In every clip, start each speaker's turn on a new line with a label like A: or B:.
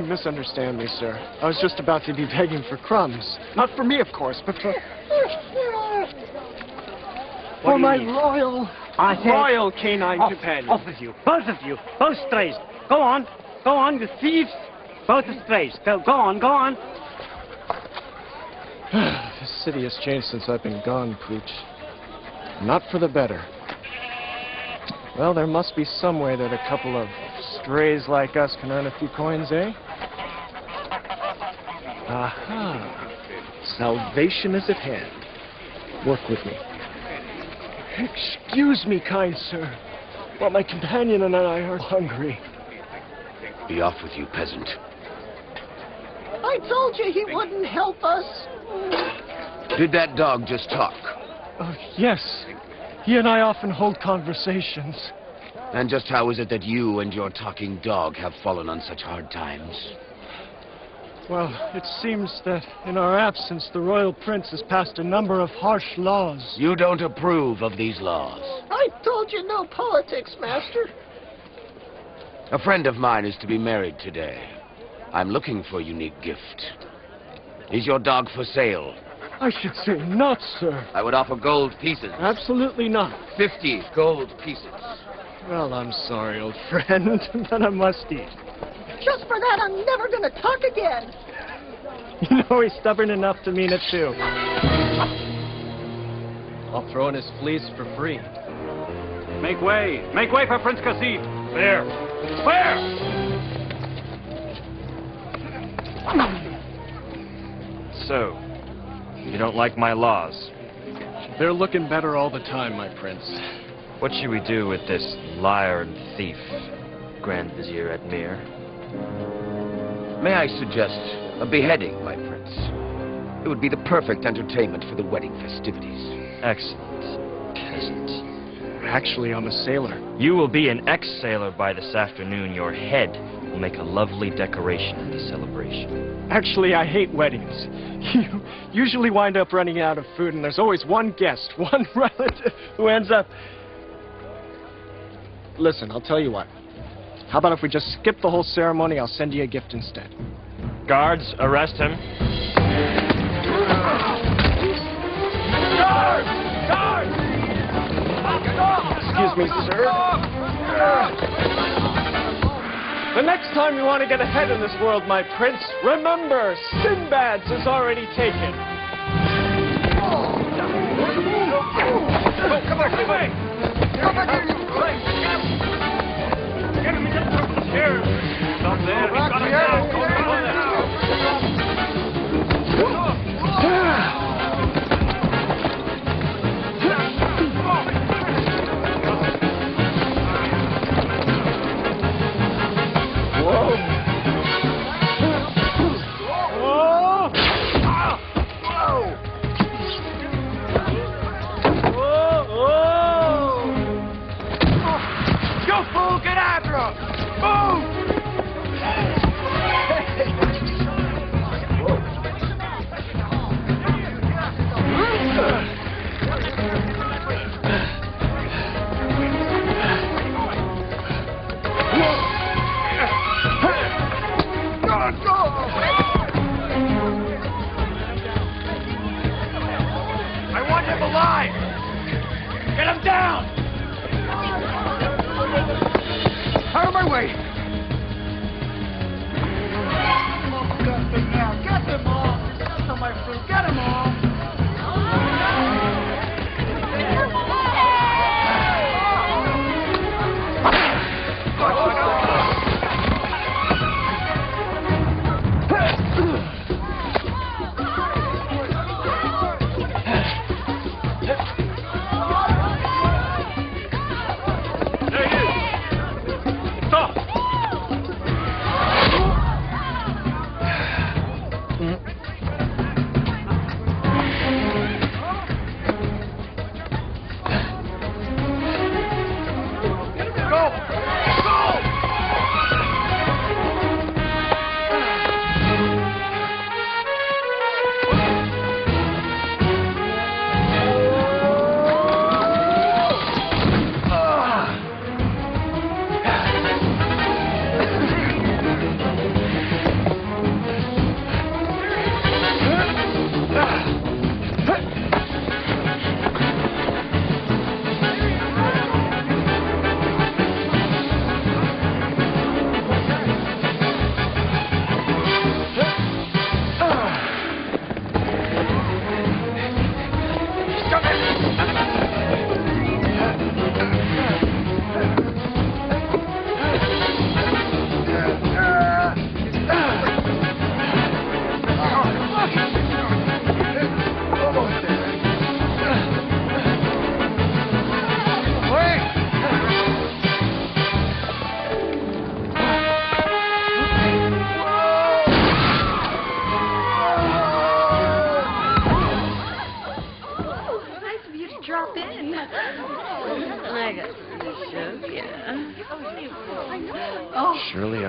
A: misunderstand me, sir. I was just about to be begging for crumbs. Not for me, of course, but for my royal canine companion.
B: Off with you. Both of you. Both strays. Go on. Go on, you thieves. Both are strays. Go on.
A: This city has changed since I've been gone, Pooch. Not for the better. Well, there must be some way that a couple of strays like us can earn a few coins, eh? Aha. Salvation is at hand. Work with me. Excuse me, kind sir, but my companion and I are hungry.
C: Be off with you, peasant.
D: I told you he wouldn't help us.
C: Did that dog just talk?
A: Oh, yes. He and I often hold conversations.
C: And just how is it that you and your talking dog have fallen on such hard times?
A: Well, it seems that in our absence, the royal prince has passed a number of harsh laws.
C: You don't approve of these laws.
D: I told you no politics, master.
C: A friend of mine is to be married today. I'm looking for a unique gift. Is your dog for sale?
A: I should say not, sir.
C: I would offer gold pieces.
A: Absolutely not.
C: 50 gold pieces.
A: Well, I'm sorry, old friend, but I must eat.
D: Just for that, I'm never gonna talk again.
A: You know he's stubborn enough to mean it, too. I'll throw in his fleece for free.
B: Make way. Make way for Prince Cassib. There. Where?
E: So, you don't like my laws?
A: They're looking better all the time, my prince.
E: What should we do with this liar and thief, Grand Vizier Admir?
C: May I suggest a beheading, my prince? It would be the perfect entertainment for the wedding festivities.
E: Excellent, peasant.
A: Actually, I'm a sailor.
E: You will be an ex-sailor by this afternoon. Your head will make a lovely decoration at the celebration.
A: Actually, I hate weddings. You usually wind up running out of food, and there's always one guest, one relative, who ends up... Listen, I'll tell you what. How about if we just skip the whole ceremony? I'll send you a gift instead.
E: Guards, arrest him.
B: Guards! Guards!
A: Excuse me, sir. The next time you want to get ahead in this world, my prince, remember, Sinbad's is already taken.
B: Oh, come back, come back! Come back here, you! Get him, from the stairs! Stop there, he's got him down! Go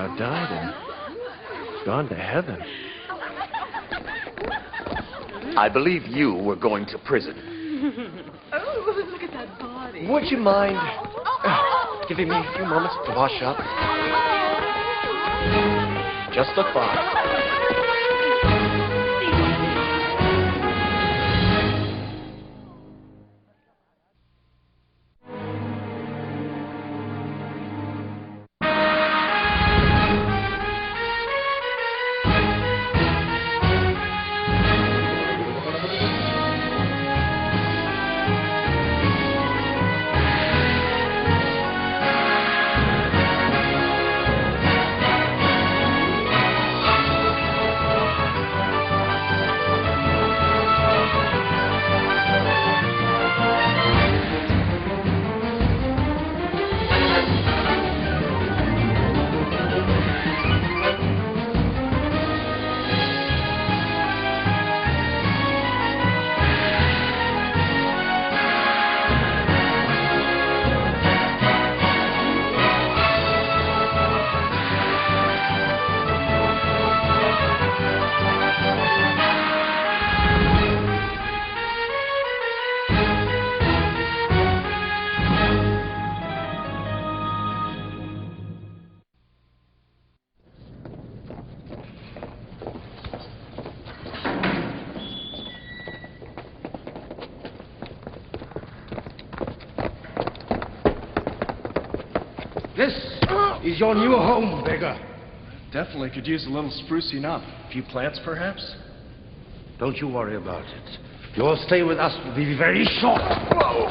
A: now died and gone to heaven.
F: I believe you were going to prison.
G: Oh, look at that body.
A: Would you mind giving me a few moments to wash up? Just a thought.
H: This is your new home, beggar.
A: Definitely could use a little sprucing up. A few plants, perhaps?
H: Don't you worry about it. Your stay with us will be very short. Whoa!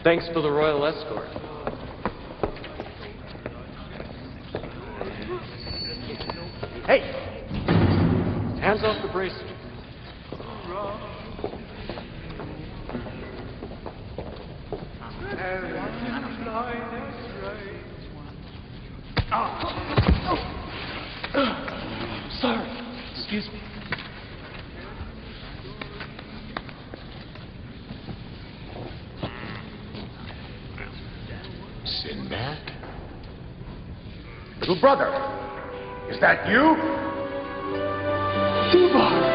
A: Thanks for the royal escort. Hey! Hands off the bracelet. Sorry. Excuse me.
F: Sinbad? Little brother, is that you?
A: Sinbad!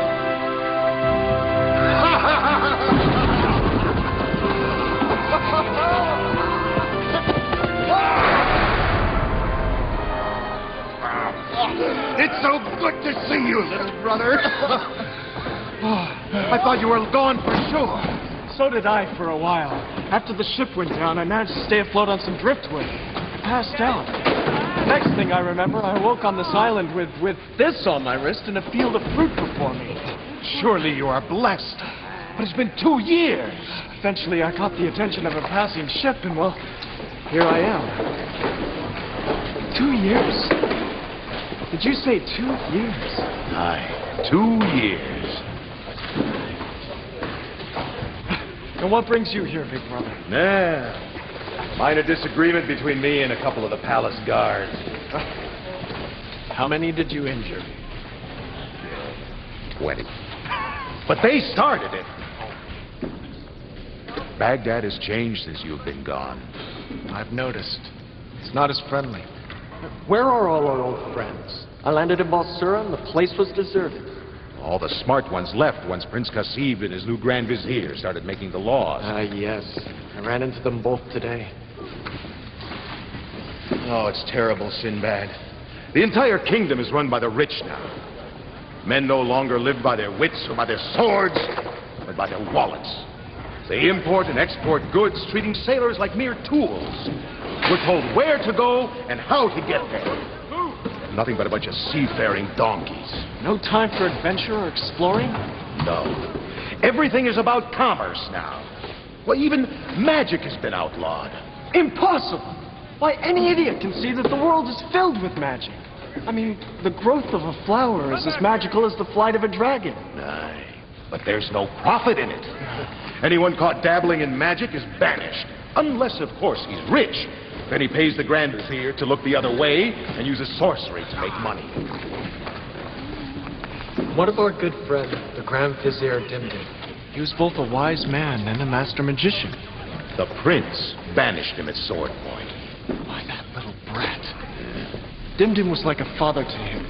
F: It's so good to see you, little brother. I thought you were gone for sure.
A: So did I for a while. After the ship went down, I managed to stay afloat on some driftwood. I passed out. Next thing I remember, I woke on this island with this on my wrist and a field of fruit before me.
F: Surely you are blessed. But it's been 2 years.
A: Eventually, I caught the attention of a passing ship, and well, here I am. 2 years. Did you say 2 years?
F: Aye, 2 years.
A: And what brings you here, big brother?
I: Nah. Minor disagreement between me and a couple of the palace guards.
A: How many did you injure?
F: 20. But they started it. Baghdad has changed since you've been gone.
A: I've noticed. It's not as friendly. Where are all our old friends? I landed in Balsura and the place was deserted.
I: All the smart ones left once Prince Qasid and his new Grand Vizier started making the laws.
A: Yes. I ran into them both today.
I: Oh, it's terrible, Sinbad. The entire kingdom is run by the rich now. Men no longer live by their wits or by their swords, but by their wallets. They import and export goods, treating sailors like mere tools. We're told where to go and how to get there. Nothing but a bunch of seafaring donkeys.
A: No time for adventure or exploring?
I: No. Everything is about commerce now. Well, even magic has been outlawed.
A: Impossible! Why, any idiot can see that the world is filled with magic. I mean, the growth of a flower is as magical as the flight of a dragon.
I: Aye, but there's no profit in it. Anyone caught dabbling in magic is banished. Unless, of course, he's rich. Then he pays the Grand Vizier to look the other way and uses sorcery to make money.
A: What of our good friend, the Grand Vizier Dimdim? He was both a wise man and a master magician.
I: The prince banished him at sword point.
A: Why, that little brat. Dimdim was like a father to him,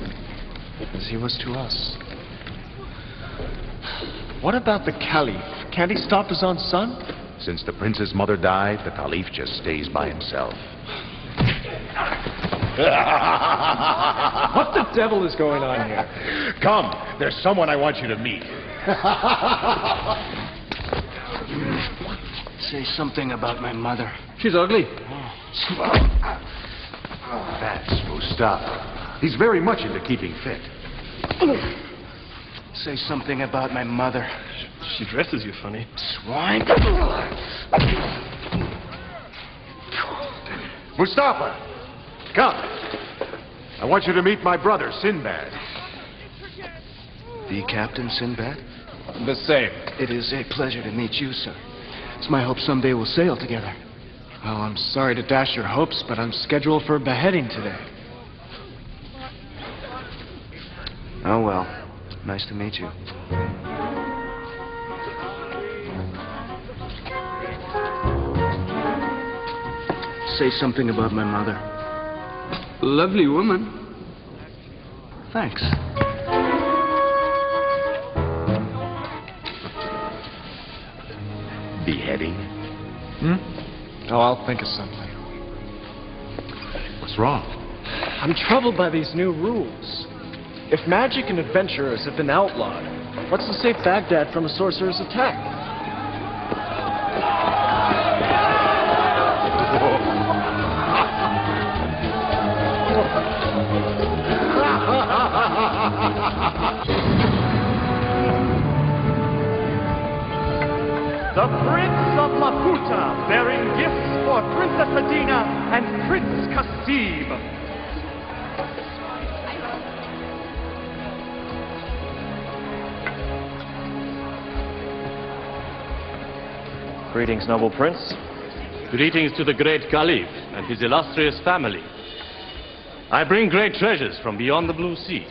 A: as he was to us. What about the Caliph? Can't he stop his own son?
I: Since the prince's mother died, the Caliph just stays by himself.
A: What the devil is going on here?
I: Come, there's someone I want you to meet.
C: Say something about my mother.
A: She's ugly.
I: That's Mustafa. He's very much into keeping fit.
C: Say something about my mother.
A: She dresses you funny.
C: Swine.
I: Mustafa, come. I want you to meet my brother, Sinbad.
C: The Captain Sinbad?
A: The same.
C: It is a pleasure to meet you, sir. It's my hope someday we'll sail together.
A: Well, I'm sorry to dash your hopes, but I'm scheduled for a beheading today.
C: Oh, well. Nice to meet you. Say something about my mother. Lovely woman. Thanks.
I: Beheading?
A: Oh, I'll think of something.
I: What's wrong?
A: I'm troubled by these new rules. If magic and adventurers have been outlawed, what's to save Baghdad from a sorcerer's attack?
B: The Prince of Laputa, bearing gifts for Princess Adina and Prince Kasib.
E: Greetings, noble prince.
J: Greetings to the great Caliph and his illustrious family. I bring great treasures from beyond the blue seas.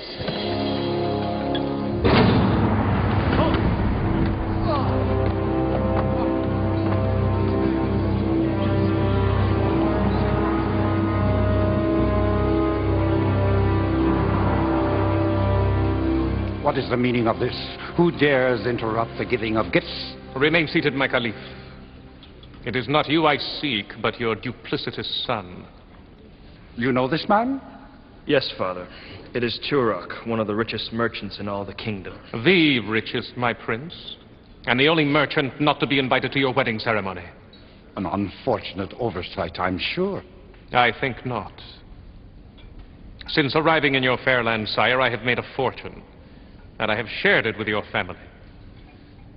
H: What is the meaning of this? Who dares interrupt the giving of gifts?
F: Remain seated, my Caliph. It is not you I seek, but your duplicitous son.
H: You know this man?
E: Yes, father. It is Turok, one of the richest merchants in all the kingdom.
F: The richest, my prince. And the only merchant not to be invited to your wedding ceremony.
H: An unfortunate oversight, I'm sure.
F: I think not. Since arriving in your fair land, sire, I have made a fortune. And I have shared it with your family.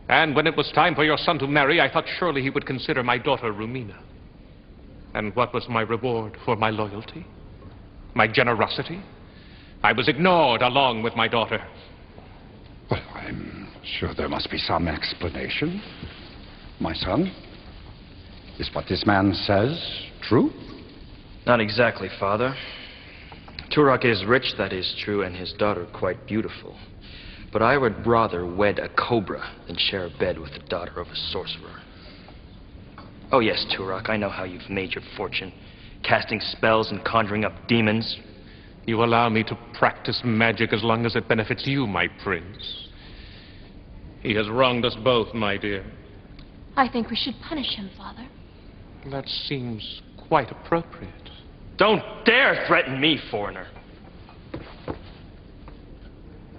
F: And when it was time for your son to marry, I thought surely he would consider my daughter Rumina. And what was my reward for my loyalty? My generosity? I was ignored along with my daughter.
H: Well, I'm sure there must be some explanation. My son, is what this man says true?
E: Not exactly, father. Turok is rich, that is true, and his daughter quite beautiful. But I would rather wed a cobra than share a bed with the daughter of a sorcerer. Oh yes, Turok, I know how you've made your fortune, casting spells and conjuring up demons.
F: You allow me to practice magic as long as it benefits you, my prince. He has wronged us both, my dear.
K: I think we should punish him, Father.
F: That seems quite appropriate.
E: Don't dare threaten me, foreigner.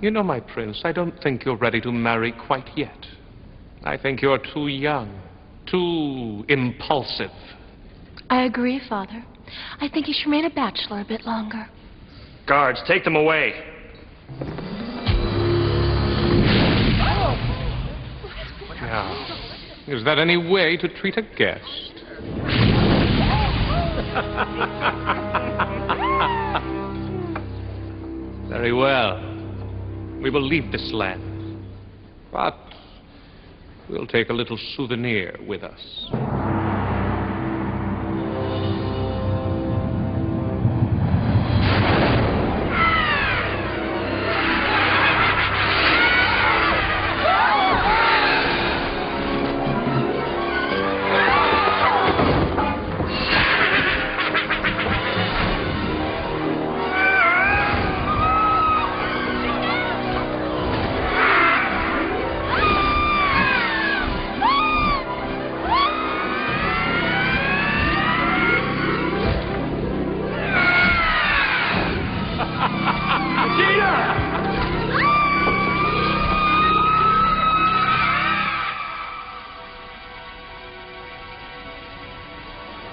F: You know, my prince, I don't think you're ready to marry quite yet. I think you're too young, too impulsive.
K: I agree, Father. I think he should remain a bachelor a bit longer.
E: Guards, take them away.
F: Now, is that any way to treat a guest? Very well. We will leave this land, but we'll take a little souvenir with us.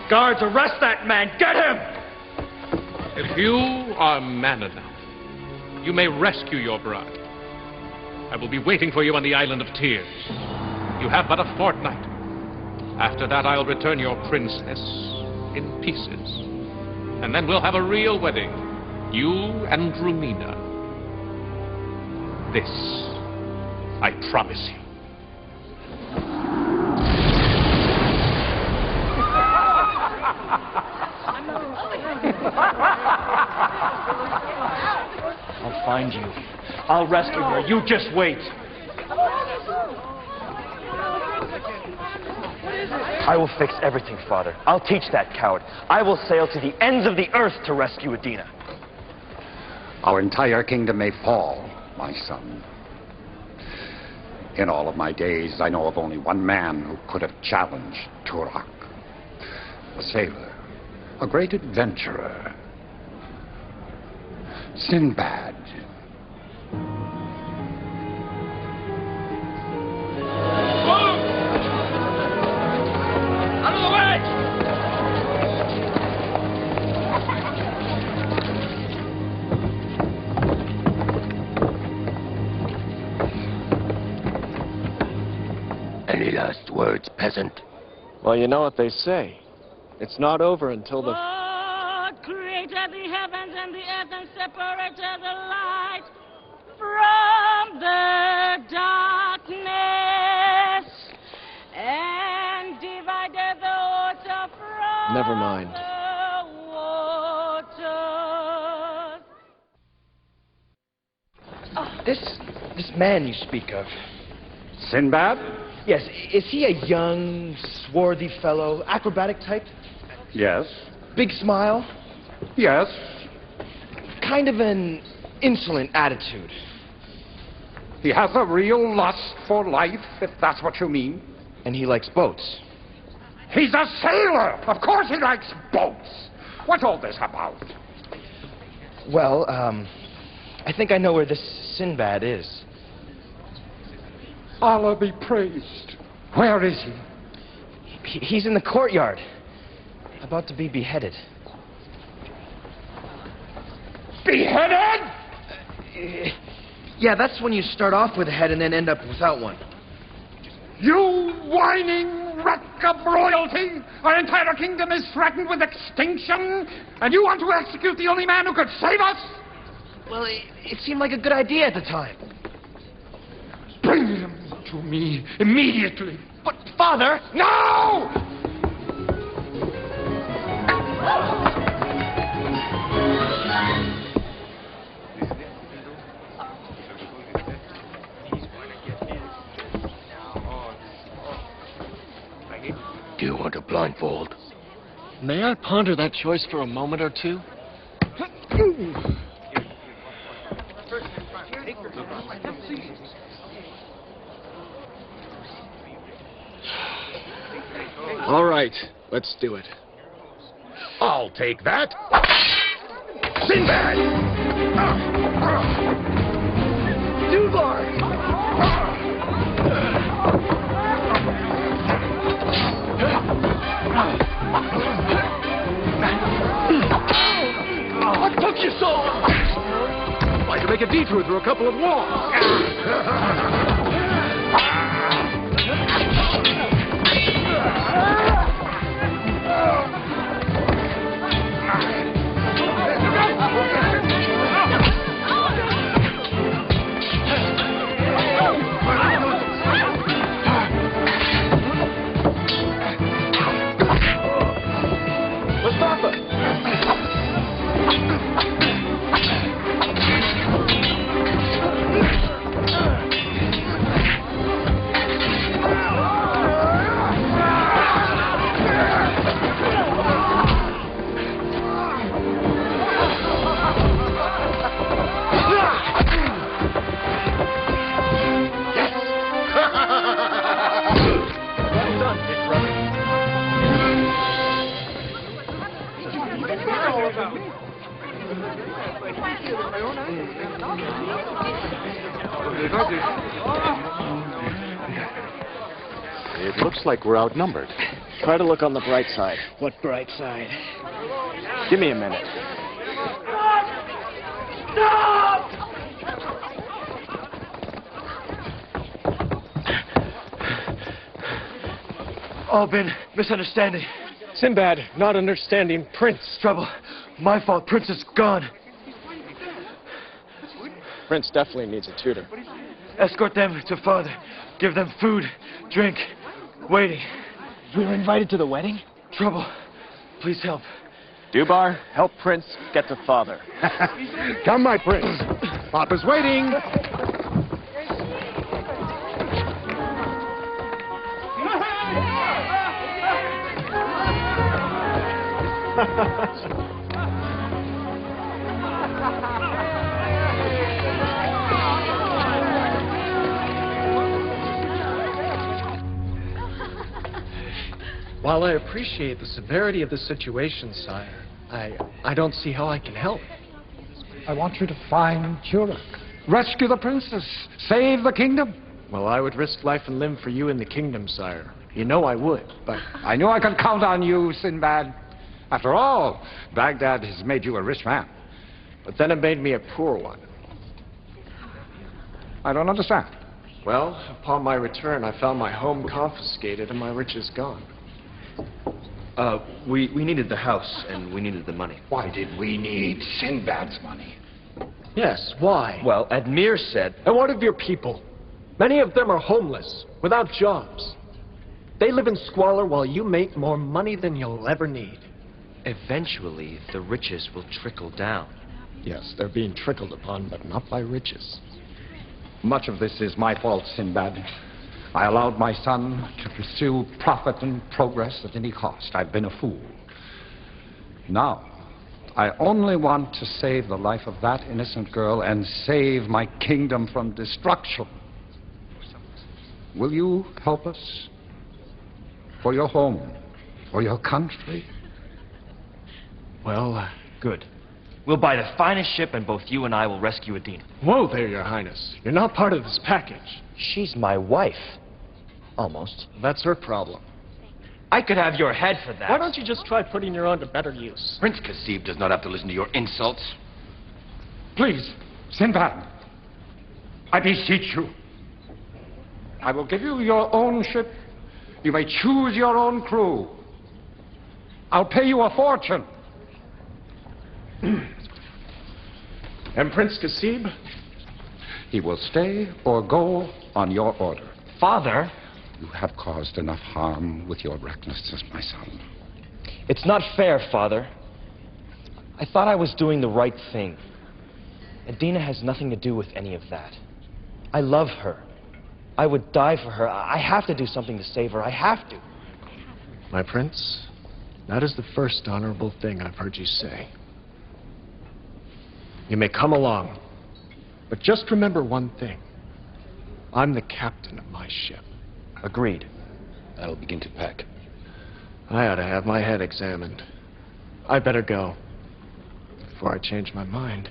E: Guards, arrest that man! Get him!
F: If you are man enough, you may rescue your bride. I will be waiting for you on the Island of Tears. You have but a fortnight. After that, I'll return your princess in pieces. And then we'll have a real wedding. You and Rumina. This, I promise you.
E: I'll find you. I'll rescue her. You just wait. I will fix everything, Father. I'll teach that coward. I will sail to the ends of the earth to rescue Adina.
H: Our entire kingdom may fall, my son. In all of my days, I know of only one man who could have challenged Turak. A sailor, a great adventurer. Sinbad.
E: Out of the way!
C: Any last words, peasant?
A: Well, you know what they say. It's not over until the...
L: God created the heavens and the earth and separated the light from the darkness and divided the water from
A: Never mind.
L: the waters.
E: This man you speak of.
H: Sinbad?
E: Yes, is he a young, swarthy fellow, acrobatic type?
H: Yes.
E: Big smile?
H: Yes.
E: Kind of an insolent attitude.
H: He has a real lust for life, if that's what you mean.
E: And he likes boats.
H: He's a sailor! Of course he likes boats! What's all this about?
E: Well, I think I know where this Sinbad is.
H: Allah be praised. Where is he?
E: He's in the courtyard, about to be beheaded.
H: Beheaded?
E: Yeah, that's when you start off with a head and then end up without one.
H: You whining wreck of royalty! Our entire kingdom is threatened with extinction, and you want to execute the only man who could save us?
E: Well, it seemed like a good idea at the time.
H: Bring him to me immediately.
E: But, Father...
H: No!
C: Do you want a blindfold?
A: May I ponder that choice for a moment or two? All right, let's do it.
I: I'll take that. Sinbad!
A: What took you so long?
I: Why'd you make a detour through a couple of walls? It looks like we're outnumbered.
A: Try to look on the bright side.
B: What bright side?
A: Give me a minute.
B: All been misunderstanding.
A: Sinbad, not understanding. Prince.
B: Trouble. My fault. Prince is gone.
A: Prince definitely needs a tutor.
B: Escort them to father. Give them food, drink, waiting.
A: We were invited to the wedding?
B: Trouble. Please help.
A: Dubar, help Prince get to father.
I: Come, my prince. Papa's waiting.
A: While I appreciate the severity of the situation, sire, I don't see how I can help.
H: I want you to find Turok. Rescue the princess. Save the kingdom.
A: Well, I would risk life and limb for you in the kingdom, sire. You know I would, but...
H: I knew I could count on you, Sinbad. After all, Baghdad has made you a rich man.
A: But then it made me a poor one.
H: I don't understand.
A: Well, upon my return, I found my home confiscated and my riches gone.
E: We needed the house, and we needed the money.
H: Why did we need Sinbad's money?
A: Yes, why?
E: Well, Admir said...
A: And what of your people? Many of them are homeless, without jobs. They live in squalor while you make more money than you'll ever need.
E: Eventually, the riches will trickle down.
A: Yes, they're being trickled upon, but not by riches.
H: Much of this is my fault, Sinbad. I allowed my son to pursue profit and progress at any cost. I've been a fool. Now, I only want to save the life of that innocent girl and save my kingdom from destruction. Will you help us? For your home, for your country?
A: Well,
E: good. We'll buy the finest ship, and both you and I will rescue Adina.
A: Whoa there, Your Highness. You're not part of this package.
E: She's my wife. Almost.
A: That's her problem.
E: I could have your head for that.
A: Why don't you just try putting her on to better use?
C: Prince Kasib does not have to listen to your insults.
H: Please, Sinbad, I beseech you. I will give you your own ship. You may choose your own crew. I'll pay you a fortune.
A: And Prince Kasib?
H: He will stay or go on your order.
E: Father?
H: You have caused enough harm with your recklessness, my son.
E: It's not fair, Father. I thought I was doing the right thing. Adina has nothing to do with any of that. I love her. I would die for her. I have to do something to save her. I have to.
A: My prince, that is the first honorable thing I've heard you say. You may come along, but just remember one thing. I'm the captain of my ship.
E: Agreed.
C: That'll begin to pack.
A: I ought to have my head examined. I better go. Before I change my mind.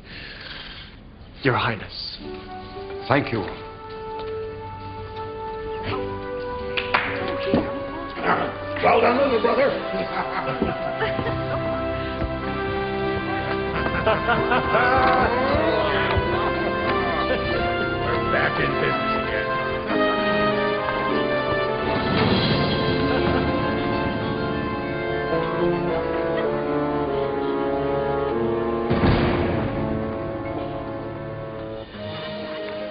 A: Your Highness.
H: Thank you.
I: Well done, little brother. We're back in business again.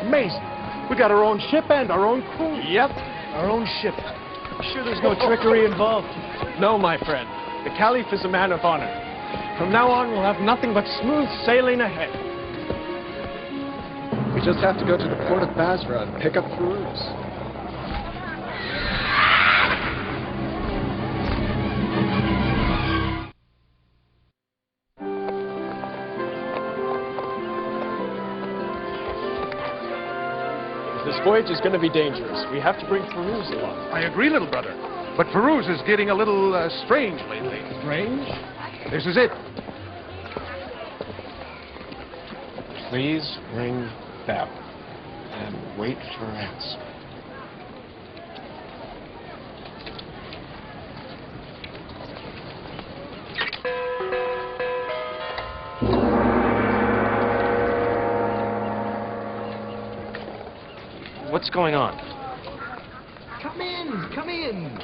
A: Amazing. We got our own ship and our own crew. Yep, our own ship. Sure there's no trickery involved? No, my friend. The Caliph is a man of honor. From now on, we'll have nothing but smooth sailing ahead. We just have to go to the port of Basra and pick up Firouz. This voyage is going to be dangerous. We have to bring Firouz along.
I: I agree, little brother. But Firouz is getting a little strange lately.
A: Strange?
I: This is it.
A: Please ring bell and wait for answer.
E: What's going on?
A: Come in, come in.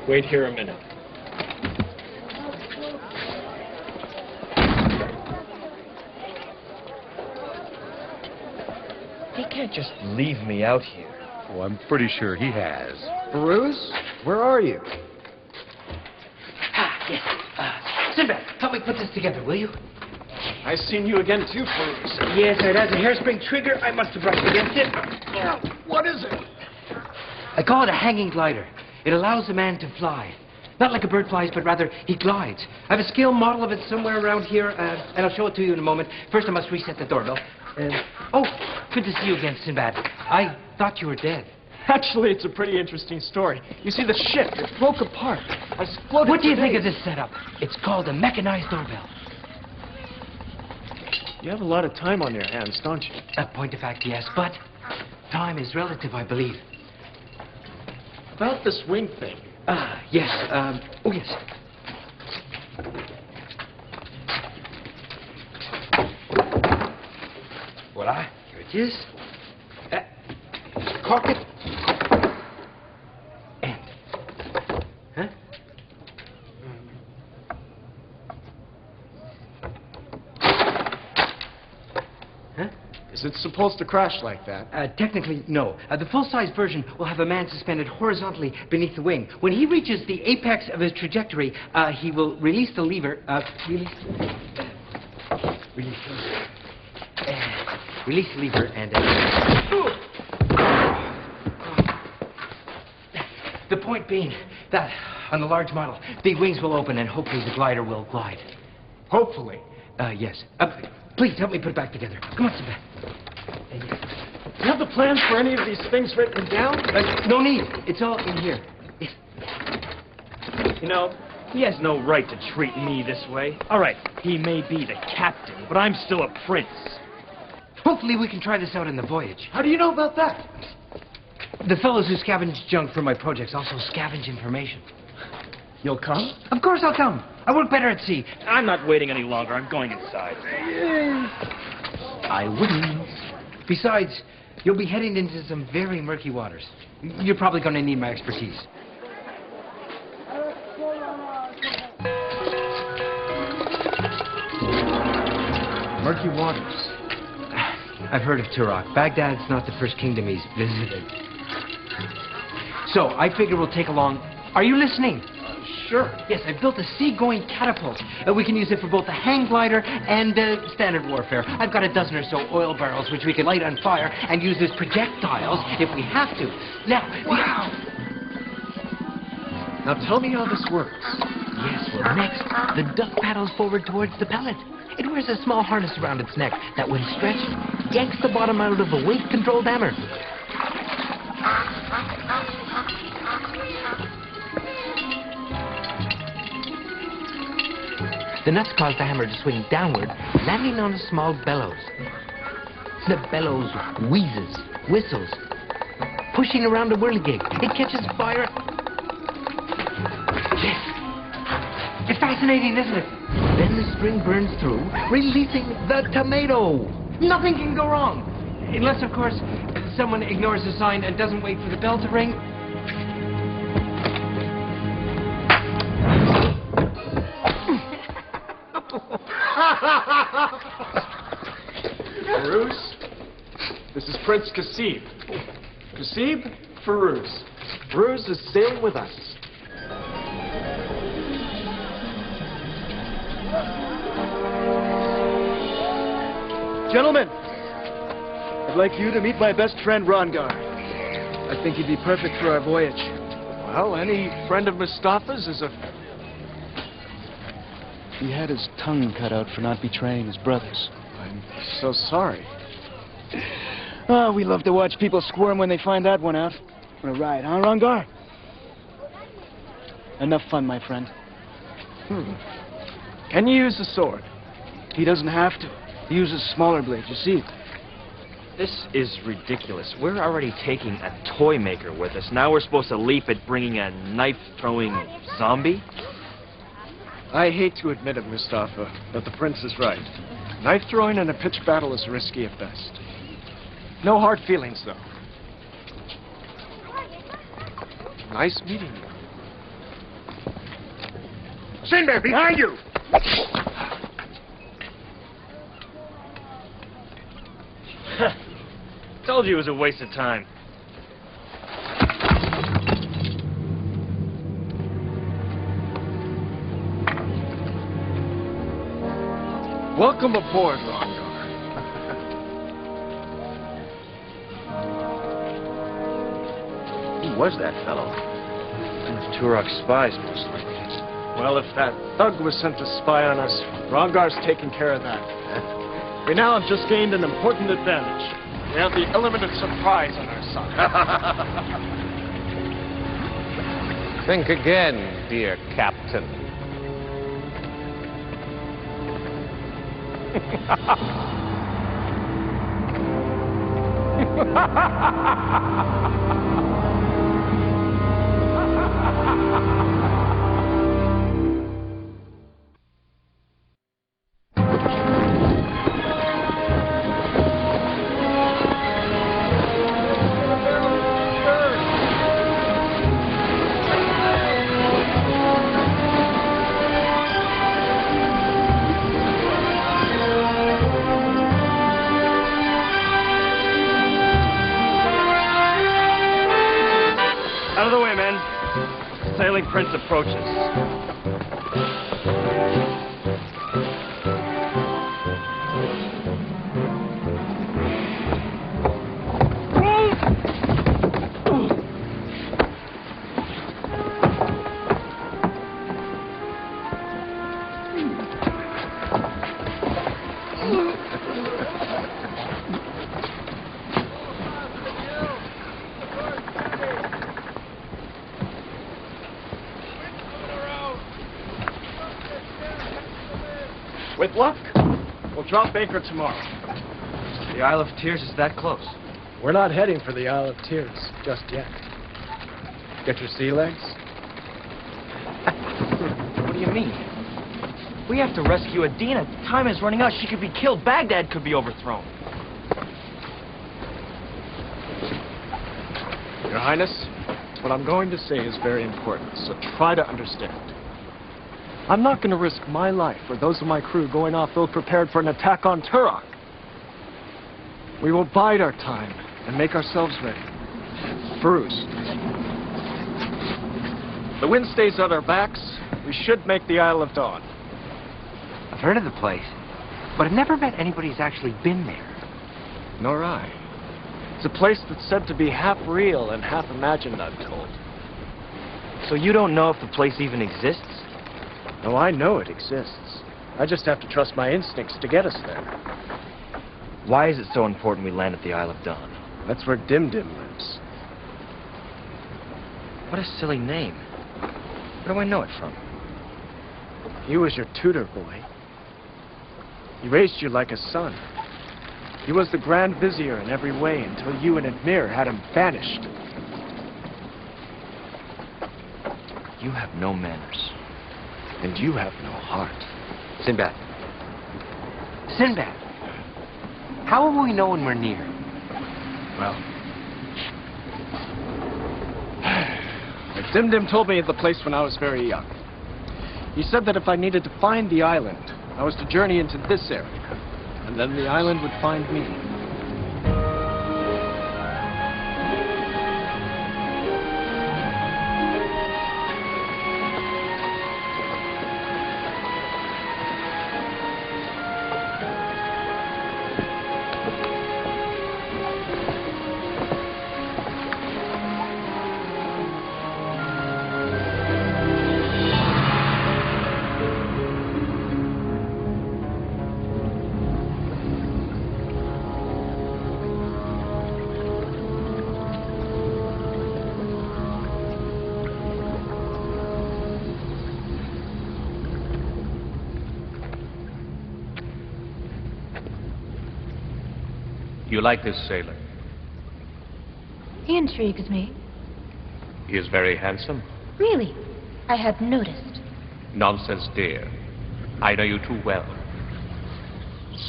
E: Wait here a minute. He can't just leave me out here.
I: Oh, I'm pretty sure he has.
A: Bruce, where are you?
M: Yes. Sinbad, help me put this together, will you?
A: I seen you again too, Bruce.
M: Yes, it has a hairspring trigger. I must have brushed against it.
A: What is it?
M: I call it a hanging glider. It allows a man to fly. Not like a bird flies, but rather he glides. I have a scale model of it somewhere around here, and I'll show it to you in a moment. First, I must reset the doorbell. Oh, good to see you again, Sinbad. I thought you were dead.
A: Actually, it's a pretty interesting story. You see, the ship, it broke apart. I floated.
M: What do you think of this setup? It's called a mechanized doorbell.
A: You have a lot of time on your hands, don't you?
M: A point of fact, yes, but time is relative, I believe.
A: About this wing thing.
M: Yes. Oh, yes. Voila. Here it is. Cork it. And. Huh? Huh?
A: Is it supposed to crash like that?
M: Technically, no. The full-size version will have a man suspended horizontally beneath the wing. When he reaches the apex of his trajectory, he will release the lever. Release the lever and... The point being that, on the large model, the wings will open and hopefully the glider will glide.
A: Hopefully.
M: Yes. Please help me put it back together. Come on, Sinbad.
A: Do you have the plans for any of these things written down?
M: No need. It's all in here.
E: You know, he has no right to treat me this way. All right, he may be the captain, but I'm still a prince.
M: Hopefully we can try this out in the voyage.
A: How do you know about that?
M: The fellows who scavenge junk for my projects also scavenge information.
A: You'll come?
M: Of course I'll come. I work better at sea.
E: I'm not waiting any longer. I'm going inside.
M: I wouldn't. Besides, you'll be heading into some very murky waters. You're probably going to need my expertise.
A: Murky waters.
M: I've heard of Turok. Baghdad's not the first kingdom he's visited. So, I figure we'll take along... Are you listening?
A: Sure.
M: Yes, I built a sea-going catapult. We can use it for both the hang glider and standard warfare. I've got a dozen or so oil barrels which we can light on fire and use as projectiles if we have to. Now...
A: Wow! Now tell me how this works.
M: Yes, well, next, the duck paddles forward towards the pellet. It wears a small harness around its neck that, when stretched, yanks the bottom out of a weight-controlled hammer. The nuts cause the hammer to swing downward, landing on a small bellows. The bellows wheezes, whistles, pushing around a whirligig. It catches fire. Yes. It's fascinating, isn't it? Then the string burns through, releasing the tomato. Nothing can go wrong. Unless, of course, someone ignores the sign and doesn't wait for the bell to ring.
A: Farouz, this is Prince Kasib. Kasib, Farouz. Farouz is sailing with us.
N: Gentlemen, I'd like you to meet my best friend, Rongar. I think he'd be perfect for our voyage.
A: Well, any friend of Mustafa's is a...
N: He had his tongue cut out for not betraying his brothers.
A: I'm so sorry.
N: Oh, we love to watch people squirm when they find that one out. What a ride, huh, Rongar? Enough fun, my friend.
A: Can you use the sword?
N: He doesn't have to. He uses smaller blades, you see.
E: This is ridiculous. We're already taking a toy maker with us. Now we're supposed to leap at bringing a knife-throwing zombie?
A: I hate to admit it, Mustafa, but the prince is right. Knife throwing in a pitched battle is risky at best. No hard feelings, though. Nice meeting you.
I: Sinbad, behind you!
E: Told you it was a waste of time.
A: Welcome aboard, Rongar.
I: Who was that fellow?
E: One of Turok's spies, most likely.
A: Well, if that thug was sent to spy on us, Rongar's taking care of that. We now have just gained an important advantage. We have the element of surprise on our side.
F: Think again, dear Captain.
E: Out of the way, men. Sailing Prince approaches.
A: With luck, we'll drop anchor tomorrow.
E: The Isle of Tears is that close.
A: We're not heading for the Isle of Tears just yet. Get your sea legs?
M: What do you mean? We have to rescue Adina. Time is running out. She could be killed. Baghdad could be overthrown.
A: Your Highness, what I'm going to say is very important, so try to understand. I'm not going to risk my life or those of my crew going off ill-prepared for an attack on Turok. We will bide our time and make ourselves ready. Bruce. The wind stays at our backs. We should make the Isle of Dawn.
M: I've heard of the place, but I've never met anybody who's actually been there.
A: Nor I. It's a place that's said to be half real and half imagined, I'm told.
M: So you don't know if the place even exists?
A: No, I know it exists. I just have to trust my instincts to get us there.
M: Why is it so important we land at the Isle of Dawn?
A: That's where Dim Dim lives.
M: What a silly name. Where do I know it from?
A: He was your tutor, boy. He raised you like a son. He was the Grand Vizier in every way until you and Admir had him banished.
M: You have no manners.
A: And you have no heart.
M: Sinbad. Sinbad! How will we know when we're near?
A: Well... Dim Dim told me of the place when I was very young. He said that if I needed to find the island, I was to journey into this area. And then the island would find me.
F: You like this sailor?
K: He intrigues me.
F: He is very handsome.
K: Really? I had noticed.
F: Nonsense, dear. I know you too well.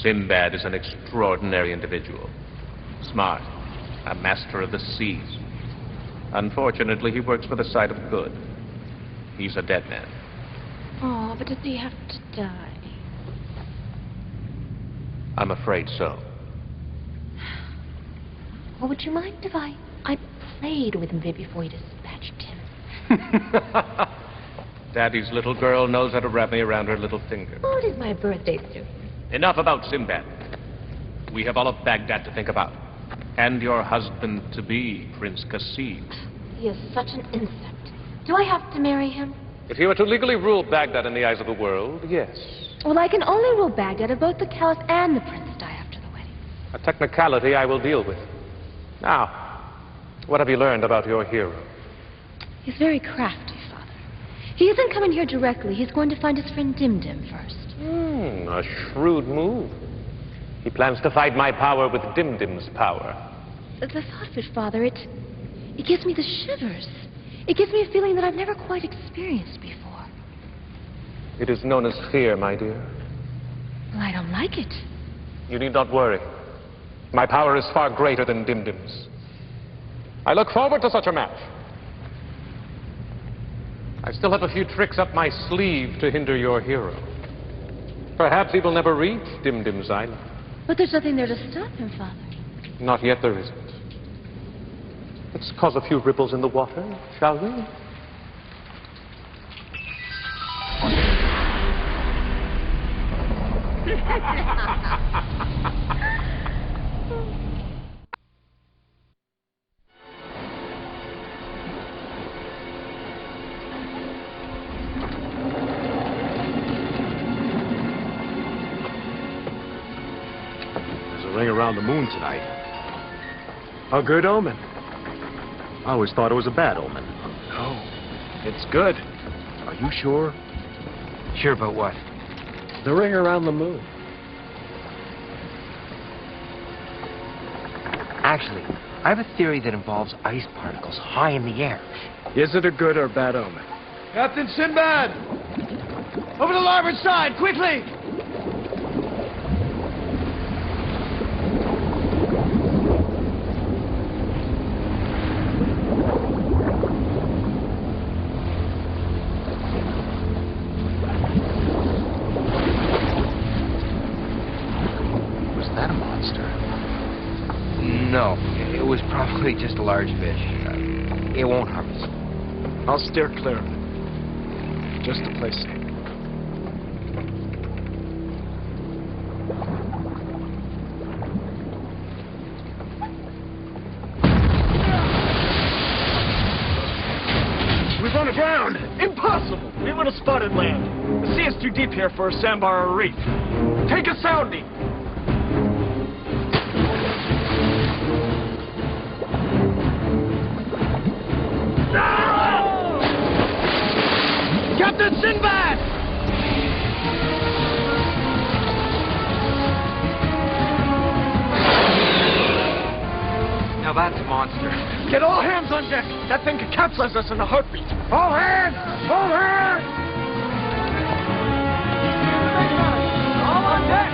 F: Sinbad is an extraordinary individual. Smart. A master of the seas. Unfortunately, he works for the side of good. He's a dead man.
K: Oh, but does he have to die?
F: I'm afraid so.
K: Well, would you mind if I played with him a bit before you dispatched him?
F: Daddy's little girl knows how to wrap me around her little finger.
K: Oh, it is my birthday soon.
F: Enough about Sinbad. We have all of Baghdad to think about. And your husband-to-be, Prince Qasid.
K: He is such an insect. Do I have to marry him?
F: If you were to legally rule Baghdad in the eyes of the world, yes.
K: Well, I can only rule Baghdad if both the caliph and the prince die after the wedding.
F: A technicality I will deal with. Now, what have you learned about your hero?
K: He's very crafty, Father. He isn't coming here directly. He's going to find his friend Dimdim first.
F: A shrewd move. He plans to fight my power with Dimdim's power.
K: The thought of it, Father, it gives me the shivers. It gives me a feeling that I've never quite experienced before.
F: It is known as fear, my dear.
K: Well, I don't like it.
F: You need not worry. My power is far greater than Dimdim's. I look forward to such a match. I still have a few tricks up my sleeve to hinder your hero. Perhaps he will never reach Dimdim's island.
K: But there's nothing there to stop him, Father.
F: Not yet there isn't. Let's cause a few ripples in the water, shall we?
I: Ring around the moon tonight.
N: A good omen.
I: I always thought it was a bad omen.
N: No, it's good.
I: Are you sure?
M: Sure about what?
N: The ring around the moon.
M: Actually, I have a theory that involves ice particles high in the air.
N: Is it a good or bad omen?
A: Captain Sinbad! Over the larboard side, quickly!
M: No, it was probably just a large fish. It won't harm us.
N: I'll steer clear of it. Just to play safe. We've run aground! Impossible! We would have spotted land. The sea is too deep here for a sandbar or reef. Take a sounding!
A: Captain Sinbad!
M: Now that's a monster.
A: Get all hands on deck! That thing could capsize us in a heartbeat.
H: All hands! All hands!
A: All on deck!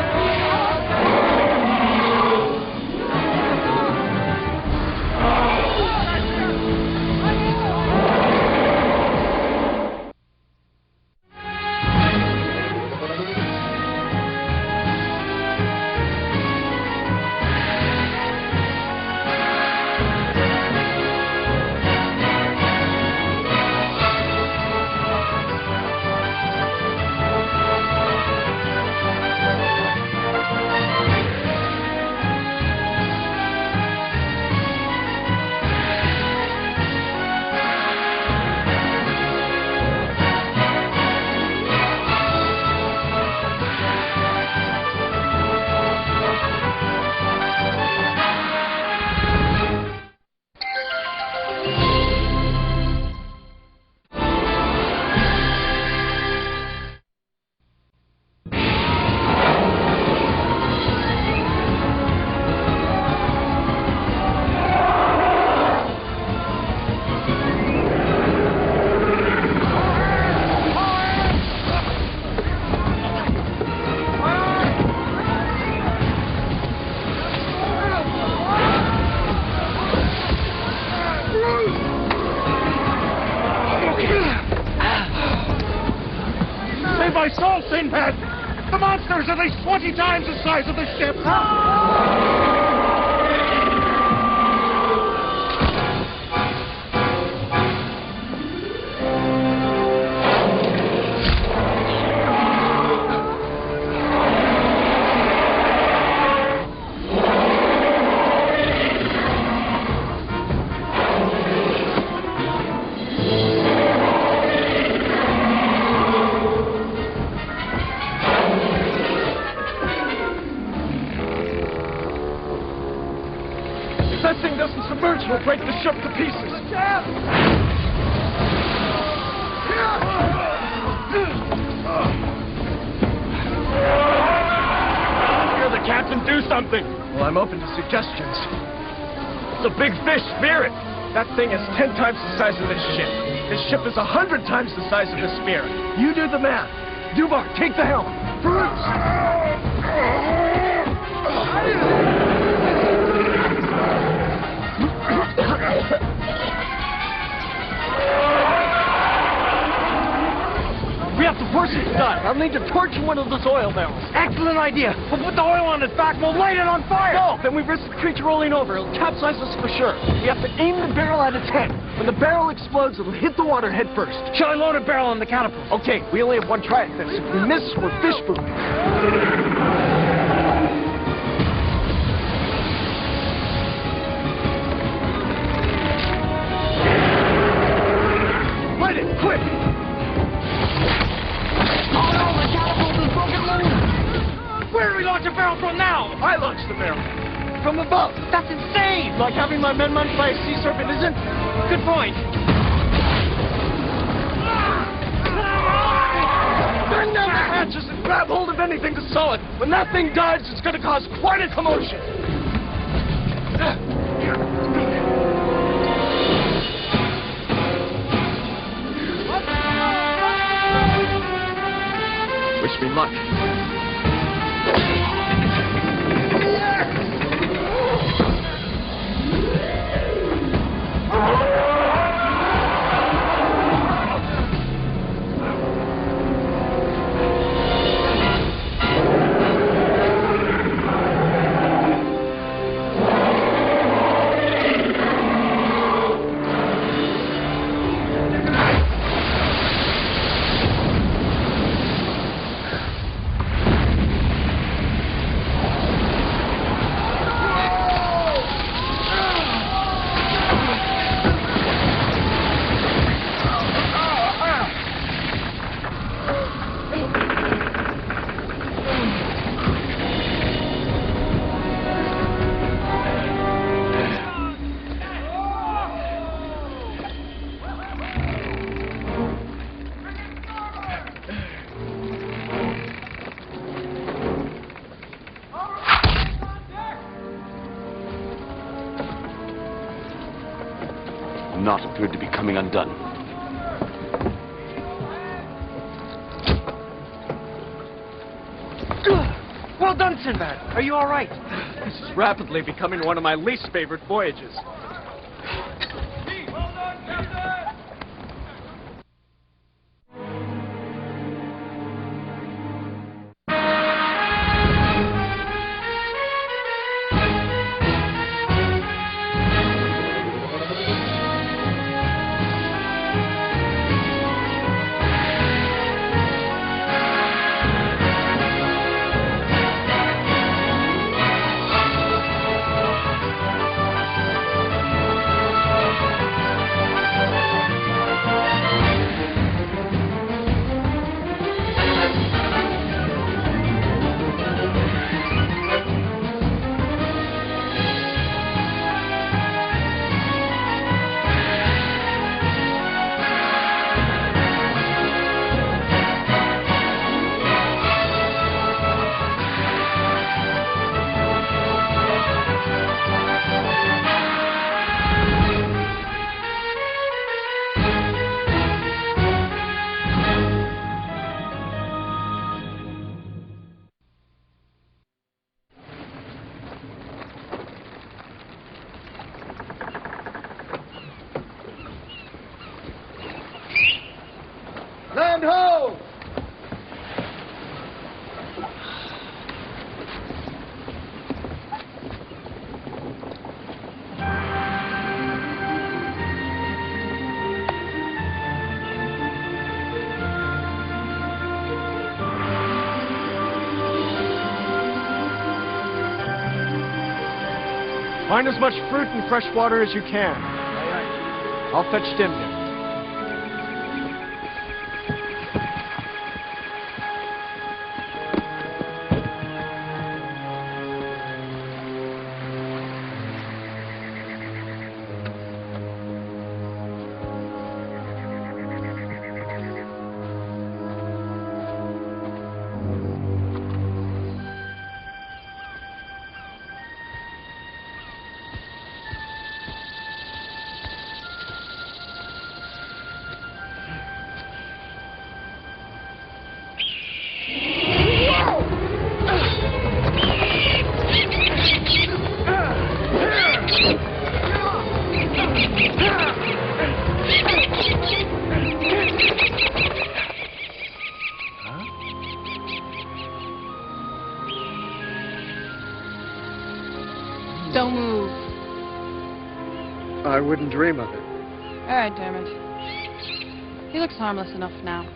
I: Sinbad! The monster is at least 20 times the size of the ship!
N: If that thing doesn't submerge, we'll break the ship to pieces. You're the captain. Do something. Well, I'm open to suggestions. It's a big fish. Spear it. That thing is 10 times the size of this ship. This ship is 100 times the size of this spear. You do the math. Dubar, take the helm. Bruce! We have to force it to die. I'll need to torch one of those oil barrels. Excellent idea. We'll put the oil on its back. We'll light it on fire. No, then we risk the creature rolling over. It'll capsize us for sure. We have to aim the barrel at its head. When the barrel explodes, it'll hit the water head first. Shall I load a barrel on the catapult? Okay, we only have one try at this. If we miss, we're fish food. Light it, quick! Where do we launch a barrel from now? I launched the barrel. From above. That's insane! Like having my men run by a sea serpent isn't? Good point. Bring down the hatches and grab hold of anything that's solid. When that thing dives, it's going to cause quite a commotion. Wish me luck.
C: Knot appeared to be coming undone.
M: Well done, Sinbad. Are you all right?
N: This is rapidly becoming one of my least favorite voyages.
A: Find as much fruit and fresh water as you can. I'll fetch Dim Dim.
G: Don't move.
A: I wouldn't dream of it.
G: All right, Dermot. He looks harmless enough now.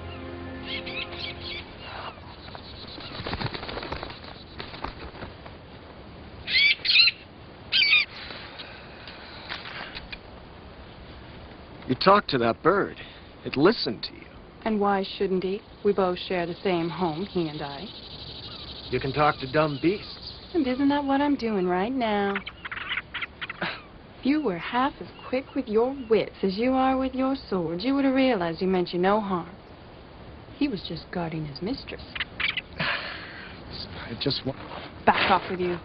A: You talked to that bird. It listened to you.
G: And why shouldn't he? We both share the same home, he and I.
A: You can talk to dumb beasts.
G: And isn't that what I'm doing right now? If you were half as quick with your wits as you are with your swords, you would have realized he meant you no harm. He was just guarding his mistress.
A: I just want...
G: Back off with you.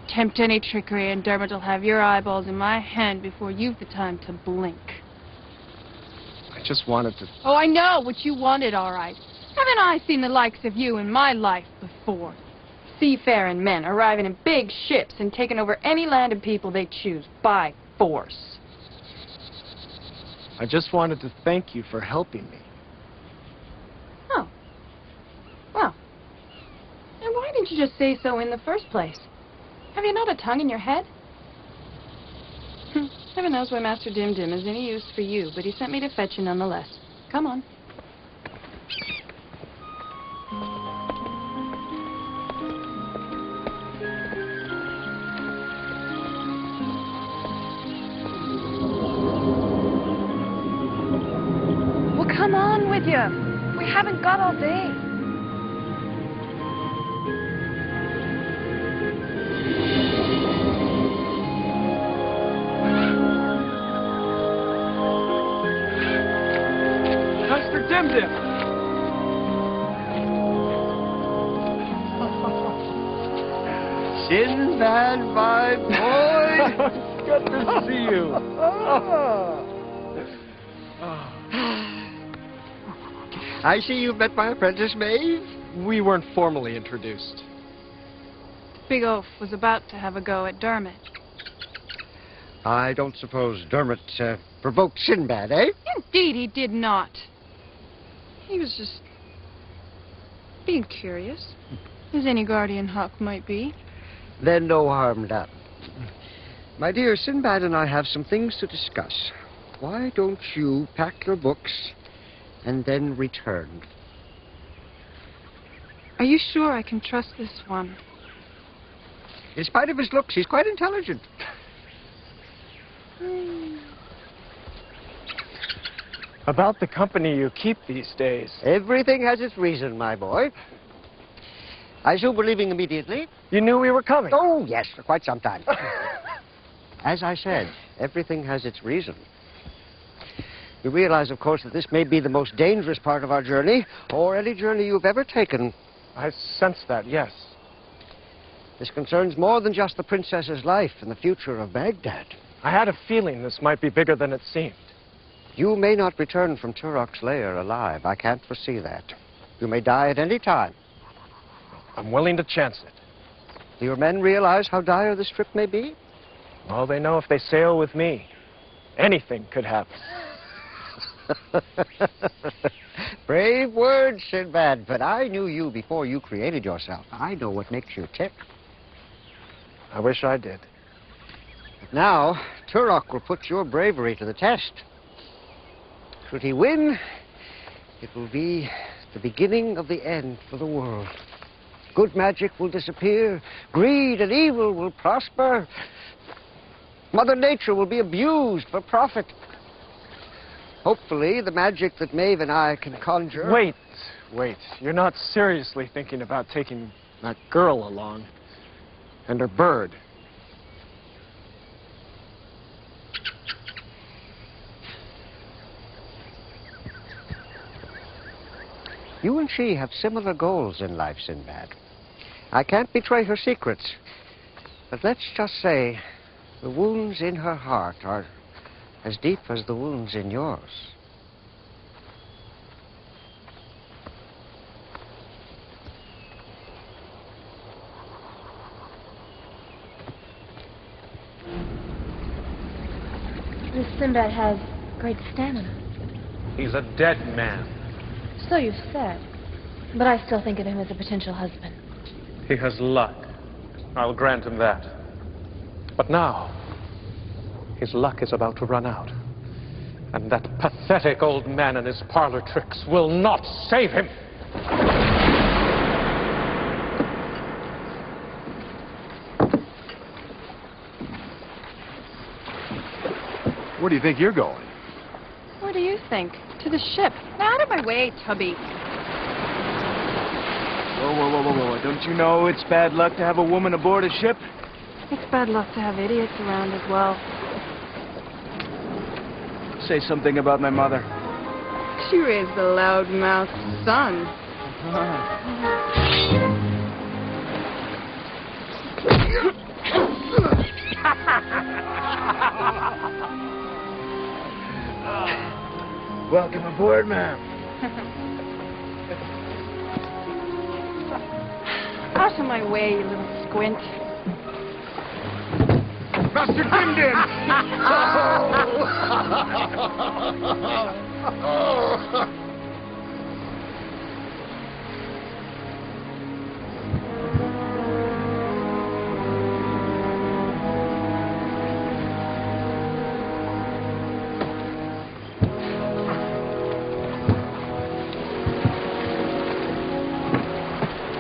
G: Tempt any trickery and Dermot will have your eyeballs in my hand before you've the time to blink.
A: I just wanted to...
G: Oh, I know what you wanted, all right. Haven't I seen the likes of you in my life before? Seafaring men arriving in big ships and taking over any land and people they choose by force.
A: I just wanted to thank you for helping me.
G: Oh. Well. And why didn't you just say so in the first place? Have you not a tongue in your head? Heaven knows why Master Dim Dim is any use for you, but he sent me to fetch you nonetheless. Come on.
K: Well, come on with you. We haven't got all day.
A: Master Dim Dim!
D: Sinbad, my boy!
A: Good to see you.
D: I see you've met my apprentice, Maeve.
A: We weren't formally introduced.
G: Big Oaf was about to have a go at Dermot.
D: I don't suppose Dermot provoked Sinbad, eh?
G: Indeed, he did not. He was just being curious, as any guardian hawk might be.
D: Then no harm done. My dear, Sinbad and I have some things to discuss. Why don't you pack your books and then return?
G: Are you sure I can trust this one?
D: In spite of his looks, he's quite intelligent.
A: About the company you keep these days.
D: Everything has its reason, my boy. I assume we're leaving immediately.
A: You knew we were coming.
D: Oh, yes, for quite some time. As I said, everything has its reason. You realize, of course, that this may be the most dangerous part of our journey, or any journey you've ever taken.
A: I sense that, yes.
D: This concerns more than just the princess's life and the future of Baghdad.
A: I had a feeling this might be bigger than it seemed.
D: You may not return from Turok's lair alive. I can't foresee that. You may die at any time.
A: I'm willing to chance it.
D: Do your men realize how dire this trip may be?
A: Well, they know if they sail with me, anything could happen.
D: Brave words, Sinbad, but I knew you before you created yourself. I know what makes you tick.
A: I wish I did.
D: But now, Turok will put your bravery to the test. Should he win, it will be the beginning of the end for the world. Good magic will disappear, greed and evil will prosper, Mother Nature will be abused for profit. Hopefully, the magic that Maeve and I can conjure...
A: Wait. You're not seriously thinking about taking that girl along and her bird.
D: You and she have similar goals in life, Sinbad. I can't betray her secrets, but let's just say the wounds in her heart are as deep as the wounds in yours.
K: This Sinbad has great stamina.
F: He's a dead man.
K: So you've said. But I still think of him as a potential husband.
F: He has luck. I'll grant him that. But now, his luck is about to run out. And that pathetic old man and his parlor tricks will not save him.
I: Where do you think you're going?
G: What do you think? To the ship. Now out of my way, Tubby.
A: Whoa. Don't you know it's bad luck to have a woman aboard a ship?
G: It's bad luck to have idiots around as well.
A: Say something about my mother.
G: She raised the loud-mouthed son.
A: Welcome aboard, ma'am.
G: Out of my way, you little squint.
I: Master Dimdim!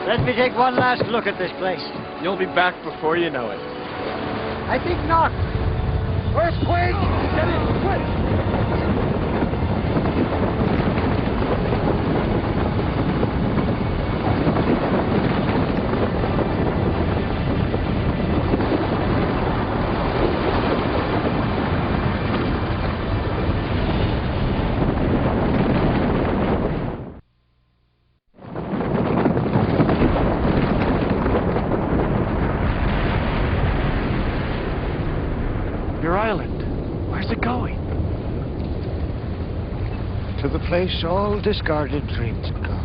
D: Let me take one last look at this place.
A: You'll be back before you know it.
D: I think not. Earthquake!
A: Get in, quick! Your island. Where's it going?
D: To the place all discarded dreams go.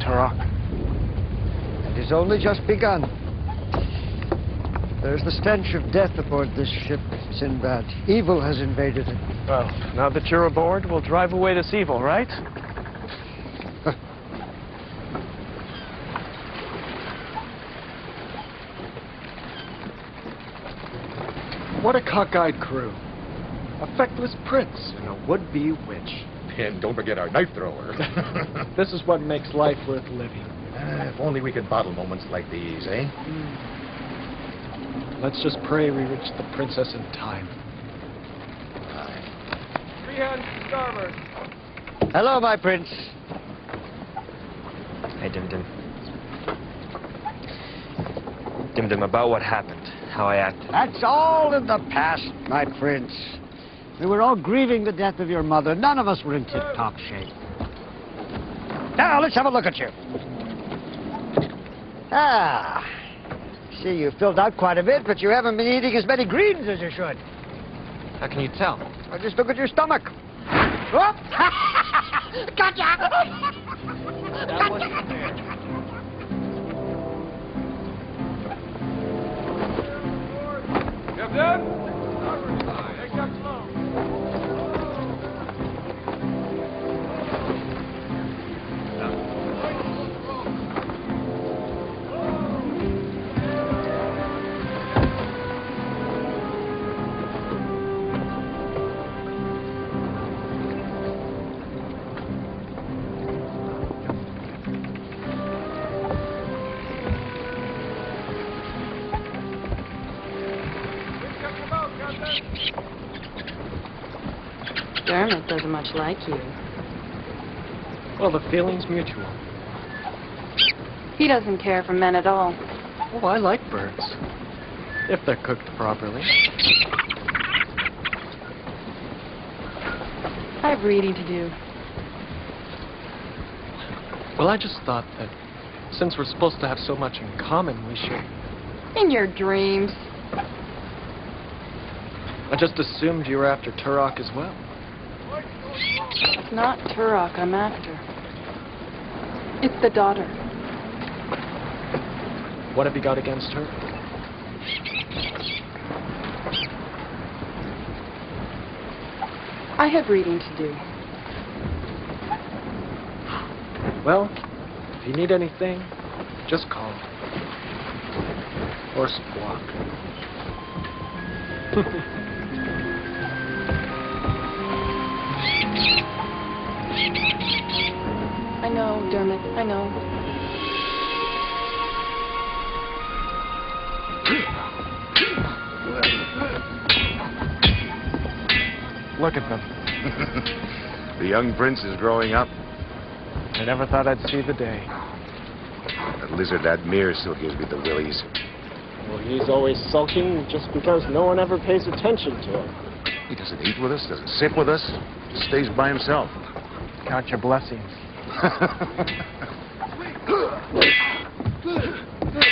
A: Turok.
D: And it's only just begun. There's the stench of death aboard this ship, Sinbad. Evil has invaded it.
A: Well, now that you're aboard, we'll drive away this evil, right? What a cockeyed crew. A feckless prince and a would-be witch.
I: And don't forget our knife thrower.
A: This is what makes life worth living.
I: If only we could bottle moments like these, eh?
A: Let's just pray we reach the princess in time.
N: Three hands to starboard.
D: Hello, my prince.
E: Hey, Dim. Dim, about what happened, how I acted.
D: That's all in the past, my prince. We were all grieving the death of your mother. None of us were in tip-top shape. Now, let's have a look at you. See, you've filled out quite a bit, but you haven't been eating as many greens as you should.
E: How can you tell?
D: Well, just look at your stomach. Oh! Gotcha!
N: That wasn't fair. Captain? Take that slow.
G: Dermot doesn't much like you.
A: Well, the feeling's mutual.
G: He doesn't care for men at all.
A: Oh, I like birds. If they're cooked properly.
G: I have reading to do.
A: Well, I just thought that since we're supposed to have so much in common, we should...
G: In your dreams.
A: I just assumed you were after Turok as well.
G: It's not Turok I'm after. It's the daughter.
A: What have you got against her?
G: I have reading to do.
A: Well, if you need anything, just call. Or squawk.
G: I know, Dermot, I know.
A: Look at them.
I: The young prince is growing up.
A: I never thought I'd see the day.
I: That lizard Admir still gives me the willies.
A: Well, he's always sulking just because no one ever pays attention to him.
I: He doesn't eat with us, doesn't sit with us, just stays by himself.
A: Count your blessings.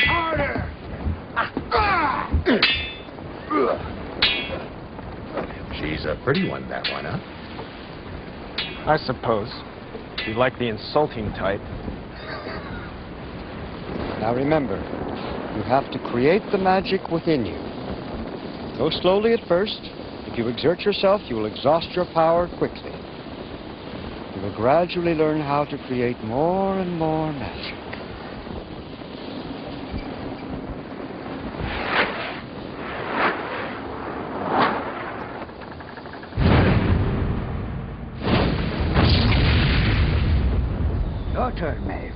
I: Harder! She's a pretty one, that one, huh?
A: I suppose. If you like the insulting type.
D: Now remember, you have to create the magic within you. Go slowly at first. If you exert yourself, you will exhaust your power quickly. You will gradually learn how to create more and more magic.
O: Your turn, Maeve.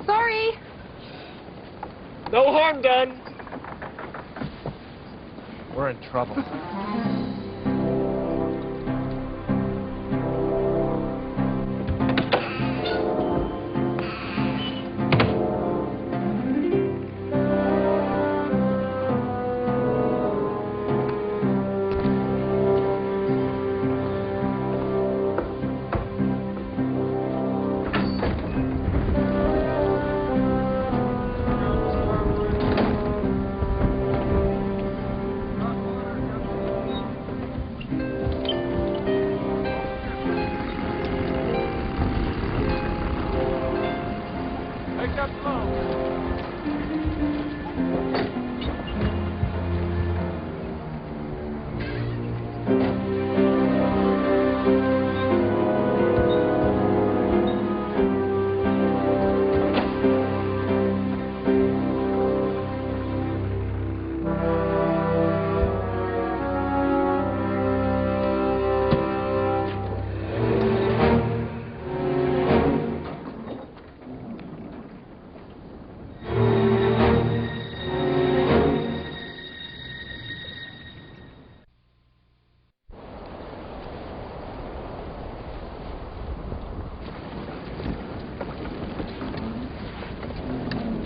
G: Sorry.
A: No harm done. We're in trouble.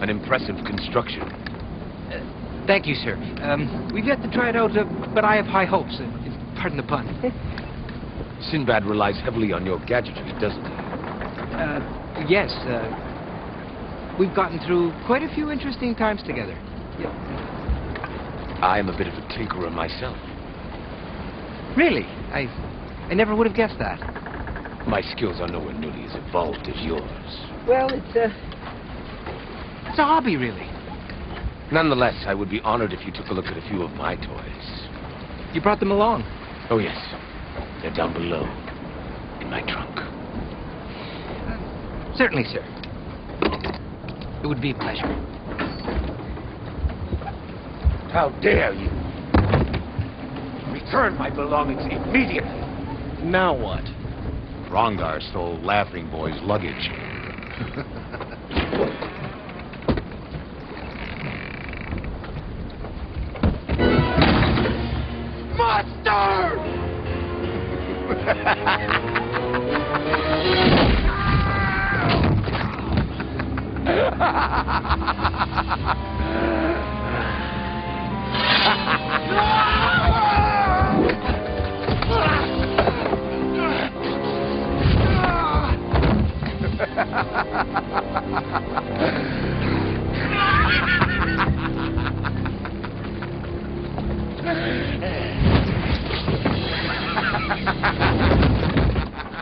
C: An impressive construction.
M: Thank you, sir. We've yet to try it out, but I have high hopes. Pardon the pun.
C: Sinbad relies heavily on your gadgetry, doesn't he?
M: Yes. We've gotten through quite a few interesting times together.
C: I am a bit of a tinkerer myself.
M: Really? I never would have guessed that.
C: My skills are nowhere nearly as evolved as yours.
M: Well, it's a hobby, really.
C: Nonetheless, I would be honored if you took a look at a few of my toys.
M: You brought them along?
C: Oh, yes. They're down below, in my trunk.
M: Certainly, sir. It would be a pleasure.
C: How dare you? Return my belongings immediately.
A: Now what?
I: Rongar stole Laughing Boy's luggage.
C: Monster!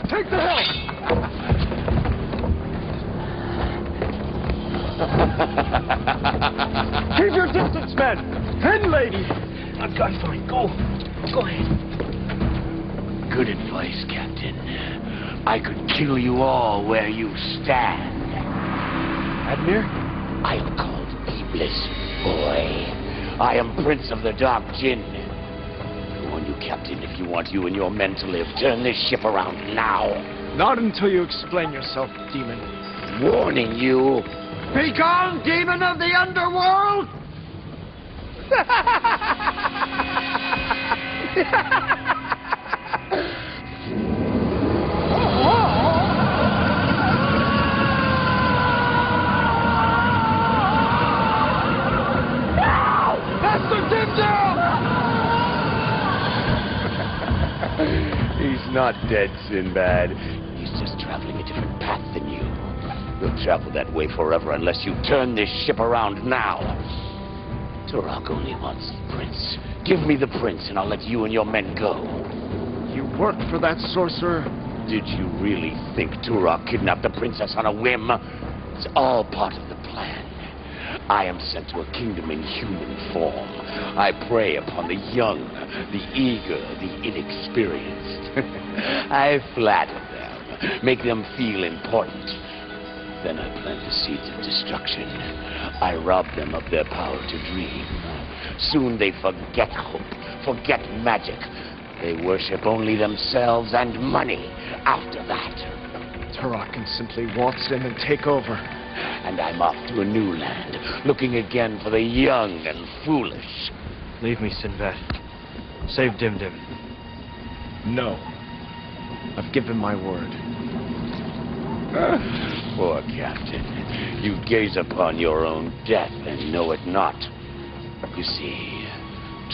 A: Take the helm! Keep your distance, men! And lady! I'm fine. Go ahead.
C: Good advice, Captain. I could kill you all where you stand.
A: Admir?
C: I am called Nameless Boy. I am Prince of the Dark Jinn. I warn you, Captain, if you want you and your men to live, turn this ship around now.
A: Not until you explain yourself, demon.
C: Warning you.
D: Be gone, demon of the underworld!
C: He's not dead, Sinbad. He's just traveling a different path than you. You'll travel that way forever unless you turn this ship around now. Turok only wants the prince. Give me the prince and I'll let you and your men go.
A: You worked for that sorcerer?
C: Did you really think Turok kidnapped the princess on a whim? It's all part of the plan. I am sent to a kingdom in human form. I prey upon the young, the eager, the inexperienced. I flatter them, make them feel important. Then I plant the seeds of destruction. I rob them of their power to dream. Soon they forget hope, forget magic. They worship only themselves and money after that.
A: Turok can simply waltz in and take over.
C: And I'm off to a new land, looking again for the young and foolish.
E: Leave me, Sinbad. Save Dim Dim.
A: No. I've given my word.
C: Poor Captain. You gaze upon your own death and know it not. You see,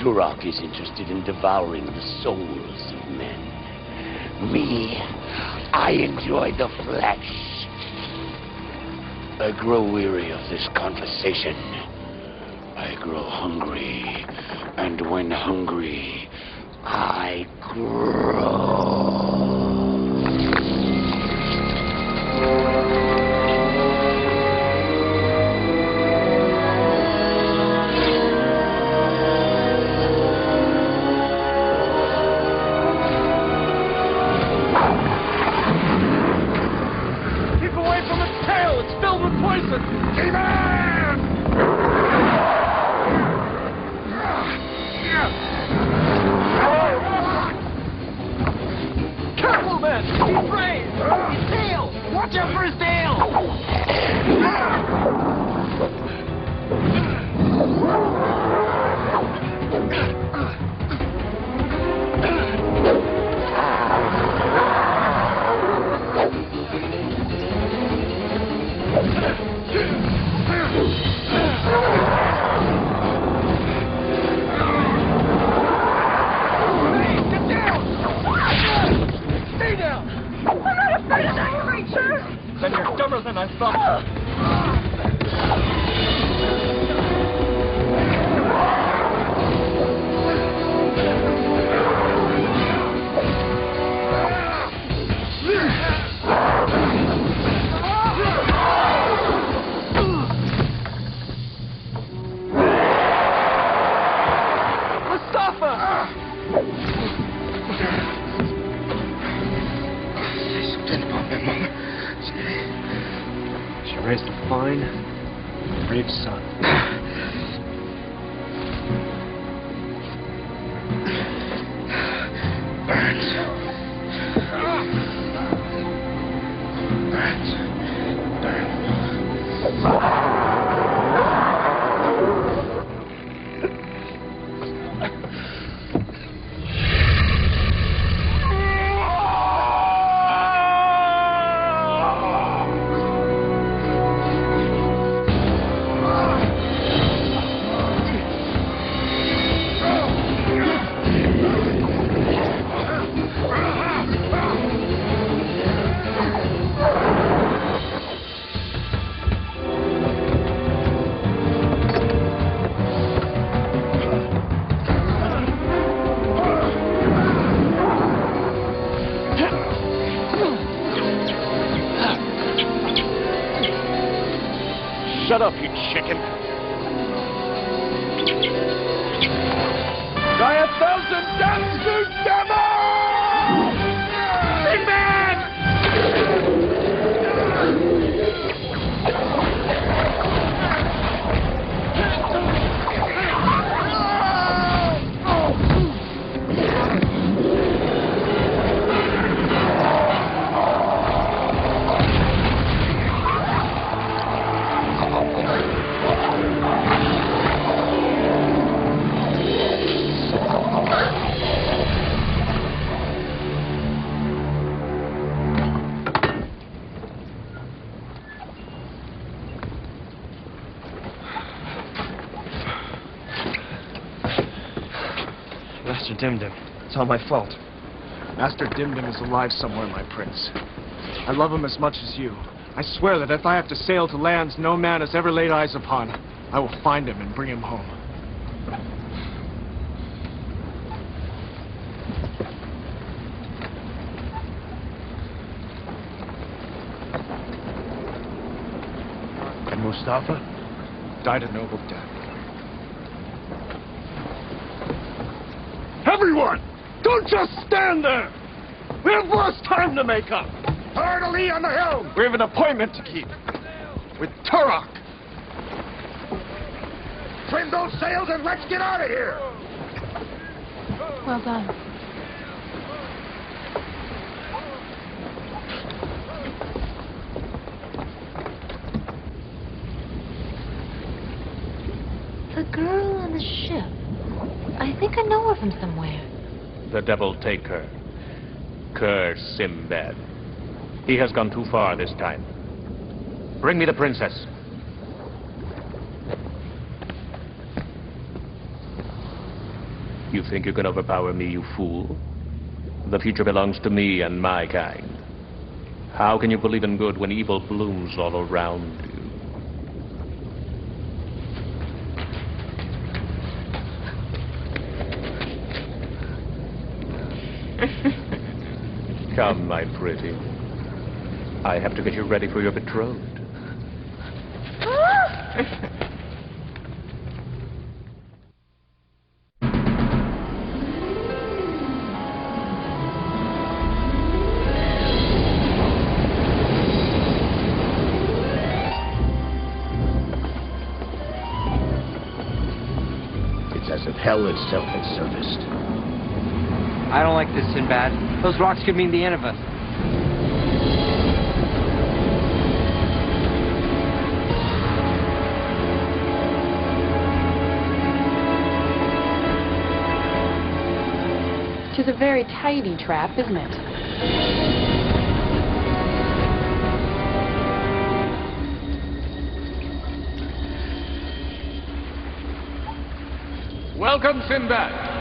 C: Turok is interested in devouring the souls of men. Me, I enjoy the flesh. I grow weary of this conversation. I grow hungry. And when hungry, I grow.
A: Keep away from its tail! It's filled with poison! Careful, man! He's brave! His tail! Watch out for his tail! Stay down!
L: I'm not afraid of that creature!
A: Then you're dumber than I thought.
E: She raised a fine, brave son.
I: Shut up, you chicken. Die 1,000 deaths, you devil! Sinbad!
E: Master Dimdim, it's all my fault.
A: Master Dimdim is alive somewhere, my prince. I love him as much as you. I swear that if I have to sail to lands no man has ever laid eyes upon, I will find him and bring him home.
I: And Mustafa?
A: Died a noble death.
I: Everyone! Don't just stand there! We have lost time to make up! Hard to lee on the helm!
A: We have an appointment to keep. With Turok.
I: Trim those sails and let's get out of here!
G: Well done.
K: The girl on the ship. I think I know her from somewhere.
F: The devil take her. Curse Sinbad. He has gone too far this time. Bring me the princess. You think you can overpower me, you fool? The future belongs to me and my kind. How can you believe in good when evil blooms all around you? Come, my pretty. I have to get you ready for your betrothed.
I: It's as if hell itself had surfaced.
M: I don't like this, Sinbad. Those rocks could mean the end of us.
G: Tis a very tidy trap, isn't it?
F: Welcome, Sinbad.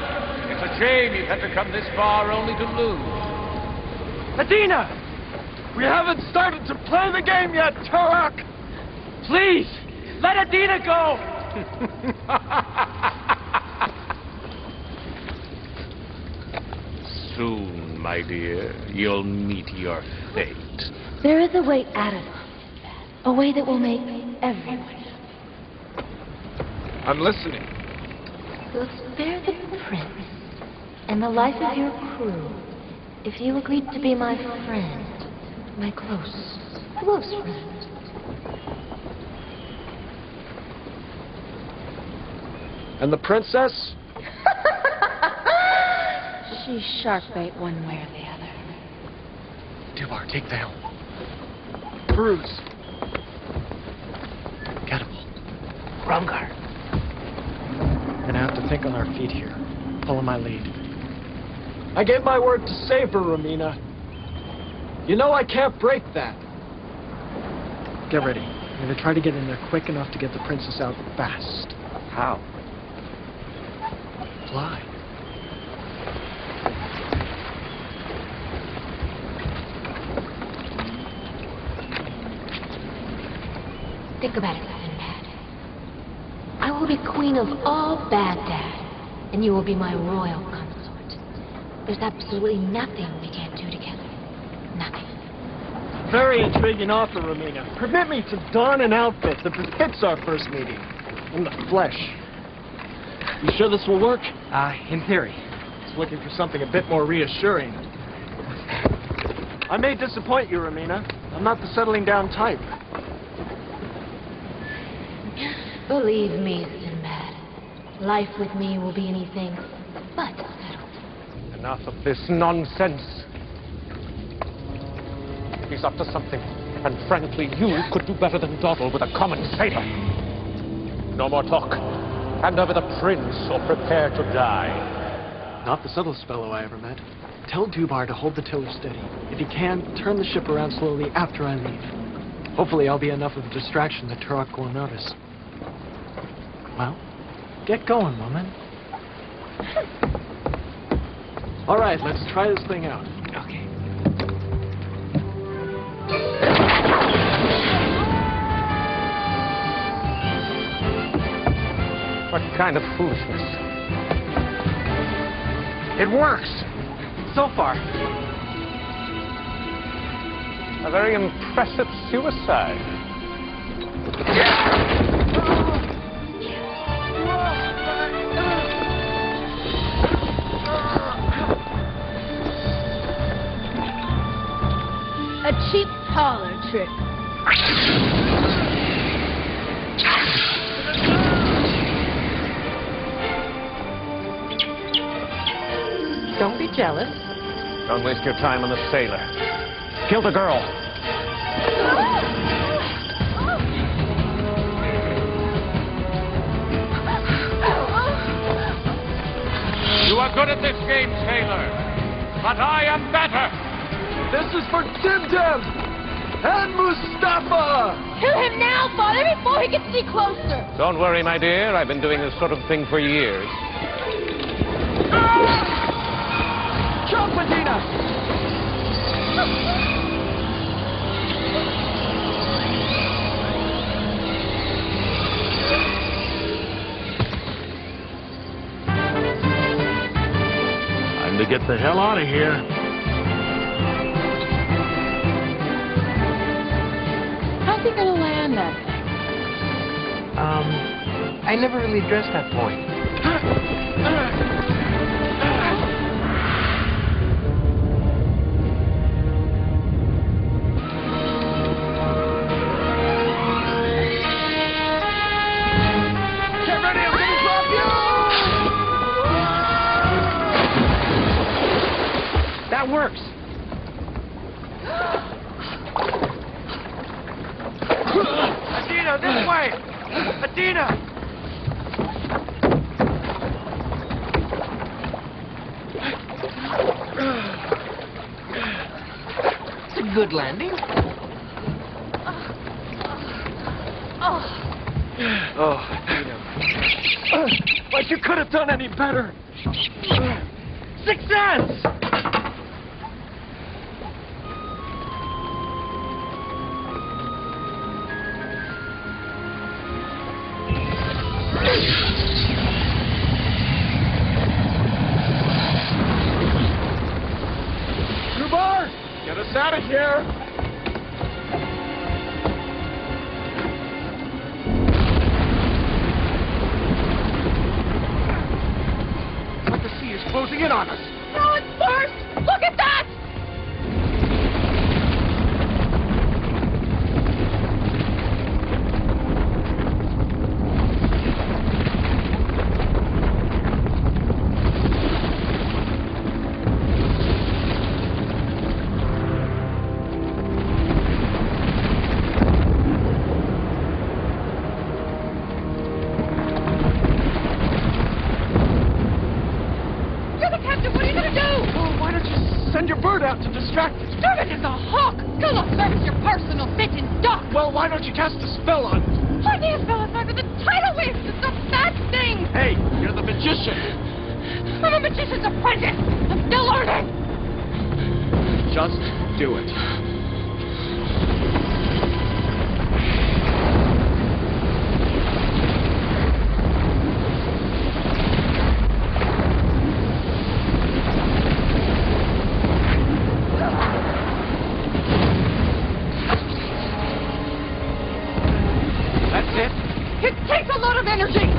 F: It's a shame you've had to come this far only to lose.
A: Adina! We haven't started to play the game yet, Turok!
B: Please, let Adina go!
F: Soon, my dear, you'll meet your fate.
K: There is a way out of this, Sinbad. A way that will make everyone.
A: I'm listening.
K: We'll spare the prince and the life of your crew if you agree to be my friend, my close friend.
A: And the princess?
G: She's shark bait one way or the other.
A: Dubar, take the helm. Cruise. Catapult. Rumgar. We're gonna have to think on our feet here. Follow my lead. I gave my word to save her, Romina. You know I can't break that. Get ready. I'm gonna try to get in there quick enough to get the princess out fast.
M: How?
A: Fly.
K: Think about it, Sinbad. I will be queen of all Baghdad, and you will be my royal consort. There's absolutely nothing we can't do together. Nothing.
A: very intriguing offer, Romina. Permit me to don an outfit that befits our first meeting. In the flesh. You sure this will work?
M: In theory.
A: Just looking for something a bit more reassuring. I may disappoint you, Romina. I'm not the settling down type.
K: Believe me, Sinbad. Life with me will be anything but settled.
F: Enough of this nonsense. He's up to something. And frankly, you could do better than dawdle with a common sailor. No more talk. Hand over the prince or prepare to die.
A: Not the subtlest fellow I ever met. Tell Dubar to hold the tiller steady. If he can, turn the ship around slowly after I leave. Hopefully I'll be enough of a distraction that Turok won't notice. Well, get going, woman. All right, let's try this thing out.
M: Okay.
F: What kind of foolishness? It works!
M: So far.
F: A very impressive suicide.
P: A cheap parlor trick.
G: Don't be jealous.
F: Don't waste your time on the sailor. Kill the girl. You are good at this game, sailor. But I am better.
A: This is for Dimdim and Mustafa!
P: Kill him now, Father, before he gets any closer.
F: Don't worry, my dear. I've been doing this sort of thing for years.
A: Jump, Medina!
I: Time to get the hell out of here.
G: How's he gonna land that thing?
M: I never really addressed that point.
A: Get ready, I'm gonna drop you!
M: That works.
A: Adina, this way! Adina!
M: It's a good landing.
A: Oh, Adina. Like you could have done any better.
M: Success!
A: Dubar, get us out of here! It's like the sea is closing in on us.
P: No, it's burst! Look at that! You're the captain. What are you gonna do?
A: Well, why don't you send your bird out to distract it?
P: Servant is a hawk. Gonna service your personal fit in dock.
A: Well, why don't you cast a spell on it?
P: I need a spell aside with the tidal waves. It's a bad thing.
A: Hey, you're the magician.
P: I'm a magician's apprentice. I'm still learning.
A: Just do it.
N: it?
P: It takes a lot of energy.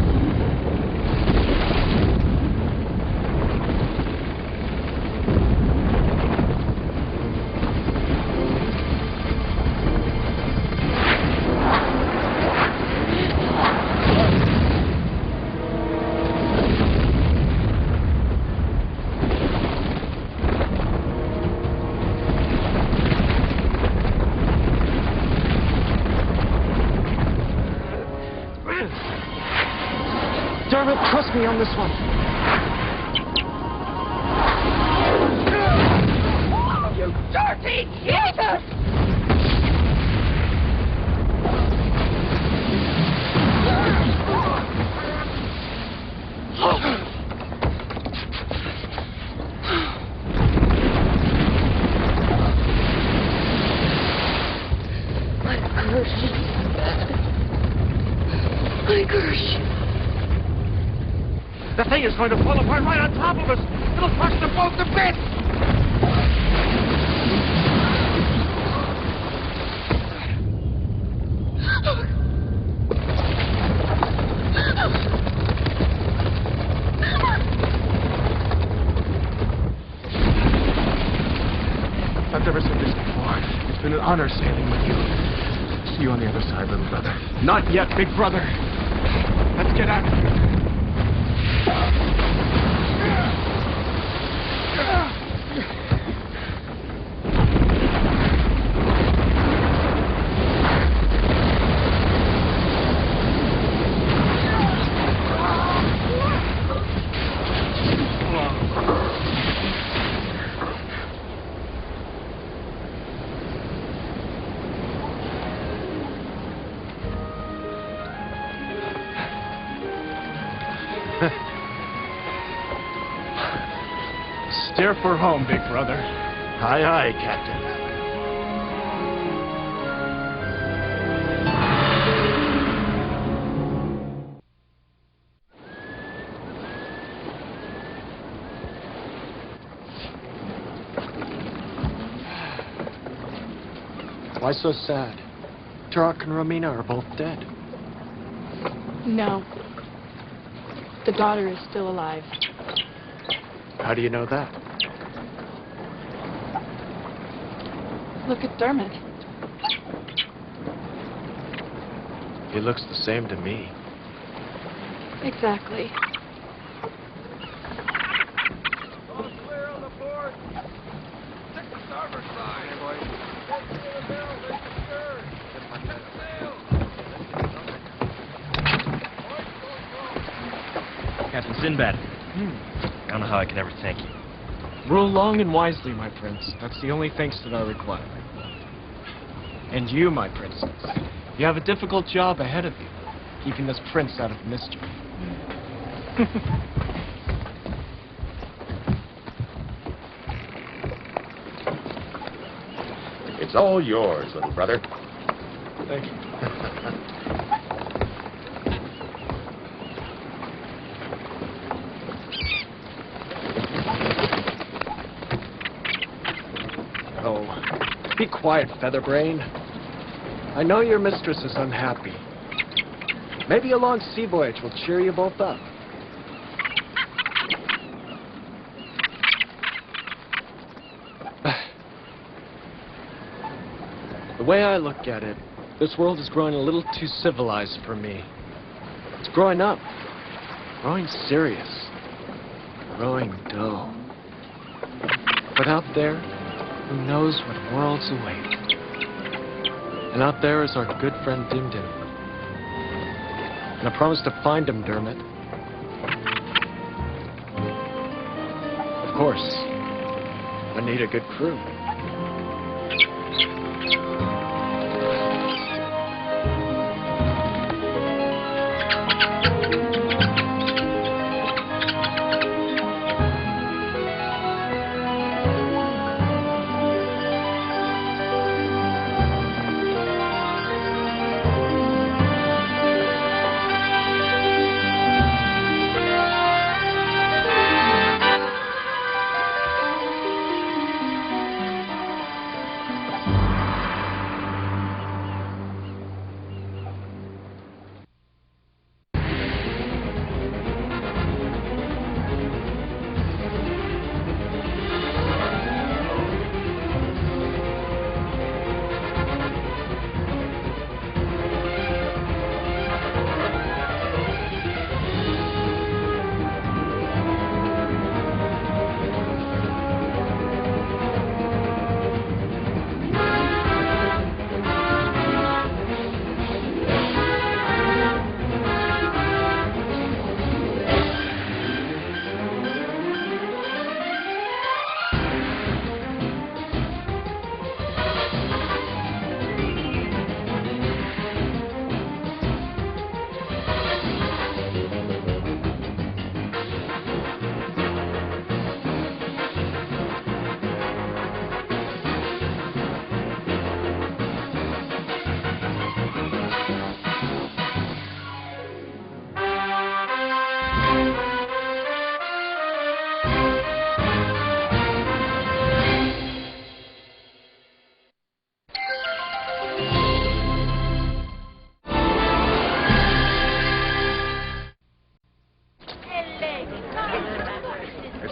N: Dermot, trust me on this one.
P: You dirty Jesus!
K: I curse you, Sinbad. I curse you.
N: The thing is going to fall apart right on top of us. It'll crush them both to bits. I've never seen this before. It's been an honor sailing with you. See you on the other side, little brother. Not yet, big brother. Let's get out of here. Steer for home, big brother.
I: Aye, aye, Captain.
A: Why so sad? Turok and Romina are both dead.
G: No. The daughter is still alive.
A: How do you know that?
G: Look at Dermot.
A: He looks the same to me.
G: Exactly.
E: Captain Sinbad. I don't know how I can ever thank you.
A: Rule long and wisely, my prince. That's the only thanks that I require. And you, my princess. You have a difficult job ahead of you, keeping this prince out of mischief.
I: It's all yours, little brother.
A: Thank you. Be quiet, Featherbrain. I know your mistress is unhappy. Maybe a long sea voyage will cheer you both up. The way I look at it, this world is growing a little too civilized for me. It's growing up, growing serious, growing dull. But out there, who knows what worlds await? And out there is our good friend Dimdim. And I promise to find him, Dermot. Of course, I need a good crew.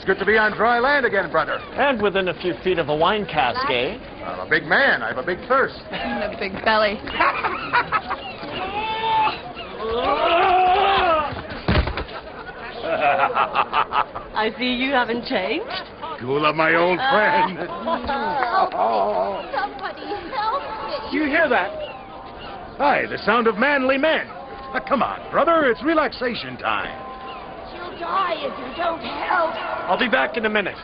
I: It's good to be on dry land again, brother.
N: And within a few feet of a wine cascade.
I: I'm a big man. I have a big thirst.
P: And a big belly.
Q: I see you haven't changed.
I: Gula, my old friend.
K: Somebody help me.
I: You hear that? Hi, the sound of manly men. Now, come on, brother. It's relaxation time.
K: She'll die if you don't help.
N: I'll be back in a minute.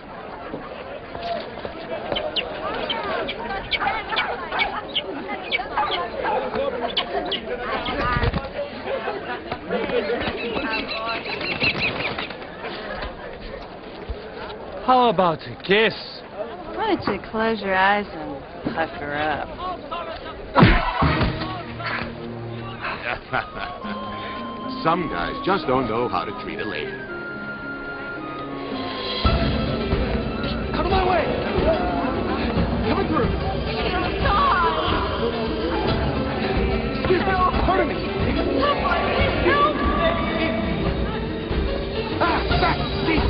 R: How about a kiss?
G: Why don't you close your eyes and pucker up?
I: Some guys just don't know how to treat a lady.
N: Out of my way! Coming through. Excuse me. Pardon me.
K: Somebody help me.
N: Back! Cease!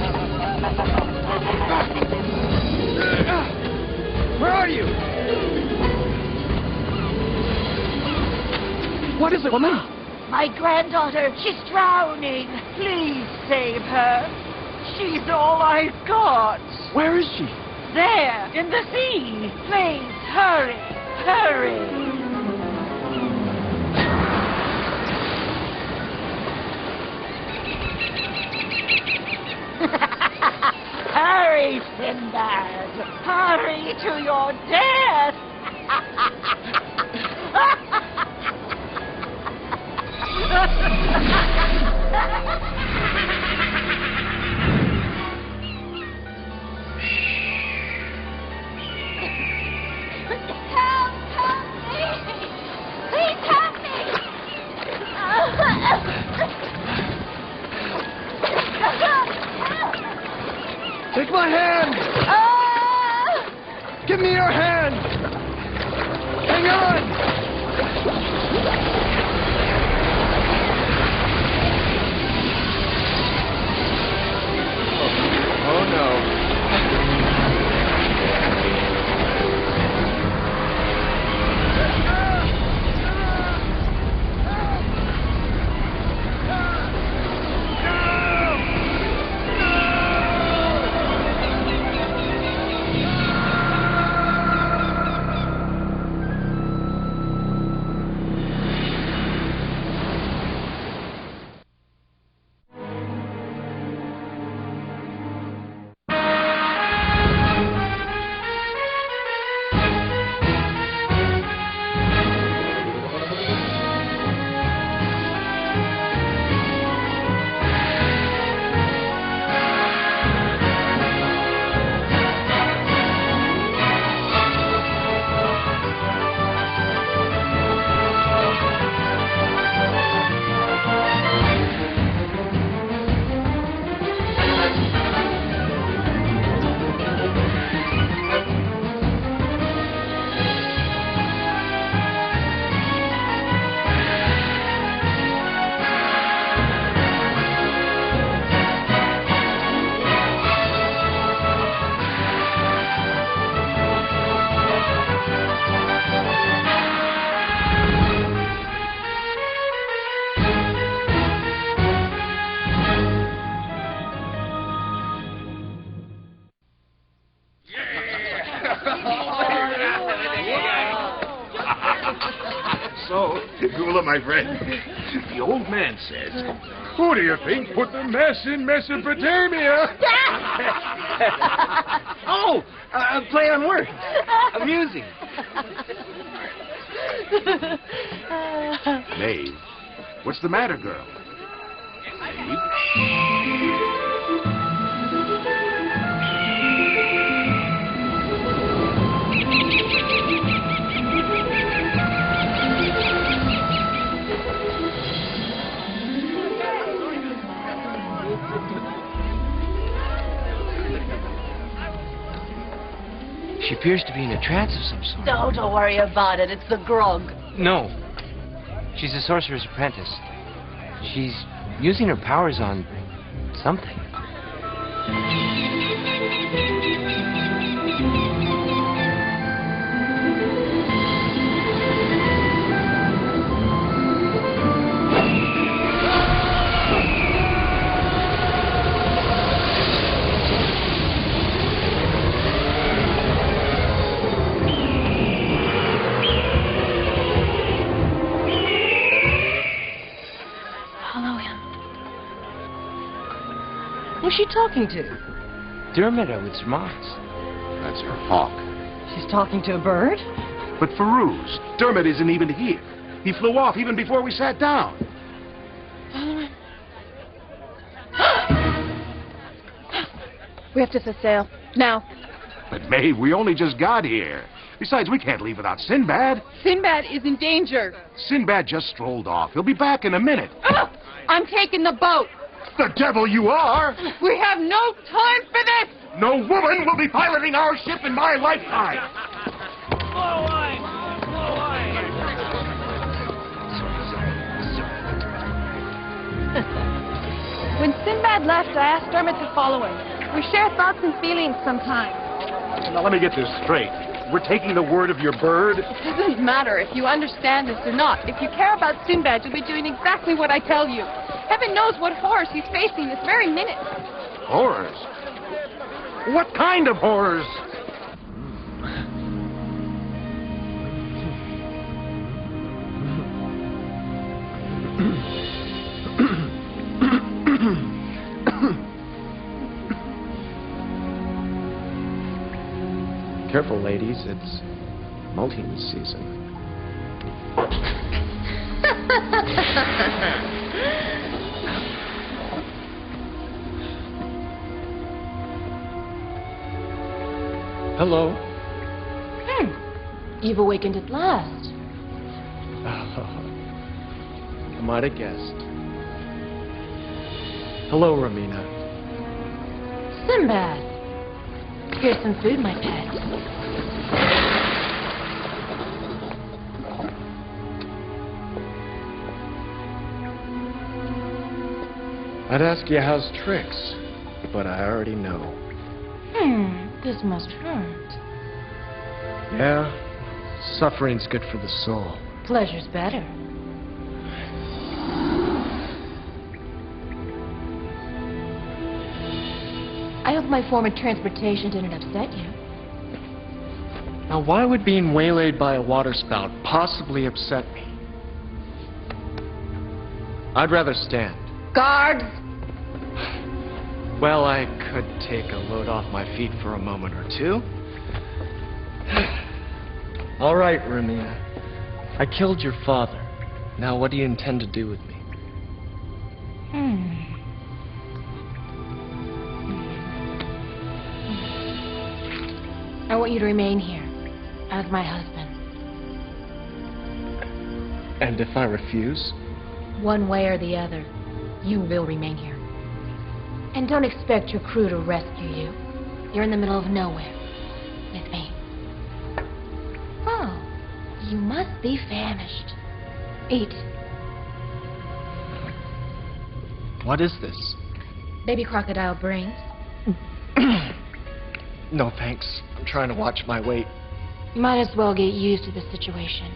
N: Where are you? What is it, woman?
K: My granddaughter, she's drowning. Please save her. She's all I've got.
N: Where is she?
K: There, in the sea. Please, hurry, hurry. Hurry, Sinbad. Hurry to your death.
P: Help! Help me! Please help me!
N: Take my hand! Give me your hand! Hang on! Oh no.
I: So, Gula, my friend, the old man says, who do you think put the mess in Mesopotamia?
N: Oh! Play on words. Amusing.
I: Maeve, what's the matter, girl? Maeve?
M: She appears to be in a trance of some sort.
Q: Don't worry about it. It's the grog.
M: No. She's a sorcerer's apprentice. She's using her powers on something.
Q: Who's she talking to?
E: Dermot, I would surmise.
I: That's her hawk.
Q: She's talking to a bird?
I: But Farouz, Dermot isn't even here. He flew off even before we sat down.
G: We have to set sail. Now.
I: But Maeve, we only just got here. Besides, we can't leave without Sinbad.
G: Sinbad is in danger.
I: Sinbad just strolled off. He'll be back in a minute.
G: I'm taking the boat.
I: The devil you are!
G: We have no time for this!
I: No woman will be piloting our ship in my lifetime!
G: When Sinbad left, I asked Dermot to follow him. We share thoughts and feelings sometimes.
I: Now let me get this straight. We're taking the word of your bird?
G: It doesn't matter if you understand this or not. If you care about Sinbad, you'll be doing exactly what I tell you. Heaven knows what horrors he's facing this very minute.
I: Horrors? What kind of horrors?
A: Careful, ladies. It's molting season. Hello.
K: You've awakened at last.
A: I might have guessed. Hello, Ramina.
K: Sinbad. Here's some food, my pet.
A: I'd ask you how's tricks, but I already know.
K: This must hurt.
A: Yeah, suffering's good for the soul.
K: Pleasure's better. I hope my form of transportation didn't upset you.
A: Now, why would being waylaid by a waterspout possibly upset me? I'd rather stand.
K: Guards!
A: Well, I could take a load off my feet for a moment or two. All right, Ramina. I killed your father. Now, what do you intend to do with me?
K: I want you to remain here as my husband.
A: And if I refuse?
K: One way or the other, you will remain here. And don't expect your crew to rescue you. You're in the middle of nowhere with me. Oh, you must be famished. Eat.
A: What is this?
K: Baby crocodile brains.
A: No, thanks. I'm trying to watch my weight.
K: You might as well get used to the situation.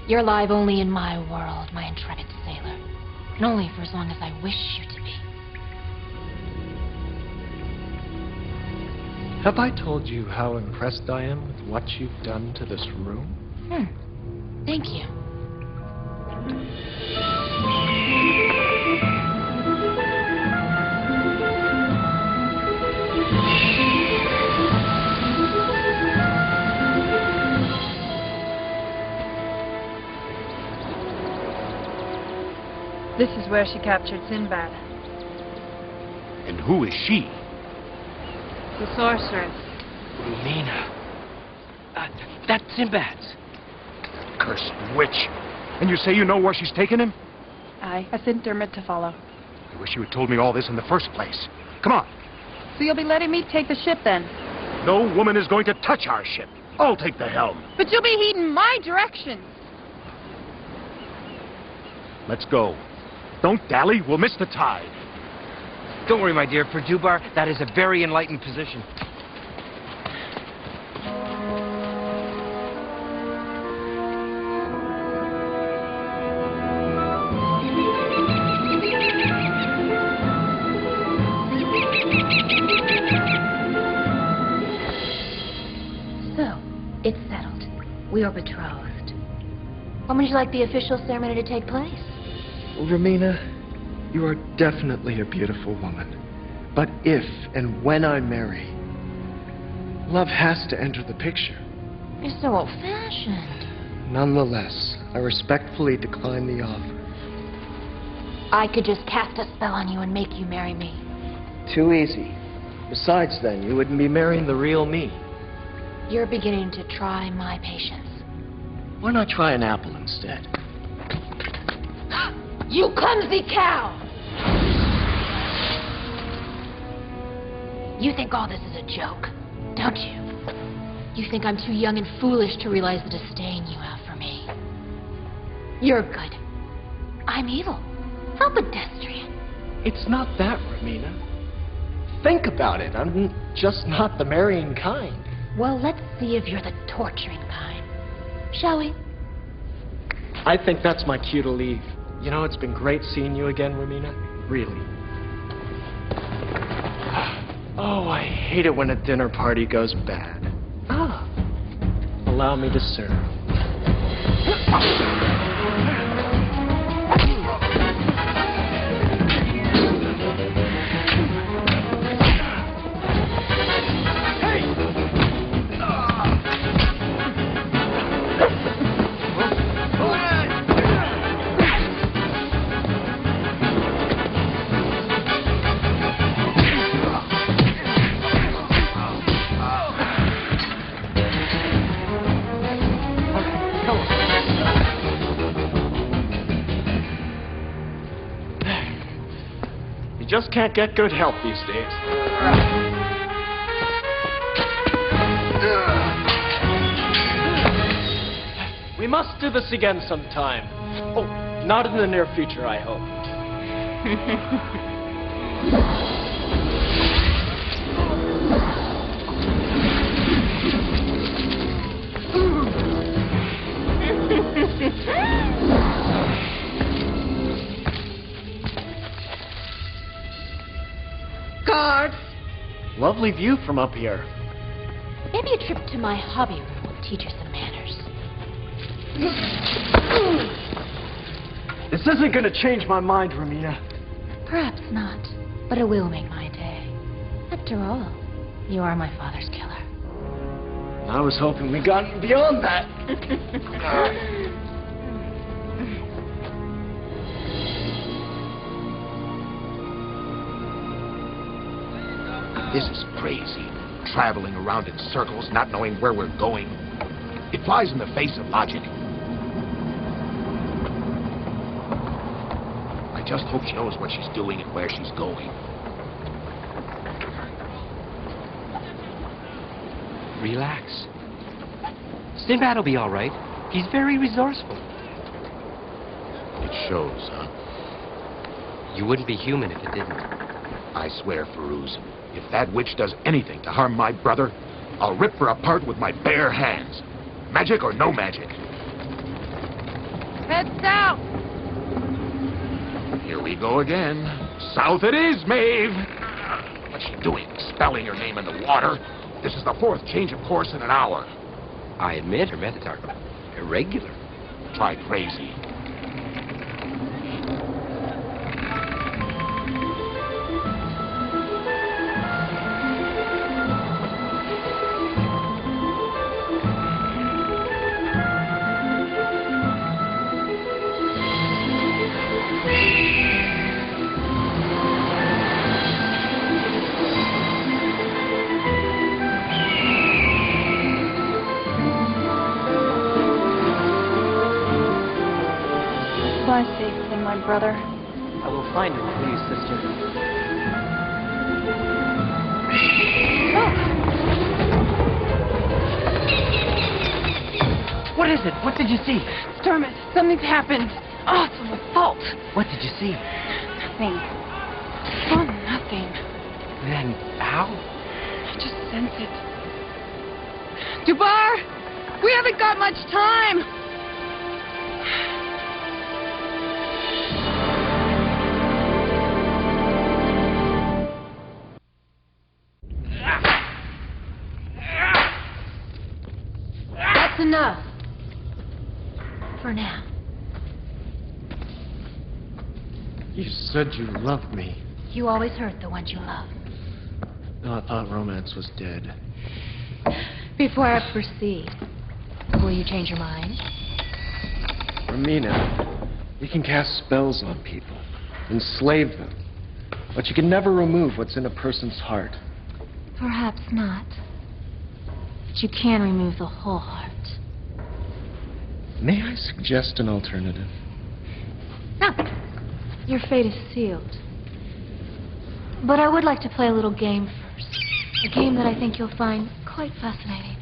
K: You're alive only in my world, my intrepid sailor. And only for as long as I wish you to be.
A: Have I told you how impressed I am with what you've done to this room?
K: Thank you.
G: This is where she captured Sinbad.
I: And who is she?
G: The sorceress.
M: Mina. That's Sinbad's.
I: Cursed witch. And you say you know where she's taken him?
G: I sent Dermot to follow.
I: I wish you had told me all this in the first place. Come on.
G: So you'll be letting me take the ship then?
I: No woman is going to touch our ship. I'll take the helm.
G: But you'll be heeding my directions.
I: Let's go. Don't dally. We'll miss the tide.
M: Don't worry, my dear. For Dubar, that is a very enlightened position.
K: So, it's settled. We are betrothed. When would you like the official ceremony to take place?
A: Ramina, you are definitely a beautiful woman. But if and when I marry, love has to enter the picture.
K: You're so old-fashioned.
A: Nonetheless, I respectfully decline the offer.
K: I could just cast a spell on you and make you marry me.
A: Too easy. Besides, then, you wouldn't be marrying the real me.
K: You're beginning to try my patience.
A: Why not try an apple instead?
K: You clumsy cow! You think all this is a joke, don't you? You think I'm too young and foolish to realize the disdain you have for me. You're good. I'm evil. How pedestrian.
A: It's not that, Romina. Think about it. I'm just not the marrying kind.
K: Well, let's see if you're the torturing kind. Shall we?
A: I think that's my cue to leave. You know, it's been great seeing you again, Romina. Really. Oh, I hate it when a dinner party goes bad. Ah. Allow me to serve. Just can't get good help these days. We must do this again sometime. Oh, not in the near future, I hope.
K: Guards!
A: Lovely view from up here.
K: Maybe a trip to my hobby room will teach you some manners.
A: This isn't gonna change my mind, Romina.
K: Perhaps not, but it will make my day. After all, you are my father's killer.
A: I was hoping we got beyond that.
I: This is crazy. Traveling around in circles, not knowing where we're going. It flies in the face of logic. I just hope she knows what she's doing and where she's going.
M: Relax. Sinbad will be all right. He's very resourceful.
I: It shows, huh?
M: You wouldn't be human if it didn't.
I: I swear, Feroz, if that witch does anything to harm my brother, I'll rip her apart with my bare hands. Magic or no magic.
P: Head south!
I: Here we go again. South it is, Maeve! What's she doing? Spelling her name in the water? This is the fourth change of course in an hour.
M: I admit her methods are irregular.
I: Try crazy.
G: Fly safely, my brother.
A: I will find him for you, sister.
M: What is it? What did you see?
G: Dermot, something's happened. Oh, it's an assault.
M: What did you see?
G: Nothing. Oh, nothing.
M: Then how?
G: I just sense it. Dubar! We haven't got much time!
K: That's enough. For now.
A: You said you loved me.
K: You always hurt the ones you love.
A: No, I thought romance was dead.
K: Before I proceed, will you change your mind?
A: Romina, you can cast spells on people, enslave them, but you can never remove what's in a person's heart.
K: Perhaps not. But you can remove the whole heart.
A: May I suggest an alternative?
K: No. Your fate is sealed. But I would like to play a little game first. A game that I think you'll find quite fascinating.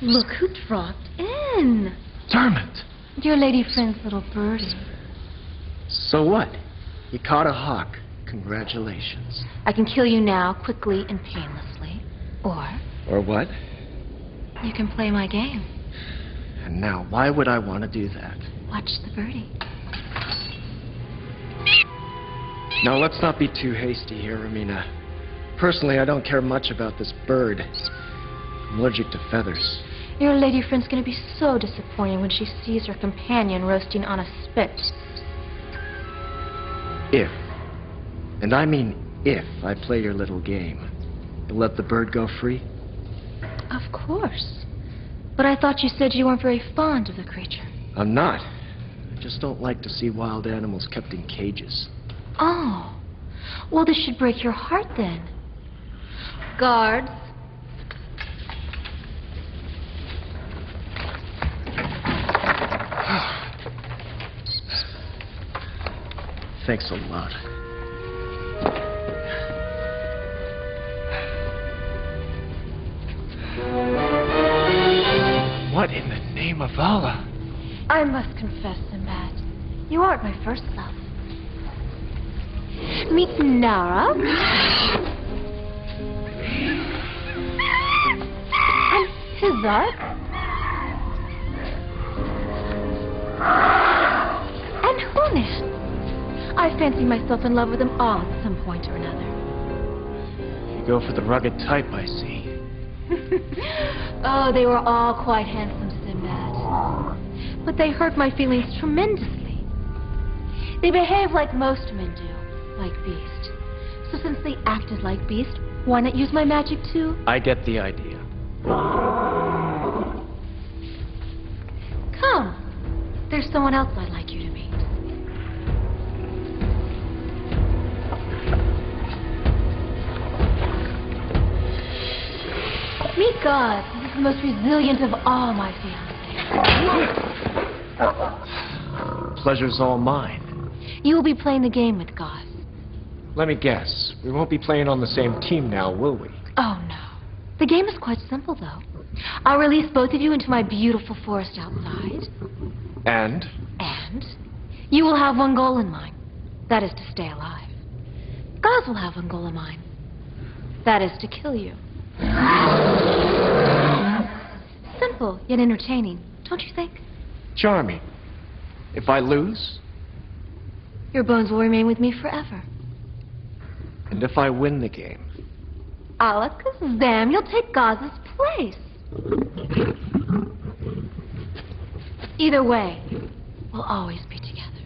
K: Look who dropped in.
A: Dermot!
K: Your lady friend's little birdie.
A: So what? You caught a hawk. Congratulations.
K: I can kill you now, quickly and painlessly.
A: Or what?
K: You can play my game.
A: And now, why would I want to do that?
K: Watch the birdie.
A: Now, let's not be too hasty here, Romina. Personally, I don't care much about this bird. I'm allergic to feathers.
K: Your lady friend's gonna be so disappointed when she sees her companion roasting on a spit.
A: If, and I mean if, I play your little game, you'll let the bird go free?
K: Of course. But I thought you said you weren't very fond of the creature.
A: I'm not. I just don't like to see wild animals kept in cages.
K: Oh. Well, this should break your heart then. Guards.
A: Thanks a lot. What in the name of Allah?
K: I must confess, Sinbad, you aren't my first love. Meet Nara. And Hizar. And Hunis. I fancy myself in love with them all at some point or another.
A: You go for the rugged type, I see.
K: Oh, they were all quite handsome, Sinbad. But they hurt my feelings tremendously. They behave like most men do, like beasts. So since they acted like beasts, why not use my magic too?
A: I get the idea.
K: Come. There's someone else I'd like you to meet. Meet God. This is the most resilient of all my fiancés.
A: Pleasure's all mine.
K: You will be playing the game with God.
A: Let me guess. We won't be playing on the same team now, will we?
K: Oh, no. The game is quite simple, though. I'll release both of you into my beautiful forest outside.
A: And?
K: And you will have one goal in mind. That is to stay alive. God will have one goal in mind. That is to kill you. Simple, yet entertaining, don't you think?
A: Charming. If I lose?
K: Your bones will remain with me forever.
A: And if I win the game?
K: Alakazam, you'll take Gaz's place. Either way, we'll always be together.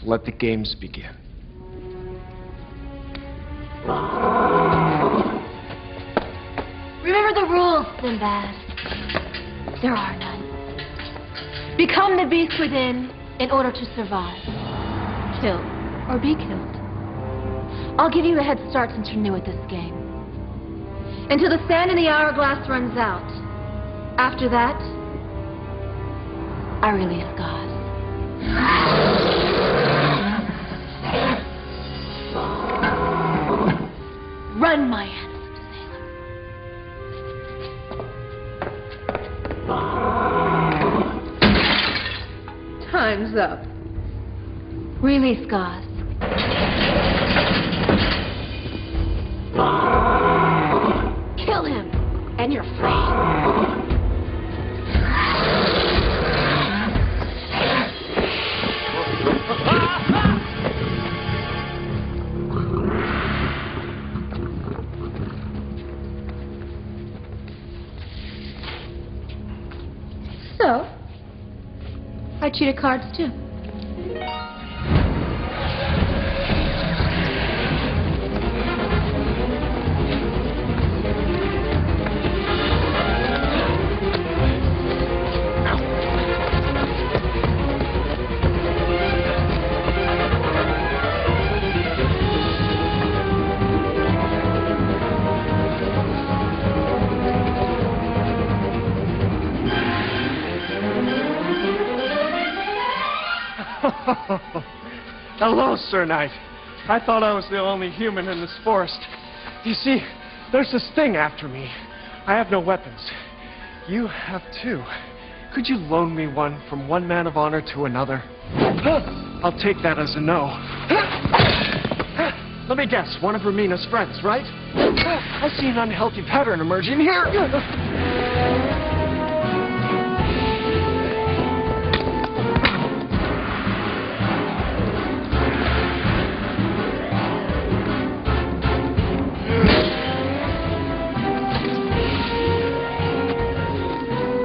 A: Let the games begin.
K: Remember the rules, Sinbad. There are none. Become the beast within in order to survive. Kill or be killed. I'll give you a head start since you're new at this game. Until the sand in the hourglass runs out. After that, I release Gaz. Run, my handsome sailor. Time's up. Release Gaz. Kill him, and you're free. So, I cheated cards too.
A: Hello, Sir Knight. I thought I was the only human in this forest. You see, there's this thing after me. I have no weapons. You have two. Could you loan me one from one man of honor to another? I'll take that as a no. Let me guess, one of Ramina's friends, right? I see an unhealthy pattern emerging here.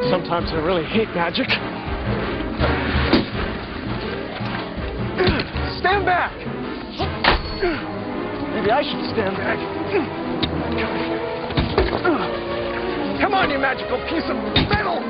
A: Sometimes I really hate magic. Stand back! Maybe I should stand back. Come on, you magical piece of metal!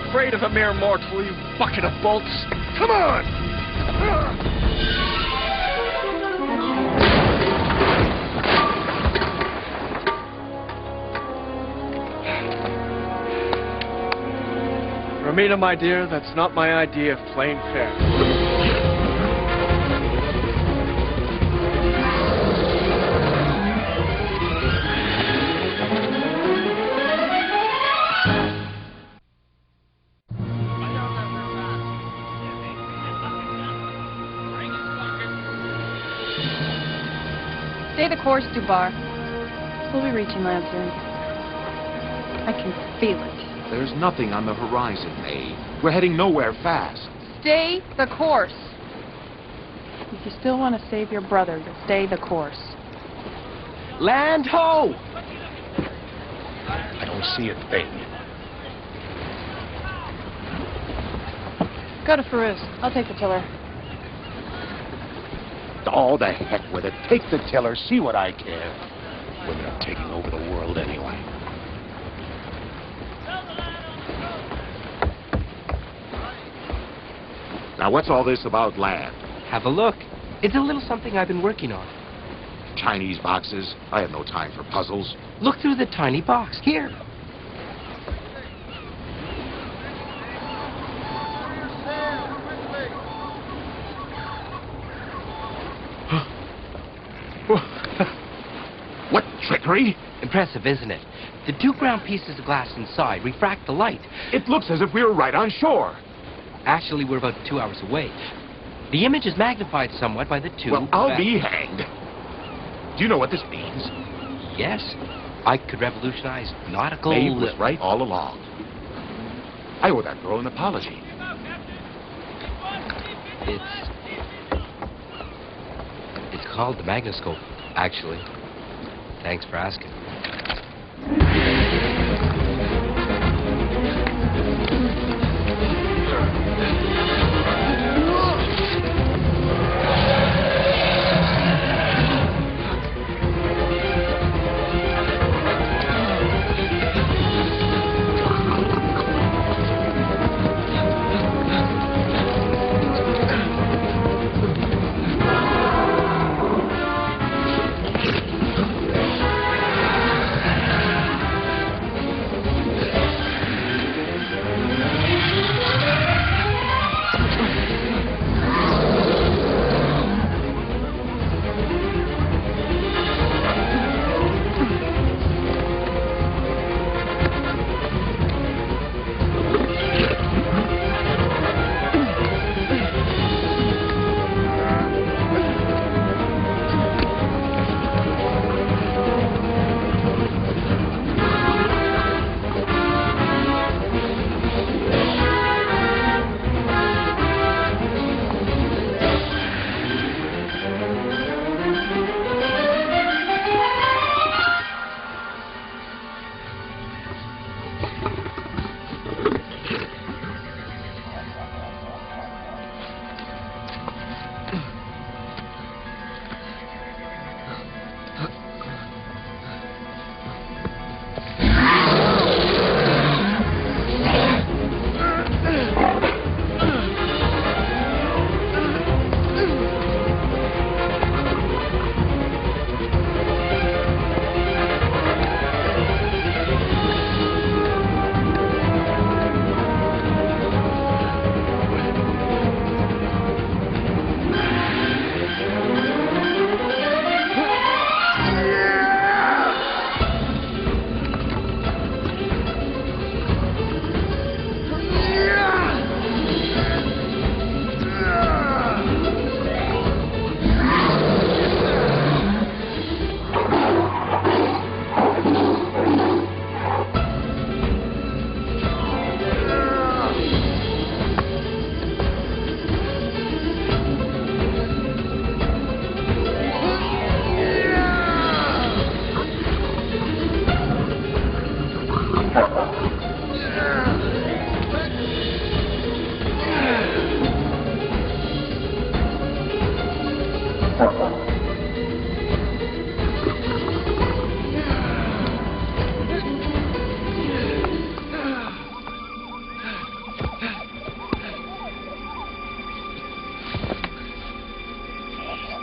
A: Afraid of a mere mortal, you bucket of bolts? Come on! Ramina, my dear, that's not my idea of playing fair.
G: Stay the course, Dubar. We'll be reaching land soon. I can feel it.
I: There's nothing on the horizon, May. We're heading nowhere fast.
G: Stay the course. If you still want to save your brother, then stay the course.
I: Land ho! I don't see a thing.
G: Go to Farouz. I'll take the tiller.
I: All the heck with it. Take the tiller, see what I care. Women are taking over the world anyway. Now, what's all this about land?
M: Have a look. It's a little something I've been working on.
I: Chinese boxes? I have no time for puzzles.
M: Look through the tiny box. Here.
I: What trickery?
M: Impressive, isn't it? The 2 ground pieces of glass inside refract the light.
I: It looks as if we were right on shore.
M: Actually, we're about 2 hours away. The image is magnified somewhat by the 2.
I: Well, I'll be hanged. Do you know what this means?
M: Yes. I could revolutionize nautical...
I: Maeve was right all along. I owe that girl an apology.
M: It's called the Magnascope, actually. Thanks for asking.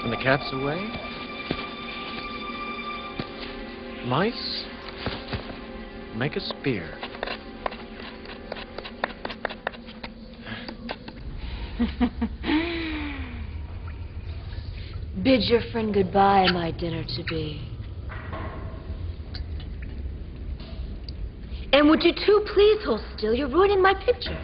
A: When the cat's away, mice make a spear.
K: Bid your friend goodbye, my dinner-to-be. And would you two please hold still? You're ruining my picture.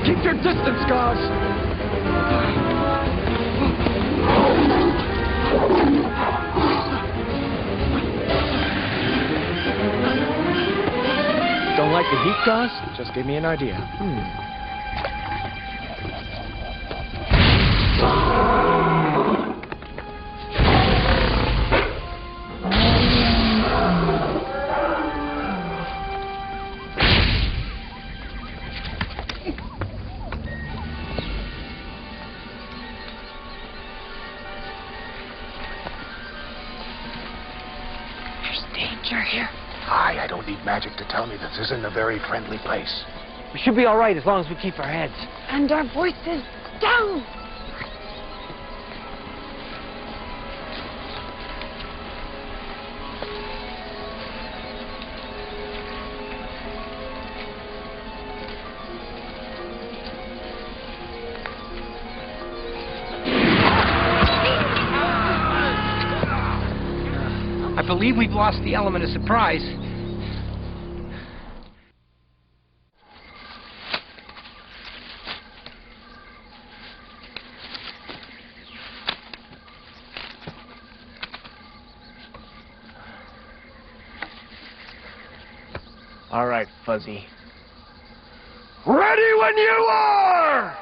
A: Keep your distance, guys! Don't like the heat, guys? Just give me an idea.
K: Danger here.
I: I don't need magic to tell me this isn't a very friendly place.
M: We should be all right as long as we keep our heads.
G: And our voices down.
M: I believe we've lost the element of surprise.
A: All right, Fuzzy. Ready when you are!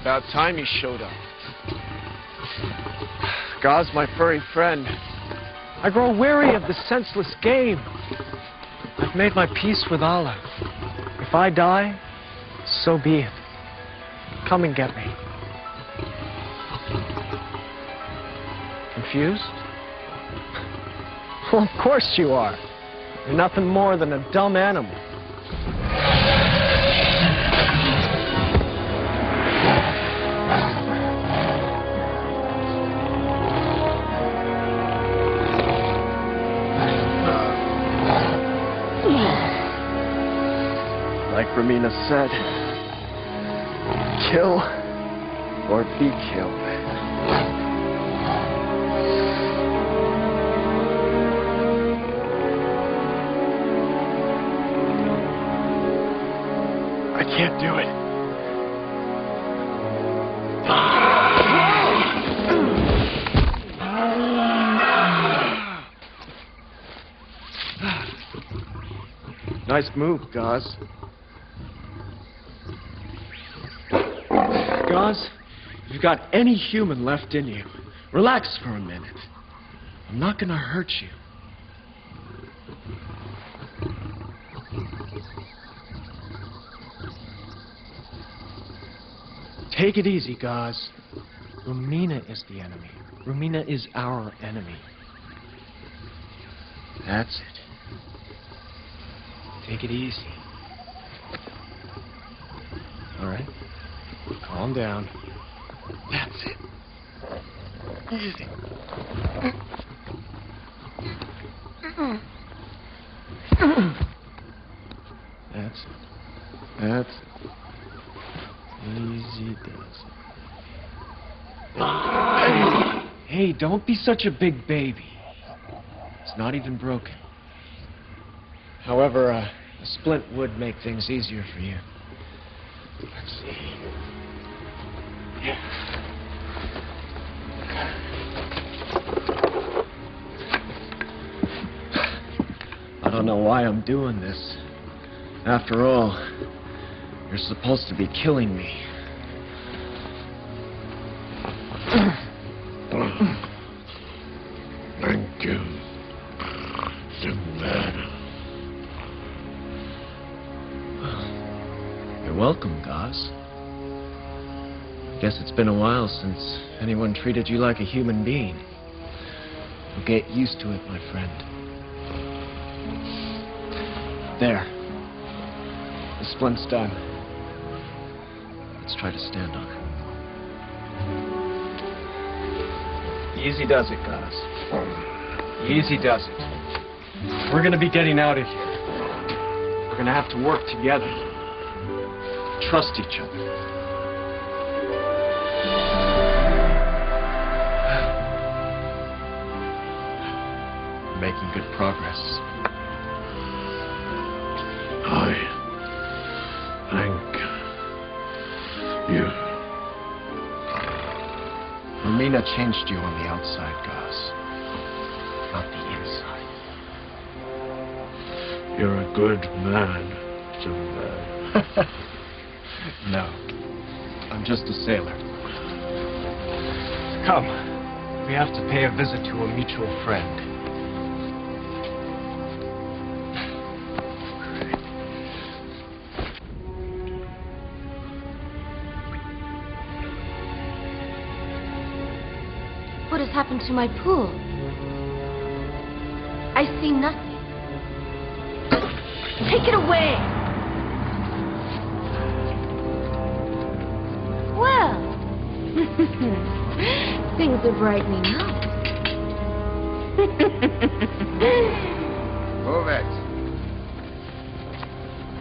A: About time you showed up. Gauze, my furry friend. I grow weary of the senseless game. I've made my peace with Allah. If I die, so be it. Come and get me. Confused? Well, of course you are. You're nothing more than a dumb animal. Like Romina said, kill or be killed. I can't do it. Nice move, Gauze. Gauze, if you've got any human left in you, relax for a minute. I'm not gonna hurt you. Take it easy, Gauze. Romina is the enemy. Romina is our enemy. That's it. Take it easy. All right? Calm down. That's it. Easy. That's it. That's it. Easy does it. Hey, don't be such a big baby. It's not even broken. However, a splint would make things easier for you. Let's see. Yeah. I don't know why I'm doing this. After all, you're supposed to be killing me.
C: Thank you, Sinbad.
A: You're welcome, Gauze. Guess it's been a while since anyone treated you like a human being. You'll get used to it, my friend. There. The splint's done. Let's try to stand on it. Easy does it, Gauze. Easy does it. We're gonna be getting out of here. We're gonna have to work together. Trust each other. We're making good progress.
C: I thank you.
A: Romina changed you on the outside, Gauze. Not the inside.
C: You're a good man, Sinbad.
A: No. I'm just a sailor. Come. We have to pay a visit to a mutual friend.
K: What has happened to my pool? I see nothing. Take it away! Well, things are brightening up.
H: Move it.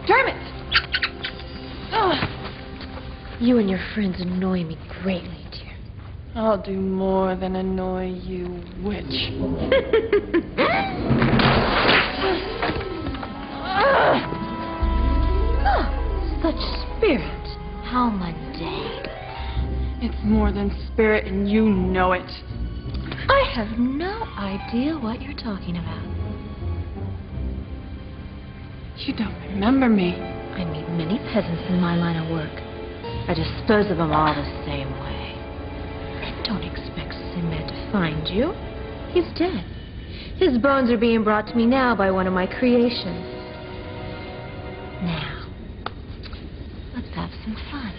K: Dermot! Ugh. You and your friends annoy me greatly, dear.
G: I'll do more than annoy you, witch.
K: Such spirit. How mundane.
G: It's more than spirit, and you know it.
K: I have no idea what you're talking about.
G: You don't remember me.
K: I meet many peasants in my line of work. I dispose of them all the same way. And don't expect Sinbad to find you. He's dead. His bones are being brought to me now by one of my creations. Now, let's have some fun.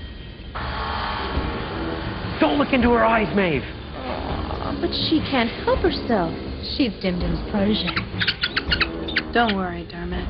M: Don't look into her eyes, Maeve.
K: Oh, but she can't help herself. She's Dimdim's protege.
G: Don't worry, Dermot.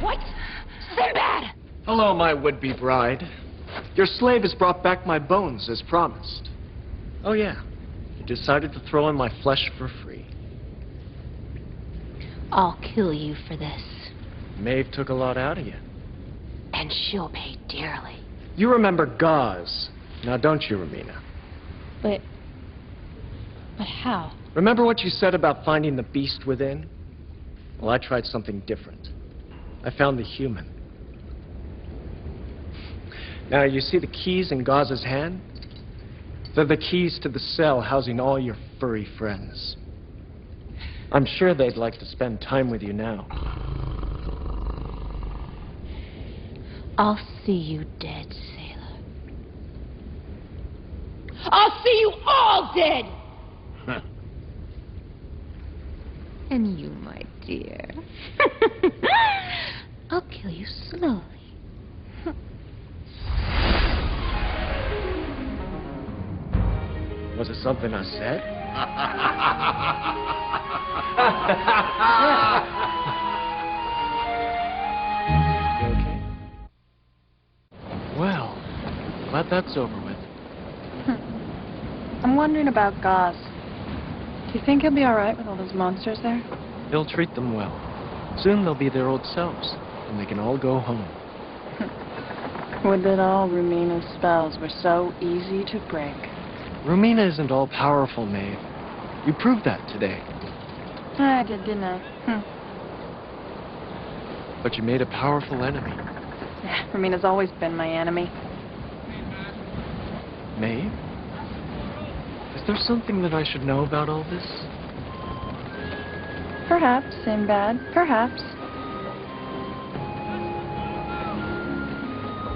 K: What? Sinbad!
A: Hello, my would-be bride. Your slave has brought back my bones, as promised. Oh, yeah. You decided to throw in my flesh for free.
K: I'll kill you for this.
A: Maeve took a lot out of you.
K: And she'll pay dearly.
A: You remember gauze. Now, don't you, Romina?
K: But how?
A: Remember what you said about finding the beast within? Well, I tried something different. I found the human. Now, you see the keys in Gauze's hand? They're the keys to the cell housing all your furry friends. I'm sure they'd like to spend time with you now.
K: I'll see you dead, sailor. I'll see you all dead! And you, my dear. I'll kill you slowly.
A: Was it something I said? You okay? Well, glad that's over with.
G: I'm wondering about Gauze. Do you think he'll be all right with all those monsters there?
A: He'll treat them well. Soon they'll be their old selves, and they can all go home.
G: Would that all Rumina's spells were so easy to break.
A: Rumina isn't all-powerful, Maeve. You proved that today.
G: I did, didn't I?
A: But you made a powerful enemy.
G: Yeah, Rumina's always been my enemy.
A: Maeve? Is there something that I should know about all this?
G: Perhaps, Sinbad, perhaps.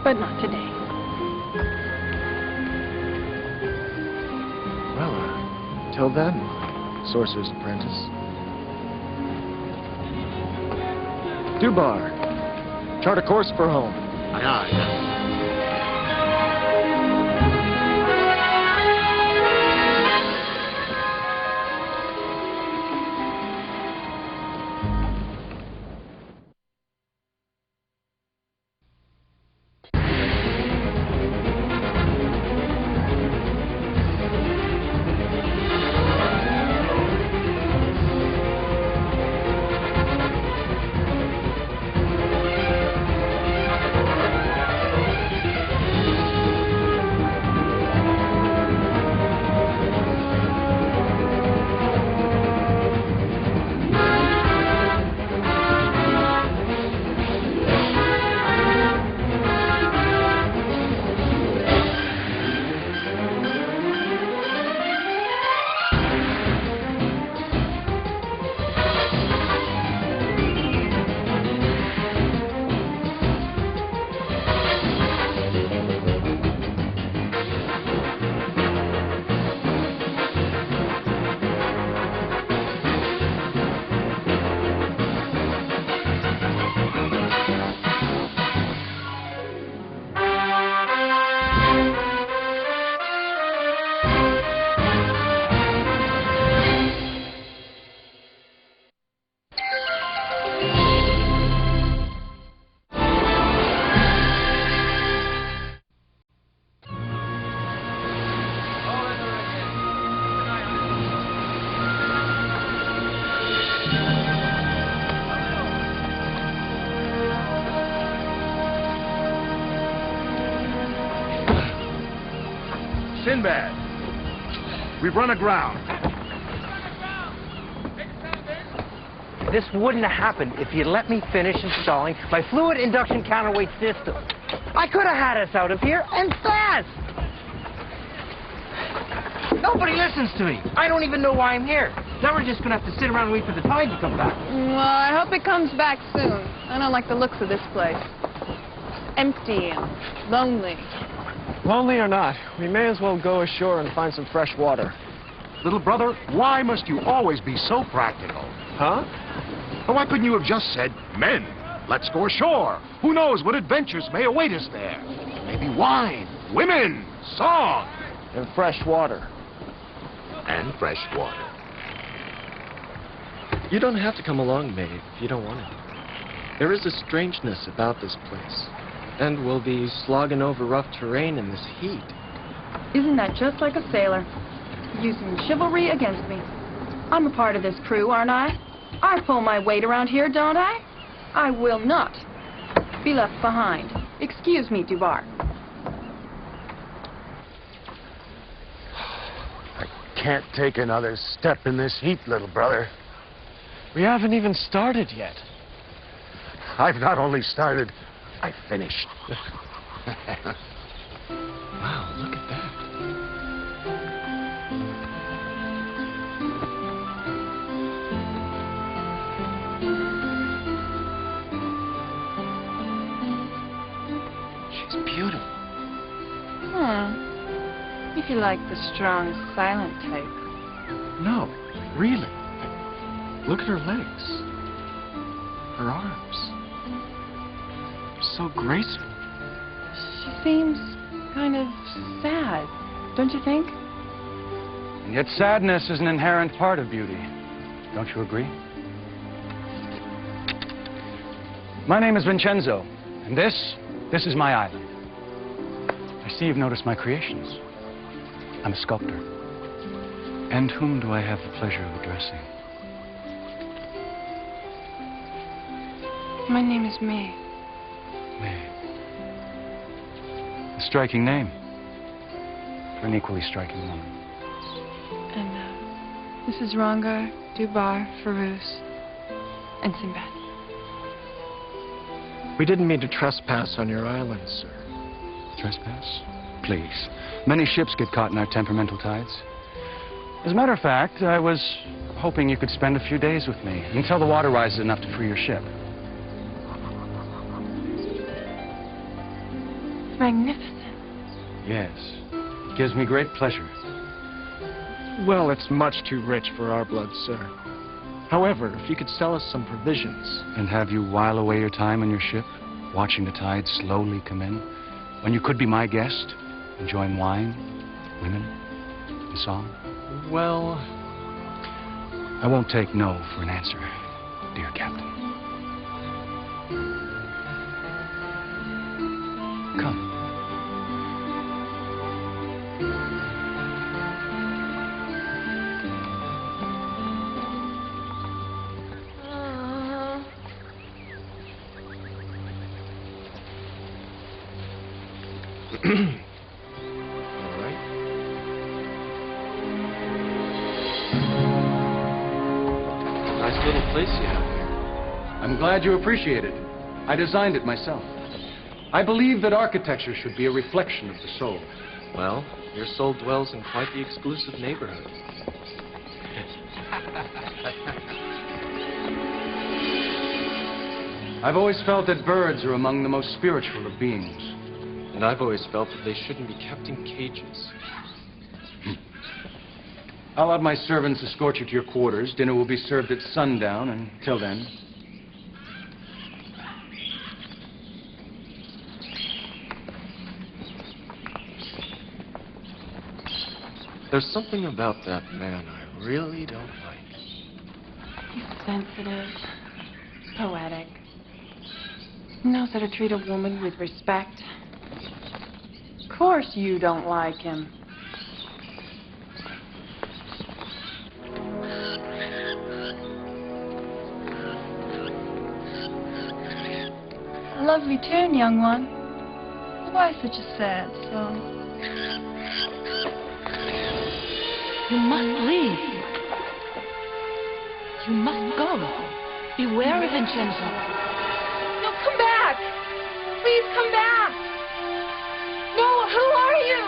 G: But not today.
A: Well, till then, Sorcerer's Apprentice. Dubar, chart a course for home.
I: Aye, aye. Sinbad. We've run aground.
M: This wouldn't have happened if you'd let me finish installing my fluid induction counterweight system. I could have had us out of here, and fast! Nobody listens to me. I don't even know why I'm here. Now we're just gonna have to sit around and wait for the tide to come back.
G: Well, I hope it comes back soon. I don't like the looks of this place. Empty and lonely.
A: Lonely or not, we may as well go ashore and find some fresh water.
I: Little brother, why must you always be so practical?
A: Huh?
I: Well, why couldn't you have just said, men, let's go ashore? Who knows what adventures may await us there? Maybe wine, women, song.
A: And fresh water.
I: And fresh water.
E: You don't have to come along, May, if you don't want to. There is a strangeness about this place. And we'll be slogging over rough terrain in this heat.
G: Isn't that just like a sailor? Using chivalry against me. I'm a part of this crew, aren't I? I pull my weight around here, don't I? I will not be left behind. Excuse me, Dubar.
I: Can't take another step in this heat, little brother.
A: We haven't even started yet.
I: I've not only started, I finished.
E: Wow, look at that. She's beautiful.
G: If you like the strong, silent type.
A: No, really. Look at her legs. Her arms. So graceful.
G: She seems kind of sad, don't you think?
S: And yet sadness is an inherent part of beauty. Don't you agree? My name is Vincenzo, and this is my island. I see you've noticed my creations. I'm a sculptor. And whom do I have the pleasure of addressing?
G: My name is May.
S: May. A striking name for an equally striking woman.
G: And, this is Ranga, Dubar, Farouz, and Sinbad.
A: We didn't mean to trespass on your island, sir.
S: Trespass? Please. Many ships get caught in our temperamental tides. As a matter of fact, I was hoping you could spend a few days with me until the water rises enough to free your ship.
G: Magnificent.
S: Yes. It gives me great pleasure.
A: Well, it's much too rich for our blood, sir. However, if you could sell us some provisions.
S: And have you while away your time on your ship, watching the tide slowly come in, when you could be my guest, enjoying wine, women, and song?
A: Well,
S: I won't take no for an answer, dear Captain. Come.
E: Nice little place you have here.
S: I'm glad you appreciate it. I designed it myself. I believe that architecture should be a reflection of the soul.
E: Well, your soul dwells in quite the exclusive neighborhood.
S: I've always felt that birds are among the most spiritual of beings.
E: And I've always felt that they shouldn't be kept in cages.
S: I'll have my servants escort you to your quarters. Dinner will be served at sundown, and till then...
E: There's something about that man I really don't like.
G: He's sensitive, poetic. He knows how to treat a woman with respect. Of course you don't like him. A lovely tune, young one. Why such a sad song?
K: You must leave. You must go. Beware of Vincenzo.
P: No, come back! Please come back! No, who are you?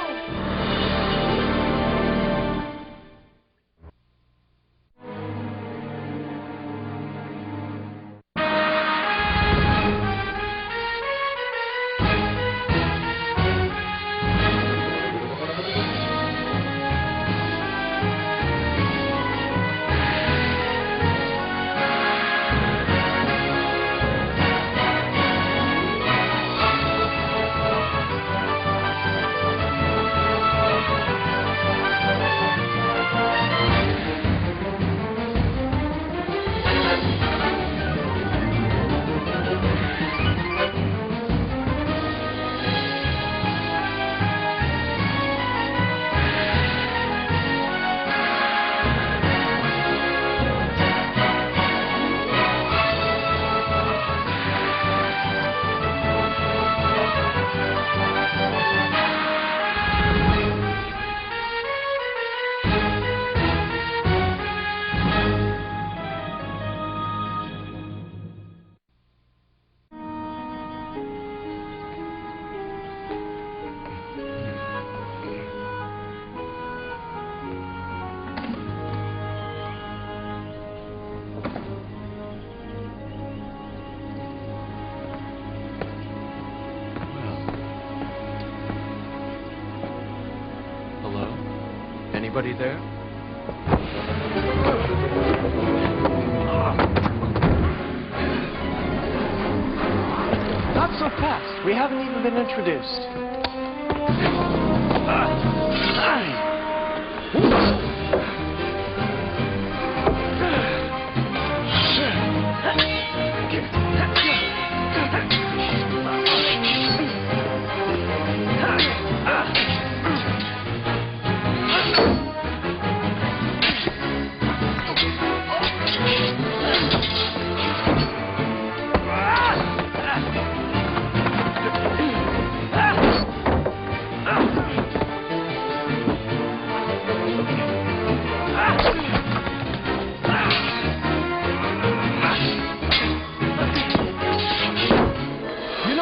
A: Anybody there? Not so fast. We haven't even been introduced.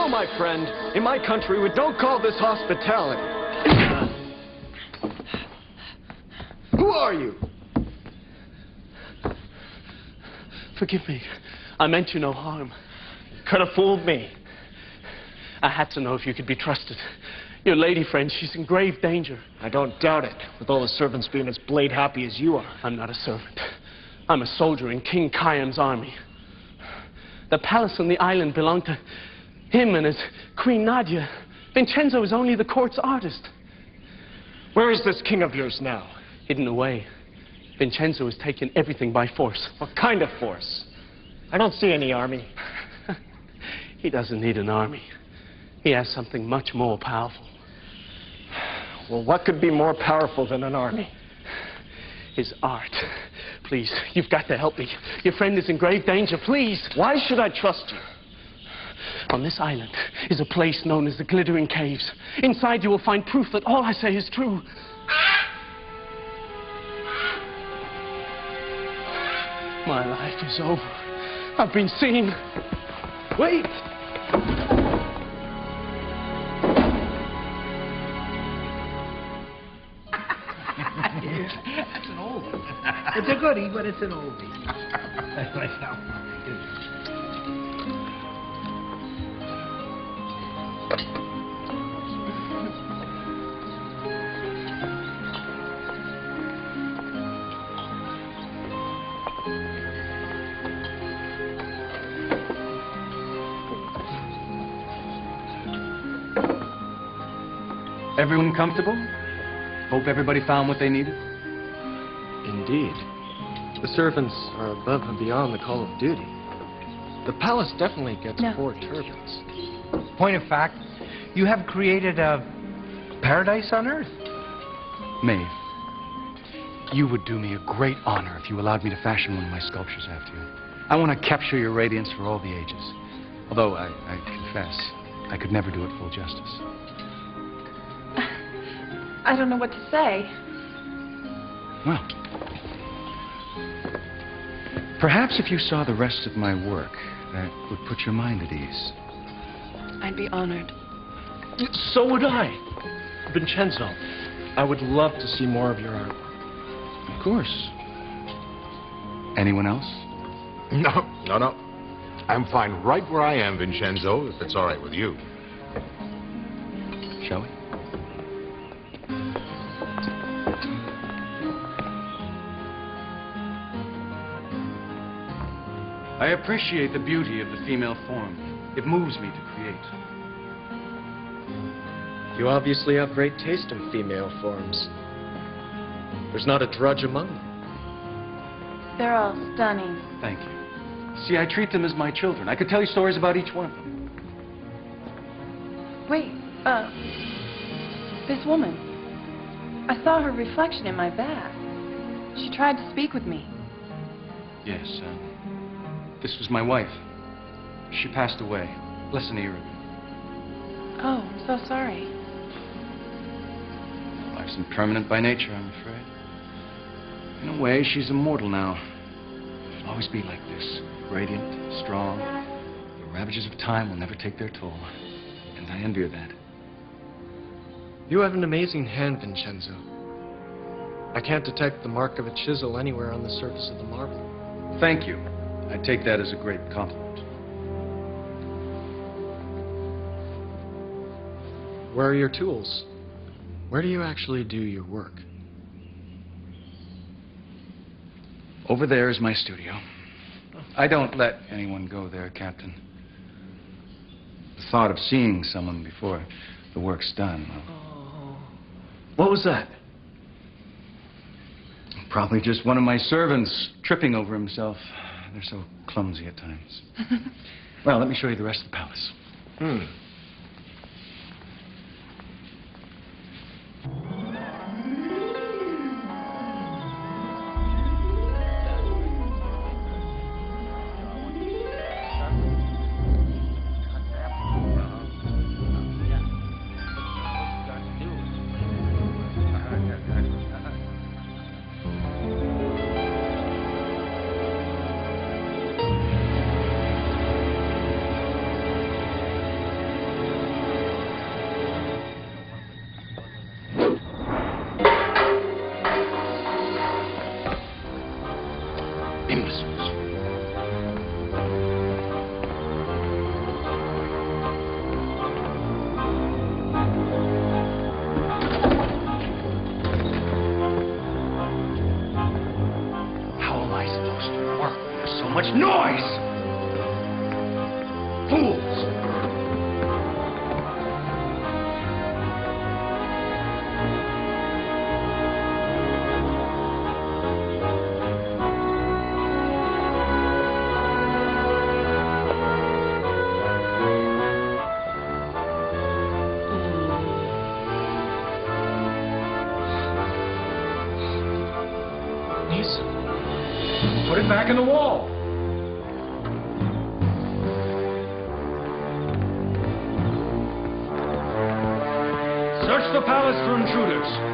A: My friend, in my country, we don't call this hospitality. Who are you?
N: Forgive me. I meant you no harm. Could have fooled me. I had to know if you could be trusted. Your lady friend, she's in grave danger.
A: I don't doubt it, with all the servants being as blade happy as you are.
N: I'm not a servant. I'm a soldier in King Khayyam's army. The palace on the island belonged to him and his Queen Nadia. Vincenzo is only the court's artist.
A: Where is this king of yours now?
N: Hidden away. Vincenzo has taken everything by force.
A: What kind of force? I don't see any army.
N: He doesn't need an army. He has something much more powerful.
A: Well, what could be more powerful than an army?
N: His art. Please, you've got to help me. Your friend is in grave danger, please.
A: Why should I trust you?
N: On this island is a place known as the Glittering Caves. Inside you will find proof that all I say is true. My life is over. I've been seen. Wait!
M: That's an oldie. It's a goodie, but it's an oldie.
S: Everyone comfortable? Hope everybody found what they needed?
A: Indeed. The servants are above and beyond the call of duty. The palace definitely gets 4 turbans.
M: Point of fact, you have created a paradise on Earth.
S: Maeve, you would do me a great honor if you allowed me to fashion one of my sculptures after you. I want to capture your radiance for all the ages. Although, I confess, I could never do it full justice.
P: I don't know what to say.
S: Well, perhaps if you saw the rest of my work, that would put your mind at ease.
G: I'd be honored.
N: So would I. Vincenzo, I would love to see more of your art.
S: Of course. Anyone else?
I: No. I'm fine right where I am, Vincenzo, if it's all right with you.
S: Shall we? I appreciate the beauty of the female form. It moves me to create.
A: You obviously have great taste in female forms. There's not a drudge among them.
G: They're all stunning.
S: Thank you. See, I treat them as my children. I could tell you stories about each one of them.
G: Wait, this woman. I saw her reflection in my bath. She tried to speak with me.
S: Yes, this was my wife. She passed away less than a year ago.
G: Oh, I'm so sorry.
S: Life's impermanent by nature, I'm afraid. In a way, she's immortal now. She'll always be like this, radiant, strong. The ravages of time will never take their toll. And I envy her that.
A: You have an amazing hand, Vincenzo. I can't detect the mark of a chisel anywhere on the surface of the marble.
S: Thank you. I take that as a great compliment.
A: Where are your tools? Where do you actually do your work?
S: Over there is my studio. I don't let anyone go there, Captain. The thought of seeing someone before the work's done, well,
N: What was that?
S: probably just one of my servants tripping over himself. They're so clumsy at times. Well, let me show you the rest of the palace.
I: Much noise! Fools! Put it back in the wall.
S: Search the palace for intruders.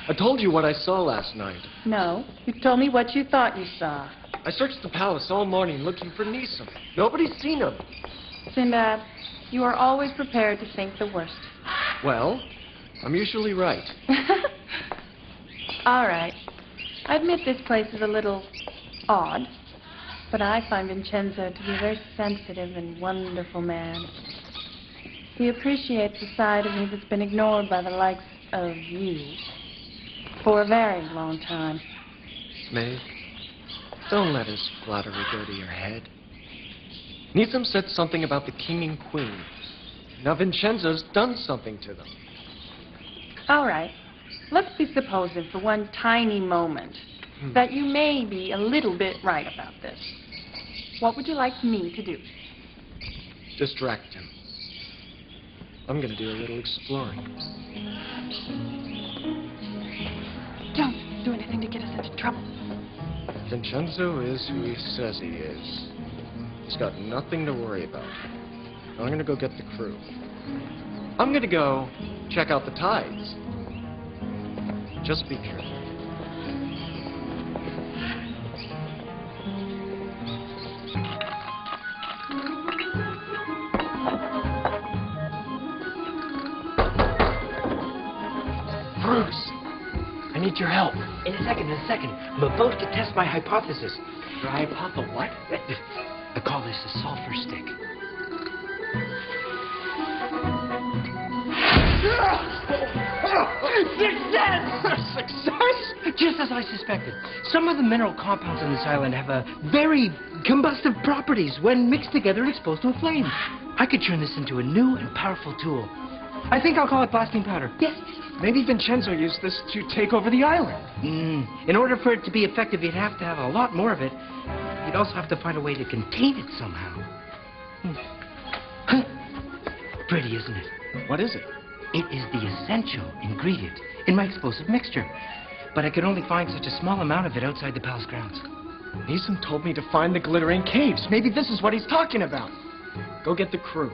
A: I told you what I saw last night.
G: No, you told me what you thought you saw.
A: I searched the palace all morning looking for Nisam. Nobody's seen him.
G: Sinbad, you are always prepared to think the worst.
A: Well, I'm usually right.
G: All right. I admit this place is a little odd, but I find Vincenzo to be a very sensitive and wonderful man. He appreciates the side of me that's been ignored by the likes of you for a very long time.
A: Maeve, don't let his flattery go to your head. Needham said something about the king and queen. Now Vincenzo's done something to them.
G: All right. Let's be supposing for one tiny moment that you may be a little bit right about this. What would you like me to do?
A: Distract him. I'm gonna do a little exploring.
G: Don't do anything to get us into trouble.
A: Vincenzo is who he says he is. He's got nothing to worry about. Now I'm gonna go get the crew. I'm gonna go check out the tides. Just be careful.
M: Bruce, I need your help. In a second. I'm about to test my hypothesis. Your hypothesis what? I call this a sulfur stick. Success! Just as I suspected. Some of the mineral compounds on this island have very combustive properties when mixed together and exposed to a flame. I could turn this into a new and powerful tool. I think I'll call it blasting powder. Yes.
A: Maybe Vincenzo used this to take over the island.
M: In order for it to be effective, you'd have to have a lot more of it. You'd also have to find a way to contain it somehow. Pretty, isn't it?
A: What is it?
M: It is the essential ingredient in my explosive mixture. But I could only find such a small amount of it outside the palace grounds.
A: Neeson told me to find the glittering caves. Maybe this is what he's talking about. Go get the crew.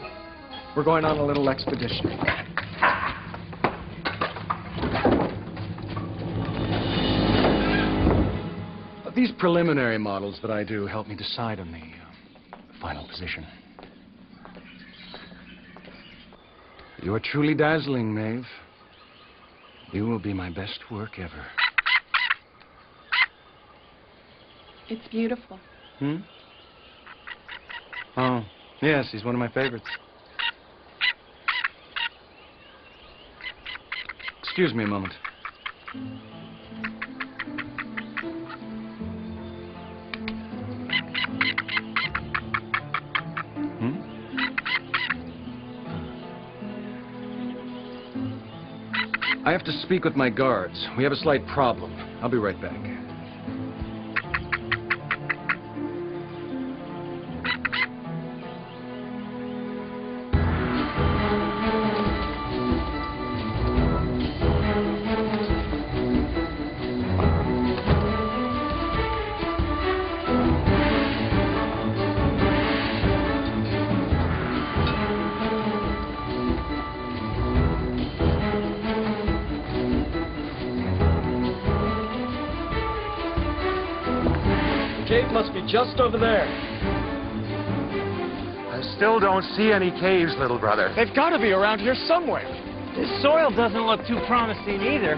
A: We're going on a little expedition.
S: These preliminary models that I do help me decide on the final position. You are truly dazzling, Maeve. You will be my best work ever.
G: It's beautiful.
S: Oh, yes, he's one of my favorites. Excuse me a moment. I have to speak with my guards. We have a slight problem. I'll be right back.
A: Cave must be just over there.
I: I still don't see any caves, little brother.
A: They've got to be around here somewhere.
B: This soil doesn't look too promising either.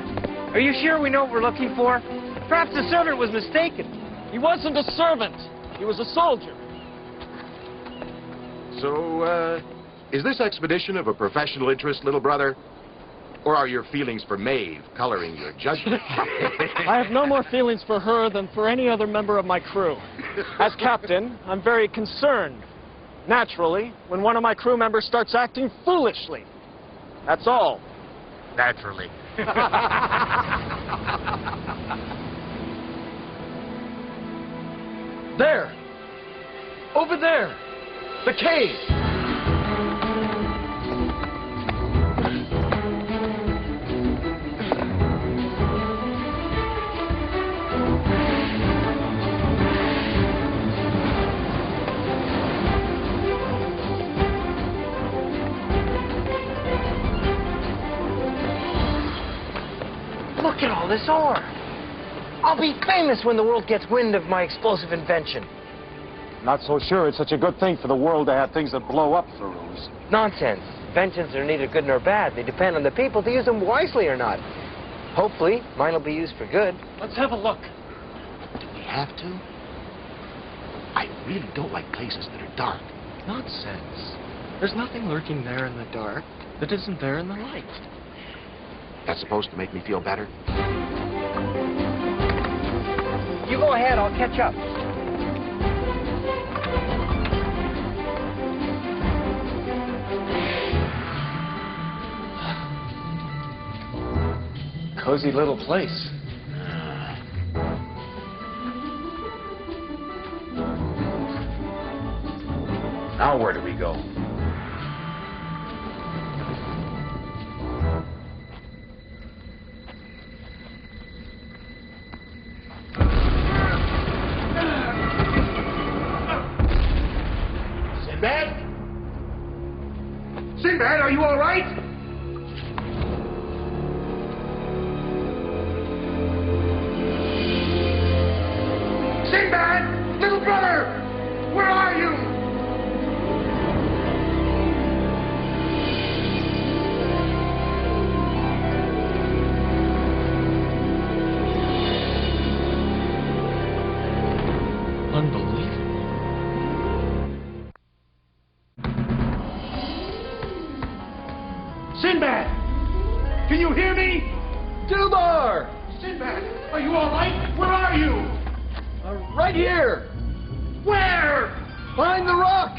B: Are you sure we know what we're looking for? Perhaps the servant was mistaken.
A: He wasn't a servant. He was a soldier.
I: So, is this expedition of a professional interest, little brother? Or are your feelings for Maeve coloring your judgment?
A: I have no more feelings for her than for any other member of my crew. As captain, I'm very concerned, naturally, when one of my crew members starts acting foolishly. That's all.
I: Naturally.
A: There! Over there! The cave!
M: Look at all this ore. I'll be famous when the world gets wind of my explosive invention.
H: Not so sure it's such a good thing for the world to have things that blow up, Farouz.
M: Nonsense. Inventions are neither good nor bad. They depend on the people to use them wisely or not. Hopefully, mine will be used for good.
A: Let's have a look.
C: Do we have to? I really don't like places that are dark.
A: Nonsense. There's nothing lurking there in the dark that isn't there in the light.
C: That's supposed to make me feel better?
M: You go ahead, I'll catch up.
A: Cozy little place.
I: Now where do we go? Sinbad? Sinbad, are you all right? Sinbad! Little brother! Where are you?
A: Unbelievable.
I: Sinbad! Can you hear me?
A: Dubar!
I: Sinbad, are you all right? Where are you?
A: Right here!
I: Where?
A: Behind the rock!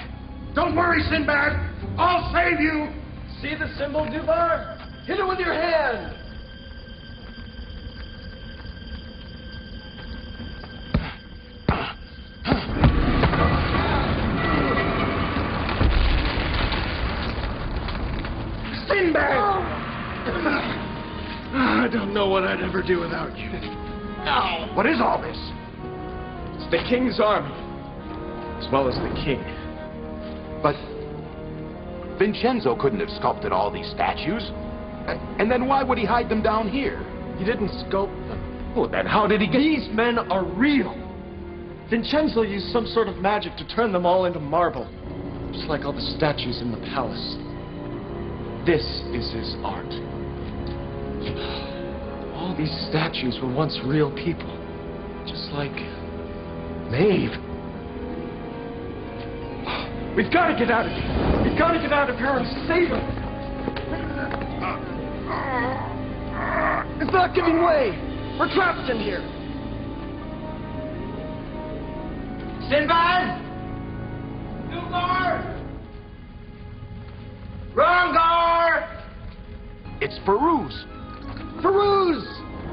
I: Don't worry, Sinbad. I'll save you.
A: See the symbol, Dubar? Hit it with your hand!
I: Sinbad!
A: I don't know what I'd ever do without you.
I: What is all this?
A: It's the king's army, as well as the king.
I: But Vincenzo couldn't have sculpted all these statues. And then why would he hide them down here?
A: He didn't sculpt them.
I: Well, then how did he get...
A: These men are real. Vincenzo used some sort of magic to turn them all into marble, just like all the statues in the palace. This is his art. All these statues were once real people, just like Maeve. We've got to get out of here. We've got to get out of here and save him. It's not giving way. We're trapped in here.
N: Sinbad! Dubar! Rangar!
I: It's Peruse.
A: Peruse!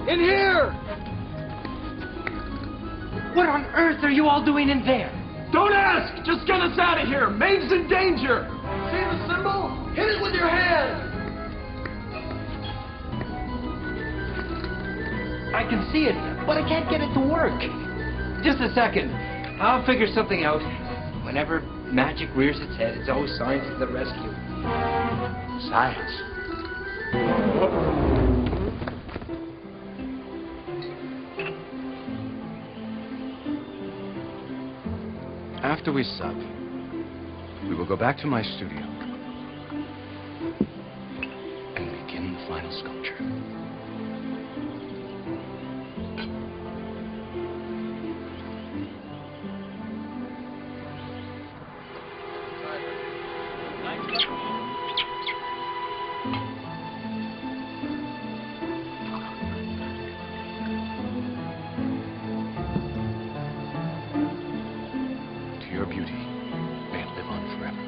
A: In here!
M: What on earth are you all doing in there?
A: Don't ask! Just get us out of here! Maeve's in danger! See the symbol? Hit it with your hand!
M: I can see it, but I can't get it to work. Just a second. I'll figure something out. Whenever magic rears its head, it's always science to the rescue.
I: Science?
S: After we sup, we will go back to my studio and begin the final sculpture. Your beauty, may it live on forever.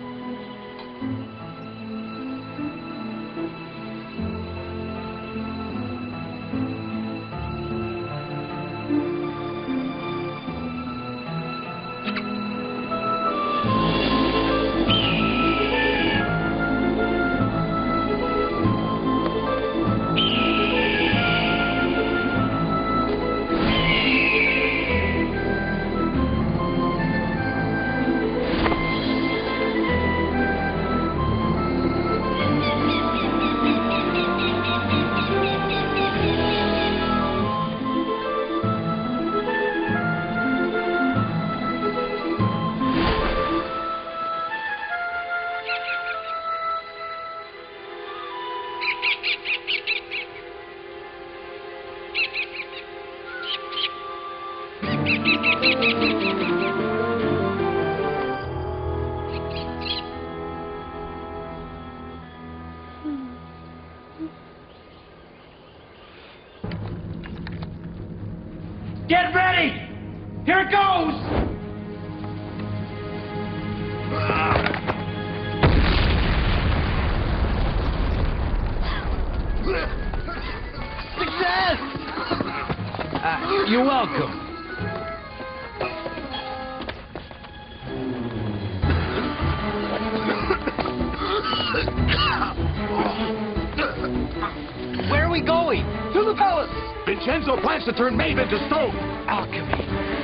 I: Vincenzo plans to turn Maeve into stone.
C: Alchemy.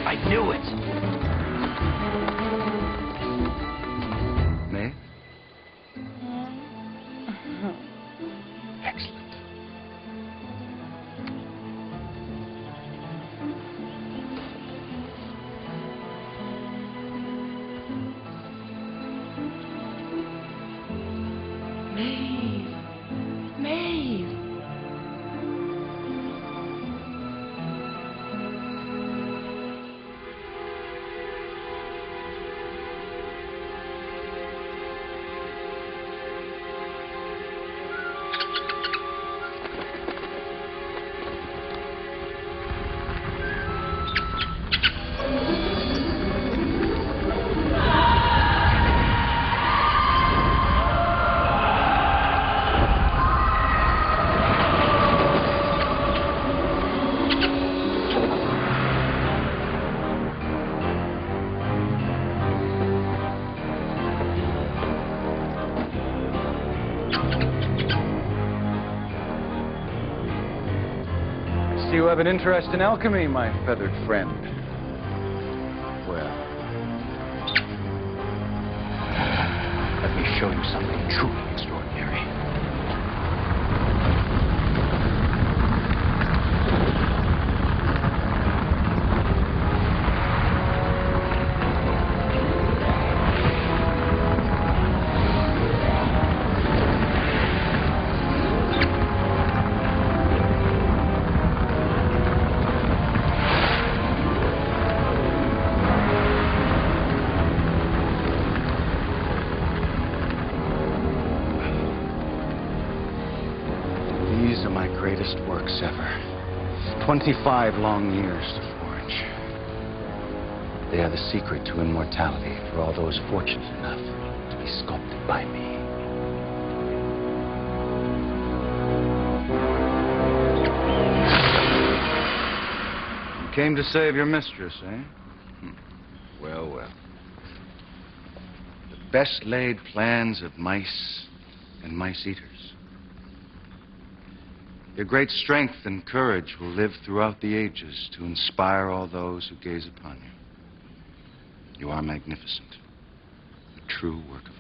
C: I knew it.
S: Maeve?
I: Excellent.
G: Maeve. Maeve.
S: I see you have an interest in alchemy, my feathered friend. Well,
C: Let me show you something truly extraordinary.
S: these are my greatest works ever. 25 long years to forge. They are the secret to immortality for all those fortunate enough to be sculpted by me. You came to save your mistress, eh? Well, well. The best laid plans of mice and mice-eaters. Your great strength and courage will live throughout the ages to inspire all those who gaze upon you. You are magnificent. A true work of art.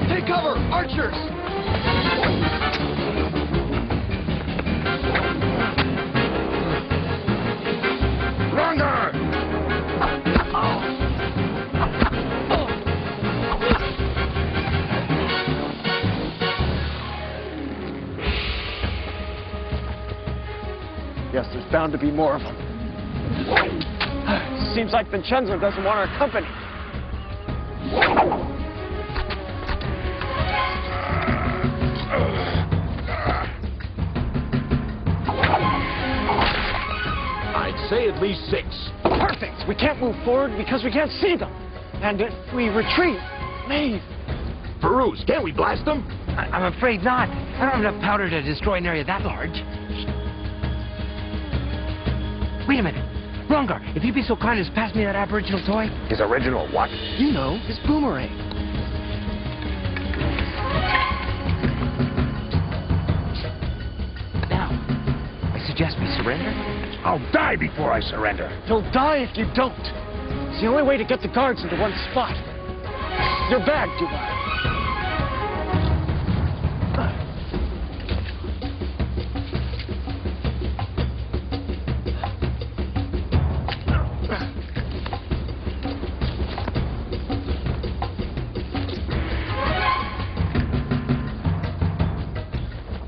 N: Take cover! Archers!
A: Yes, there's bound to be more of them. Seems like Vincenzo doesn't want our company.
I: I'd say at least 6.
A: Perfect! We can't move forward because we can't see them. And if we retreat, Maeve.
I: Peruse, can't we blast them?
M: I'm afraid not. I don't have enough powder to destroy an area that large. Wait a minute. Rongar, if you'd be so kind as pass me that aboriginal toy.
I: His original what?
A: You know, his boomerang.
M: Now, I suggest we surrender.
I: I'll die before I surrender.
A: You'll die if you don't. It's the only way to get the guards into one spot. Your bag, Dubai.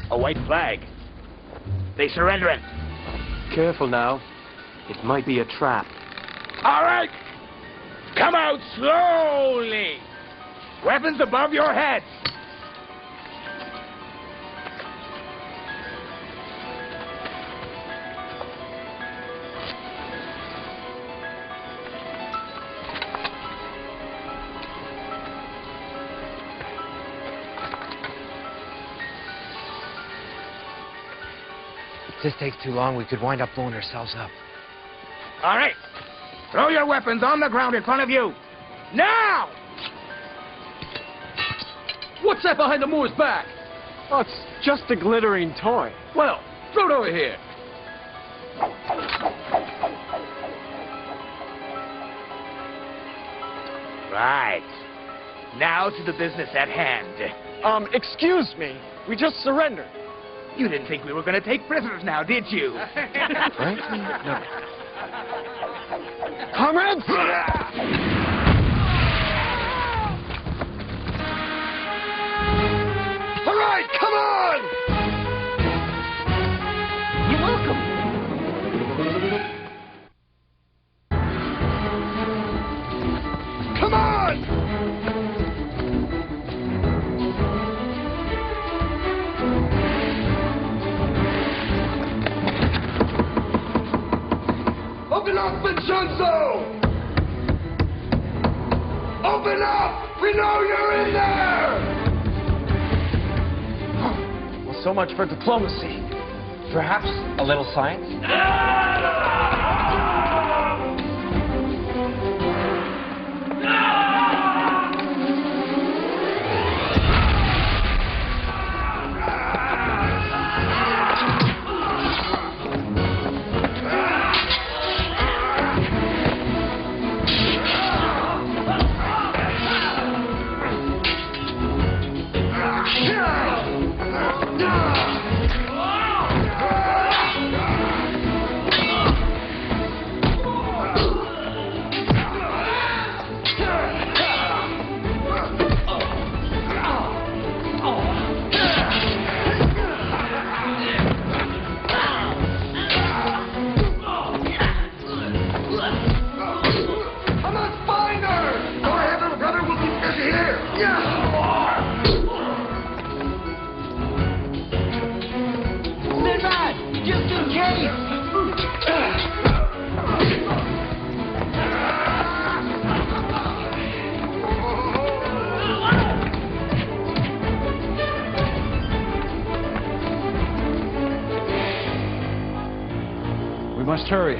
C: A white flag. They surrendering.
J: Careful now. It might be a trap.
C: All right. Come out slowly. Weapons above your heads.
M: If this takes too long, we could wind up blowing ourselves up.
C: All right.
I: Throw your weapons on the ground in front of you. Now!
N: What's that behind the Moor's back?
A: Oh, it's just a glittering toy.
N: Well, throw it over here.
I: Right. Now to the business at hand.
A: Excuse me. We just surrendered.
I: You didn't think we were going to take prisoners now, did you?
A: Frankly, no. Comrades!
N: All right, come on!
I: You're welcome.
N: Come on! Open up, Vincenzo! Open up! We know you're in there!
A: Well, so much for diplomacy.
T: Perhaps a little science?
N: Sinbad, just in case!
S: We must hurry.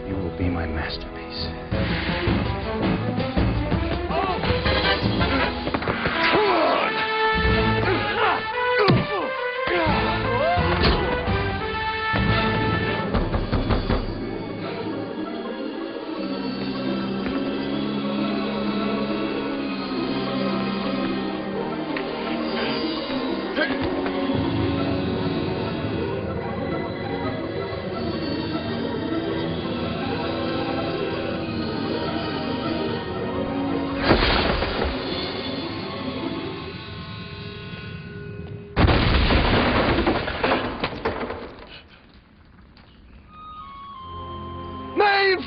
S: You will be my masterpiece.
N: Maeve!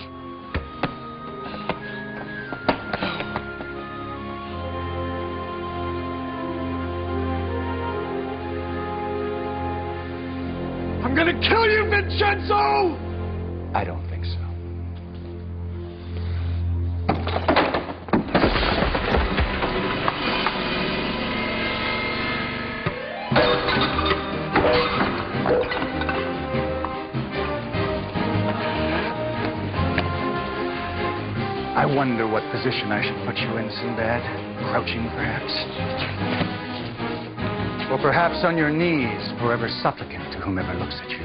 N: I'm gonna kill you, Vincenzo!
S: I don't think so. I wonder what position I should put you in, Sinbad. Crouching, perhaps? Or perhaps on your knees, forever supplicant to whomever looks at you.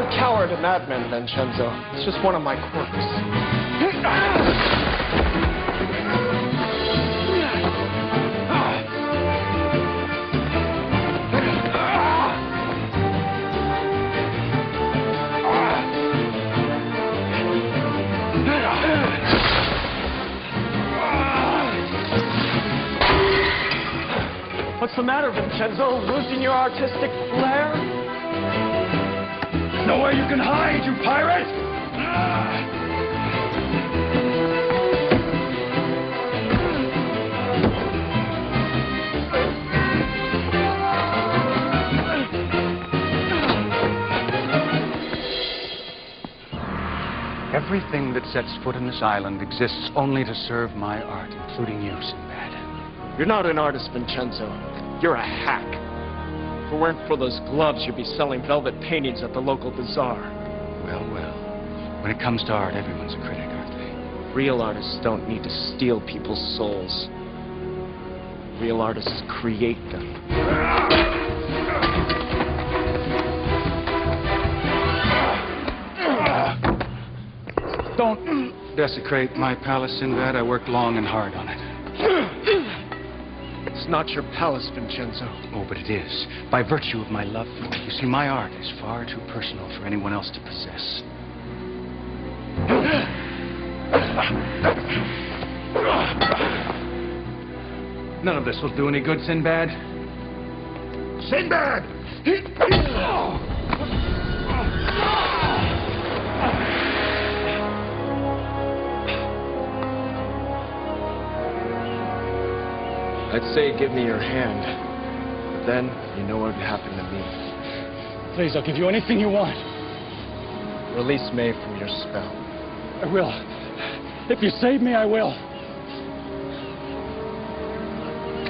A: a coward and madman, Vincenzo. It's just one of my quirks. What's the matter, Vincenzo? Losing your artistic flair?
I: Nowhere you can hide, you pirate!
S: Everything that sets foot in this island exists only to serve my art, including you, Sinbad.
A: You're not an artist, Vincenzo. You're a hack. If it weren't for those gloves, you'd be selling velvet paintings at the local bazaar.
S: Well, well. When it comes to art, everyone's a critic, aren't they?
A: Real artists don't need to steal people's souls. Real artists create them.
S: Don't desecrate my palace, Sinbad. I worked long and hard on it.
A: It's not your palace, Vincenzo.
S: Oh, but it is. By virtue of my love for it. You see, my art is far too personal for anyone else to possess. None of this will do any good, Sinbad.
I: Sinbad!
A: I'd say give me your hand, but then you know what would happen to me.
S: Please, I'll give you anything you want.
A: Release May from your spell.
S: I will. If you save me, I will.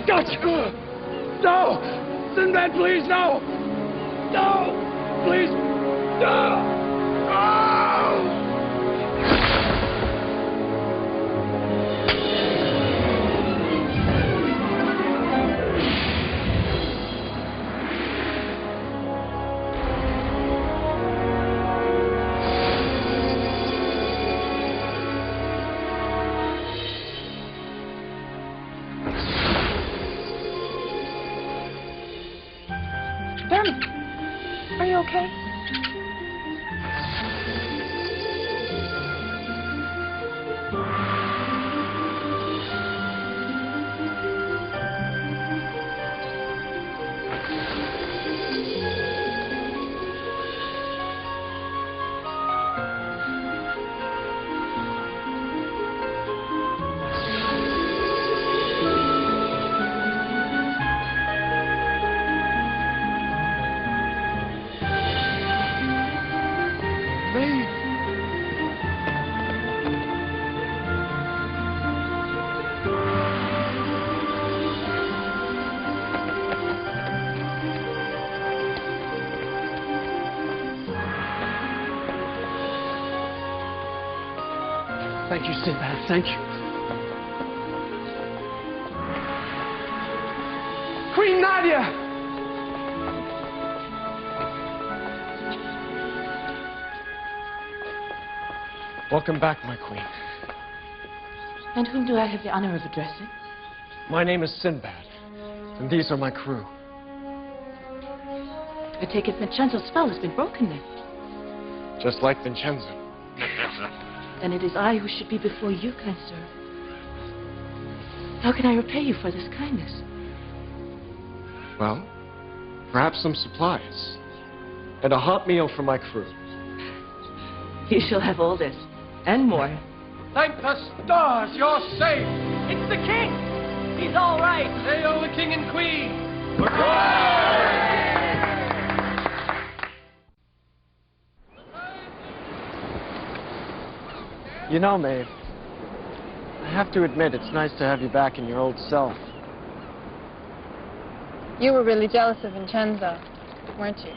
S: Gotcha! No! Sinbad, please, no! No! Please! No! No!
P: Berman, are you okay?
A: Thank you, Sinbad. Thank you. Queen Nadia! Welcome back, my queen.
K: And whom do I have the honor of addressing?
A: My name is Sinbad, and these are my crew.
K: I take it Vincenzo's spell has been broken then.
A: Just like Vincenzo.
K: Then it is I who should be before you, kind sir. How can I repay you for this kindness?
A: Well, perhaps some supplies. And a hot meal for my crew.
K: You shall have all this, and more.
N: Thank the stars, you're safe. It's the king. He's all right. Hail the king and queen.
A: You know, Maeve, I have to admit it's nice to have you back in your old self.
G: You were really jealous of Vincenzo, weren't you?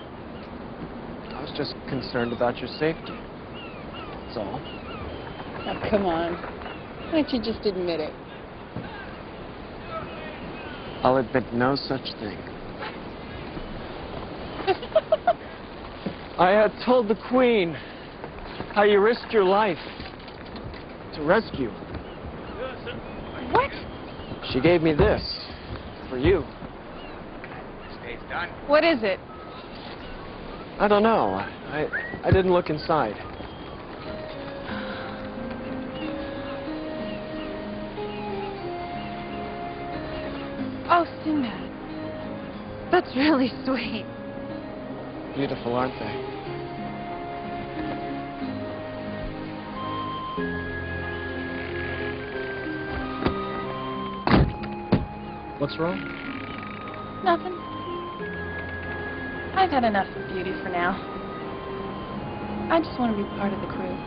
A: I was just concerned about your safety. That's all.
G: Oh, come on. Why don't you just admit it?
A: I'll admit no such thing. I had told the Queen how you risked your life to rescue.
G: What?
A: She gave me this for you.
H: Stays done.
G: What is it?
A: I don't know. I didn't look inside.
G: Oh, Sinbad. That's really sweet.
A: Beautiful, aren't they? What's wrong?
G: Nothing. I've had enough of beauty for now. I just want to be part of the crew.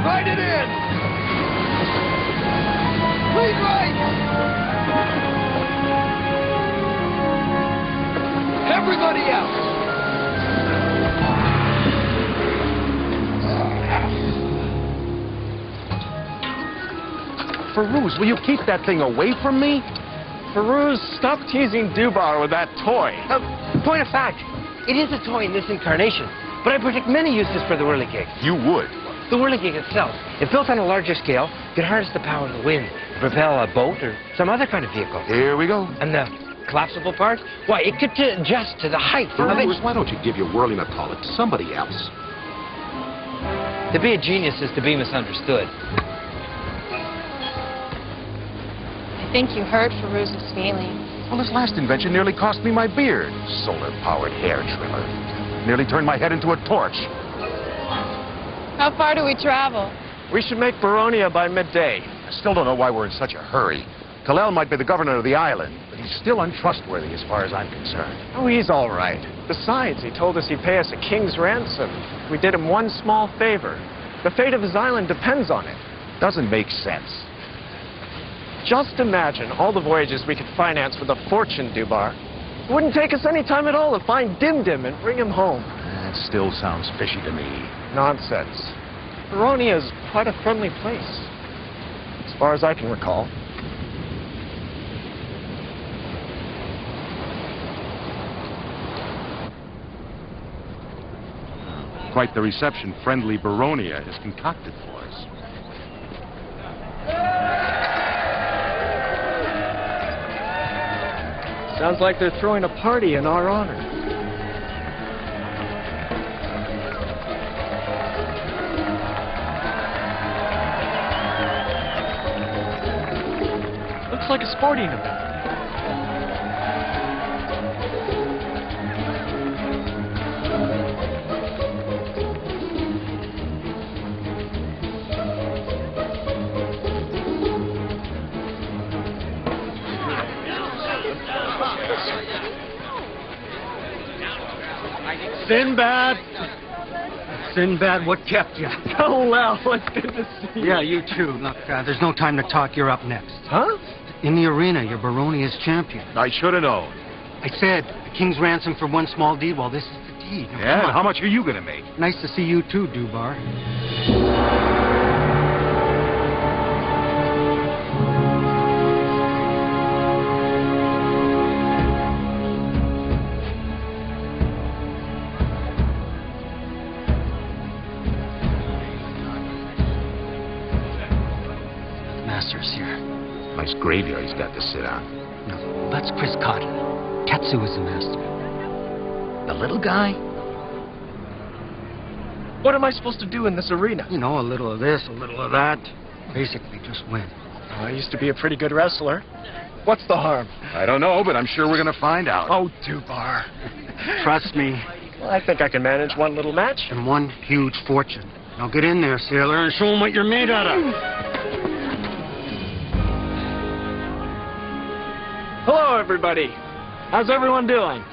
N: Ride it in! Lead right! Everybody out!
I: Farouz, will you keep that thing away from me?
A: Farouz, stop teasing Dubar with that toy.
M: Point of fact, it is a toy in this incarnation, but I predict many uses for the whirligig.
I: You would.
M: The whirligig itself, if built on a larger scale, could harness the power of the wind to propel a boat or some other kind of vehicle.
I: Here we go.
M: And the collapsible part? Why, it could adjust to the height of it.
I: Why don't you give your whirling a call to somebody else?
M: To be a genius is to be misunderstood.
G: I think you hurt Farouz's feelings.
I: Well, this last invention nearly cost me my beard. Solar-powered hair trimmer. Nearly turned my head into a torch.
G: How far do we travel?
A: We should make Baronia by midday.
I: I still don't know why we're in such a hurry. Kalel might be the governor of the island, but he's still untrustworthy as far as I'm concerned.
A: Oh, he's all right. Besides, he told us he'd pay us a king's ransom if we did him one small favor. The fate of his island depends on it.
I: Doesn't make sense.
A: Just imagine all the voyages we could finance with a fortune, Dubar. It wouldn't take us any time at all to find Dim Dim and bring him home.
I: That still sounds fishy to me.
A: Nonsense. Baronia is quite a friendly place, as far as I can recall.
I: Quite the reception friendly Baronia has concocted for us.
A: Sounds like they're throwing a party in our honor. Looks like a sporting event.
M: Sinbad! Sinbad, what kept you?
A: Oh, well, it's good to see you.
M: Yeah, you too. Look, there's no time to talk. You're up next.
A: Huh?
M: In the arena, you're Baronia's champion.
I: I should have known.
M: I said, a king's ransom for one small deed. Well, this is the Hey, no,
I: Yeah,
M: come
I: and
M: on.
I: how much are you going to make?
M: Nice to see you too, Dubar. Master's here.
I: Nice graveyard he's got to sit on.
M: No, that's Chris Cotton. Katsu is the master.
I: The little guy?
A: What am I supposed to do in this arena?
M: You know, a little of this, a little of that. Basically, just win.
A: Oh, I used to be a pretty good wrestler. What's the harm?
I: I don't know, but I'm sure we're going to find out.
A: Oh, Dubar.
M: Trust me.
A: Well, I think I can manage one little match.
M: And one huge fortune. Now get in there, sailor, and show them what you're made out of.
A: Hello, everybody. How's everyone doing?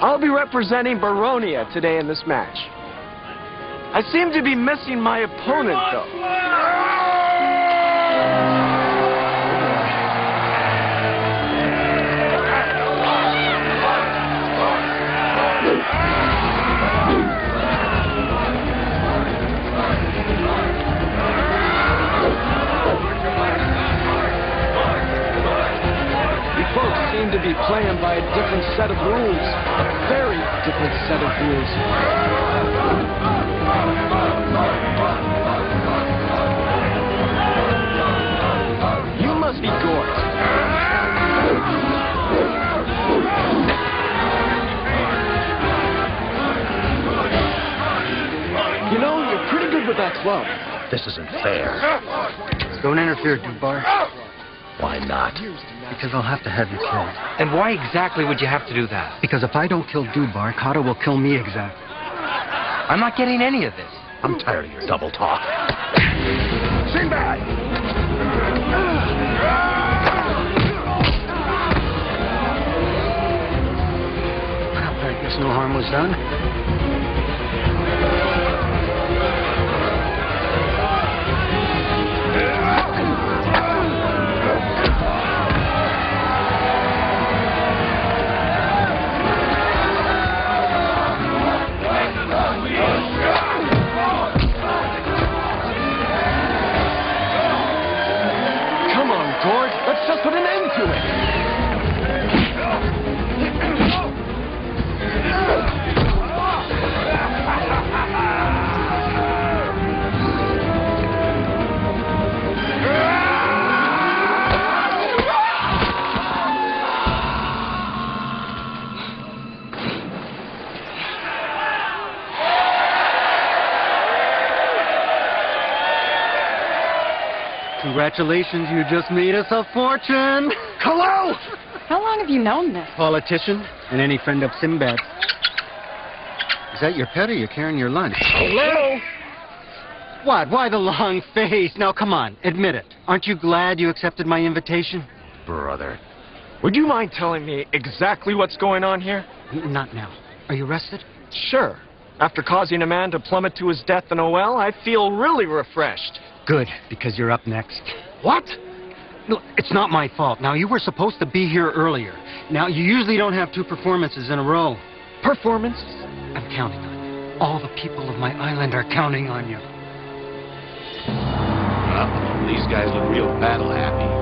A: I'll be representing Baronia today in this match. I seem to be missing my opponent, though. You folks seem to be playing by a different set of rules. A very different set of rules. You must be Gort. You know, you're pretty good with that club.
I: This isn't fair.
M: Don't interfere, Dubar.
I: Why not?
M: Because I'll have to have you killed.
B: And why exactly would you have to do that?
M: Because if I don't kill Dubar, Kata will kill me exactly.
B: I'm not getting any of this.
I: I'm tired of your double talk. Sinbad!
M: I guess no harm was done.
A: Come on, Gort. Let's just put an end to it.
M: Congratulations, you just made us a fortune. Hello!
G: How long have you known this?
M: Politician and any friend of Sinbad. Is that your pet or you're carrying your lunch?
A: Hello?
M: What? Why the long face? Now, come on, admit it. Aren't you glad you accepted my invitation?
I: Brother.
A: Would you mind telling me exactly what's going on here?
M: Not now. Are you rested?
A: Sure. After causing a man to plummet to his death in a well, I feel really refreshed.
M: Good, because you're up next.
A: What?
M: No, it's not my fault. Now, you were supposed to be here earlier. Now, you usually don't have two performances in a row.
A: Performances?
M: I'm counting on you. All the people of my island are counting on you.
I: Uh-oh, these guys look real battle happy.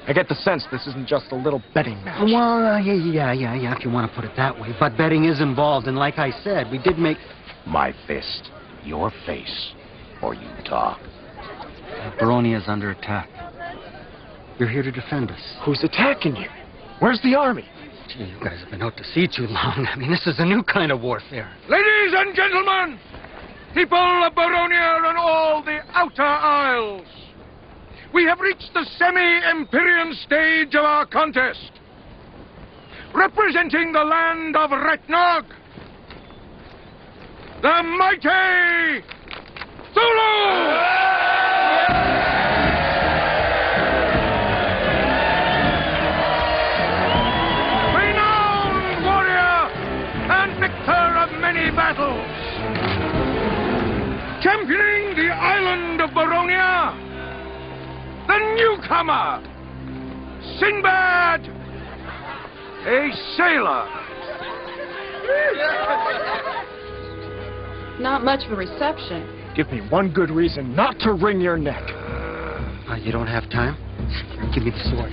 N: I get the sense this isn't just a little betting match.
M: Well, yeah, if you want to put it that way. But betting is involved, and like I said, we did make...
C: My fist, your face, or you talk.
M: Baronia is under attack. You're here to defend us.
N: Who's attacking you? Where's the army?
M: Gee, you guys have been out to sea too long. I mean, this is a new kind of warfare.
U: Ladies and gentlemen, people of Baronia and all the outer isles, we have reached the semi-Empyrean stage of our contest. Representing the land of Retnog, the mighty Zulu! Many battles. Championing the island of Baronia, the newcomer, Sinbad, a sailor.
G: Not much of a reception.
N: Give me one good reason not to wring your neck.
M: You don't have time? Give me the sword.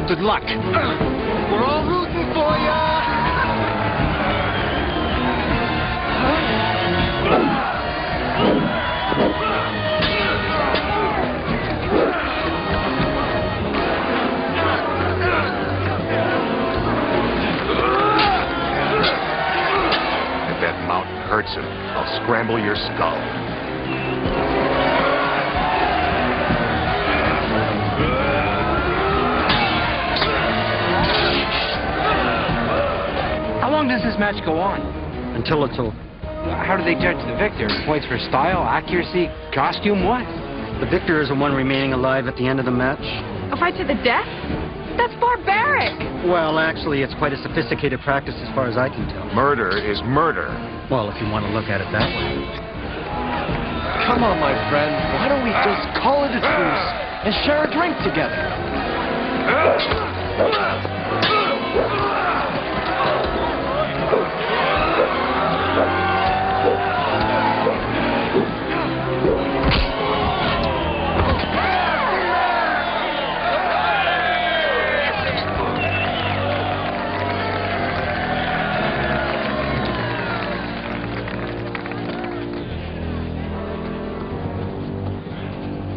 N: Good luck.
M: We're all rooting for ya!
I: If that mountain hurts him, I'll scramble your skull.
T: How long does this match go on?
M: Until it's over.
T: How do they judge the victor? Points for style, accuracy, costume, what?
M: The victor is the one remaining alive at the end of the match.
P: A fight to the death? That's barbaric.
M: Well, actually, it's quite a sophisticated practice as far as I can tell.
I: Murder is murder.
M: Well, if you want to look at it that way.
N: Come on, my friend. Why don't we just call it a truce and share a drink together?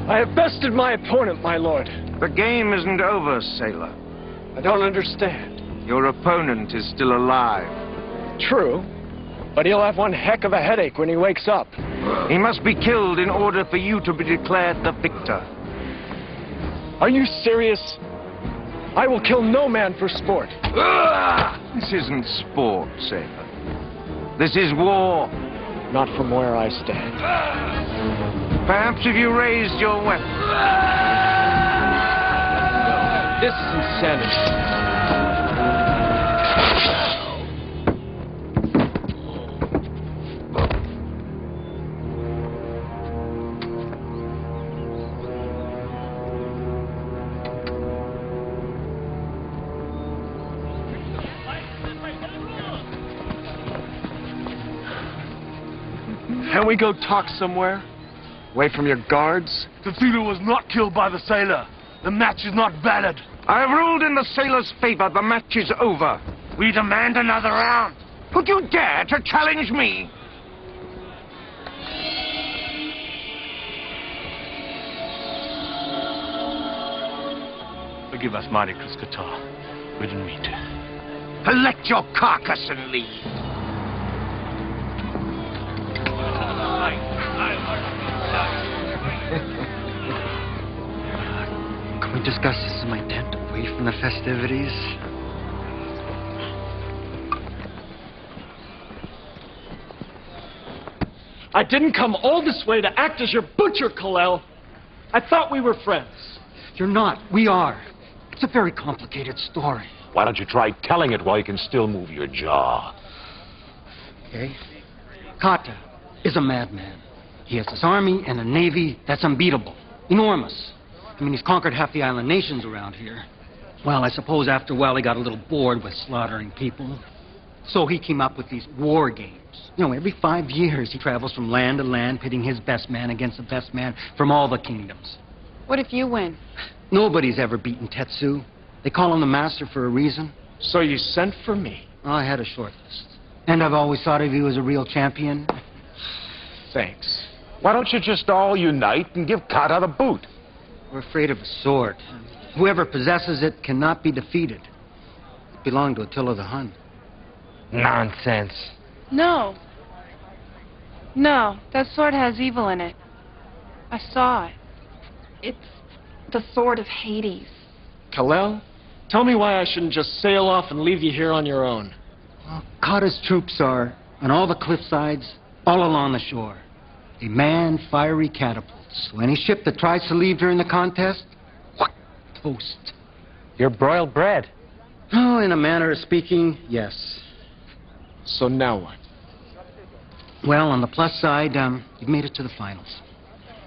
N: I have bested my opponent, my lord.
U: The game isn't over, sailor.
N: I don't understand.
U: Your opponent is still alive.
N: True, but he'll have one heck of a headache when he wakes up.
U: He must be killed in order for you to be declared the victor.
N: Are you serious? I will kill no man for sport.
U: This isn't sport, sailor. This is war.
N: Not from where I stand.
U: Perhaps if you raised your weapon.
N: This is insanity. Can we go talk somewhere? Away from your guards?
U: The Zulu was not killed by the sailor. The match is not valid. I have ruled in the sailor's favor. The match is over. We demand another round. Would you dare to challenge me?
J: Forgive us, Mari Kriskata. We didn't mean to.
U: Collect your carcass and leave.
M: Can we discuss this in my tent away from the festivities?
N: I didn't come all this way to act as your butcher, Kalel. I thought we were friends.
M: You're not. We are. It's a very complicated story.
C: Why don't you try telling it while you can still move your jaw?
M: Okay? Kata is a madman. He has his army and a navy that's unbeatable. Enormous. I mean, he's conquered half the island nations around here. Well, I suppose after a while he got a little bored with slaughtering people. So he came up with these war games. You know, every 5 years he travels from land to land, pitting his best man against the best man from all the kingdoms.
G: What if you win?
M: Nobody's ever beaten Tetsu. They call him the master for a reason.
A: So you sent for me?
M: I had a short list. And I've always thought of you as a real champion.
A: Thanks.
I: Why don't you just all unite and give Kata the boot?
M: We're afraid of a sword. Whoever possesses it cannot be defeated. It belonged to Attila the Hun.
T: Nonsense.
G: No. No, that sword has evil in it. I saw it. It's the sword of Hades.
A: Kalel, tell me why I shouldn't just sail off and leave you here on your own.
M: Well, Kata's troops are on all the cliff sides, all along the shore. They man fiery catapults. So any ship that tries to leave during the contest, toast.
T: You're broiled bread.
M: Oh, in a manner of speaking, yes.
A: So now what?
M: Well, on the plus side, you've made it to the finals.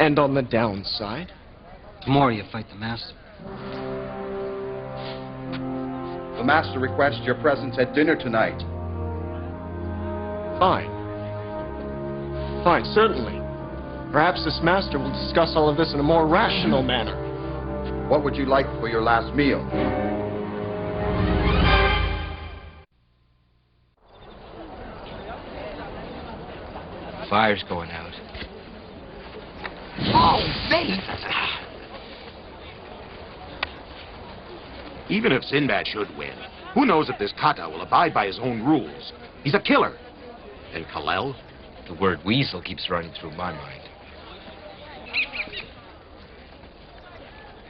A: And on the downside?
M: Tomorrow you fight the master.
O: The master requests your presence at dinner tonight.
A: Fine. Fine, certainly. Perhaps this master will discuss all of this in a more rational manner.
O: What would you like for your last meal?
T: Fire's going out.
C: Oh, mate!
I: Even if Sinbad should win, who knows if this Kata will abide by his own rules? He's a killer. And Kalel?
T: The word weasel keeps running through my mind.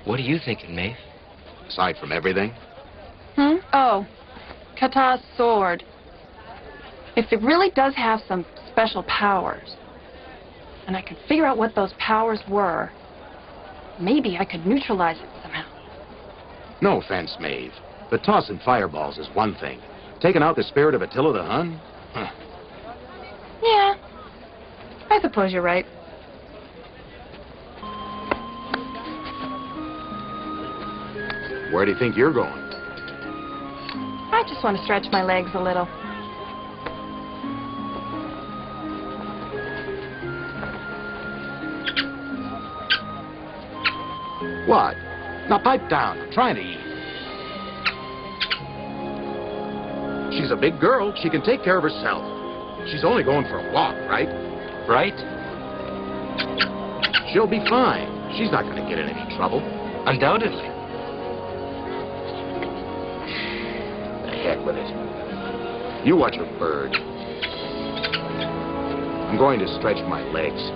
T: What are you thinking, Maeve?
I: Aside from everything?
G: Oh, Kata's sword. If it really does have some special powers, and I could figure out what those powers were, maybe I could neutralize it somehow.
I: No offense, Maeve, but tossing fireballs is one thing. Taking out the spirit of Attila the Hun? Huh.
G: Yeah, I suppose you're right.
I: Where do you think you're going?
G: I just want to stretch my legs a little.
I: What? Now pipe down. I'm trying to eat. She's a big girl. She can take care of herself. She's only going for a walk, right?
T: Right?
I: She'll be fine. She's not going to get in any trouble.
T: Undoubtedly.
I: The heck with it. You watch your bird. I'm going to stretch my legs.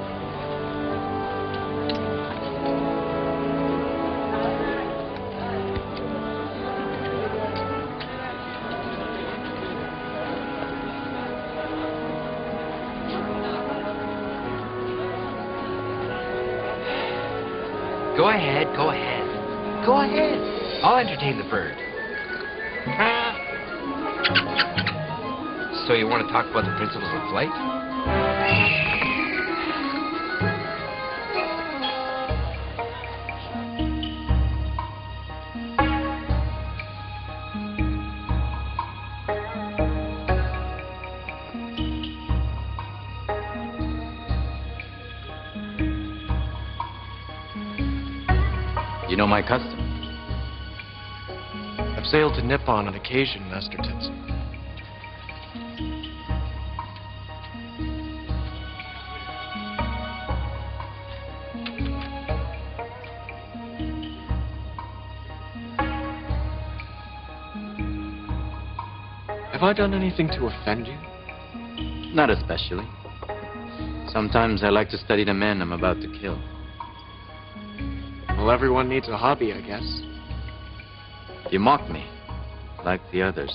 T: Go ahead, go ahead. Go ahead. I'll entertain the bird. So you want to talk about the principles of flight? You know my custom.
A: I've sailed to Nippon on occasion, Master Tetsu. Have I done anything to offend you?
T: Not especially. Sometimes I like to study the men I'm about to kill.
A: Well, everyone needs a hobby, I guess.
T: You mock me, like the others.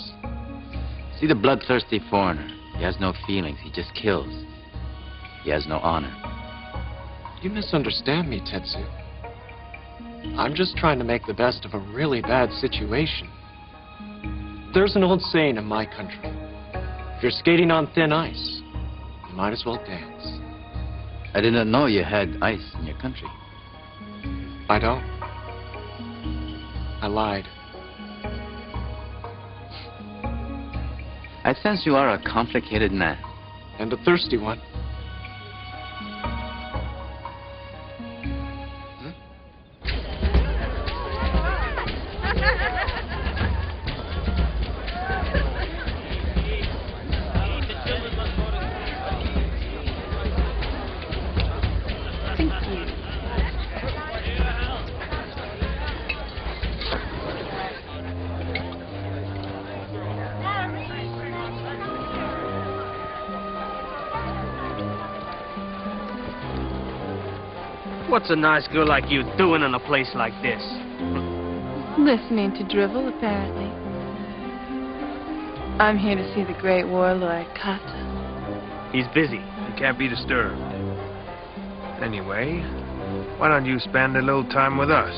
T: See the bloodthirsty foreigner. He has no feelings. He just kills. He has no honor.
A: You misunderstand me, Tetsu. I'm just trying to make the best of a really bad situation. There's an old saying in my country. If you're skating on thin ice, you might as well dance.
T: I did not know you had ice in your country.
A: I don't. I lied.
T: I sense you are a complicated man.
A: And a thirsty one.
B: What's a nice girl like you doing in a place like this?
G: Listening to drivel, apparently. I'm here to see the great warlord, Kata.
D: He's busy. He can't be disturbed. Anyway, why don't you spend a little time with us?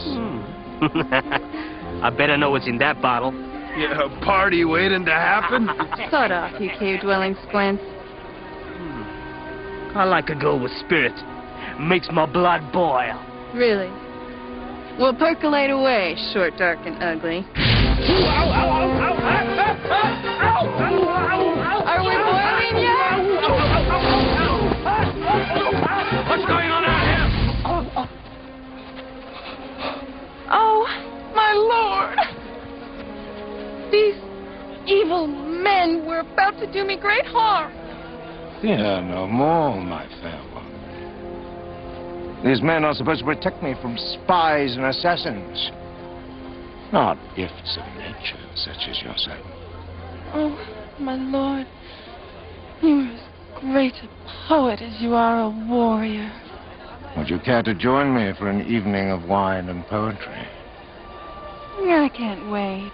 B: I better know what's in that bottle.
D: Yeah, a party waiting to happen?
G: Sod off, you cave-dwelling squints.
B: I like a girl with spirit. Makes my blood boil.
G: Really? Well, percolate away, short, dark, and ugly. Are we boiling yet?
U: What's going on out here?
G: Oh, my lord! These evil men were about to do me great harm.
U: Fear no more, my fair one. These men are supposed to protect me from spies and assassins, not gifts of nature such as yourself.
G: Oh, my lord, you are as great a poet as you are a warrior.
U: Would you care to join me for an evening of wine and poetry?
G: I can't wait.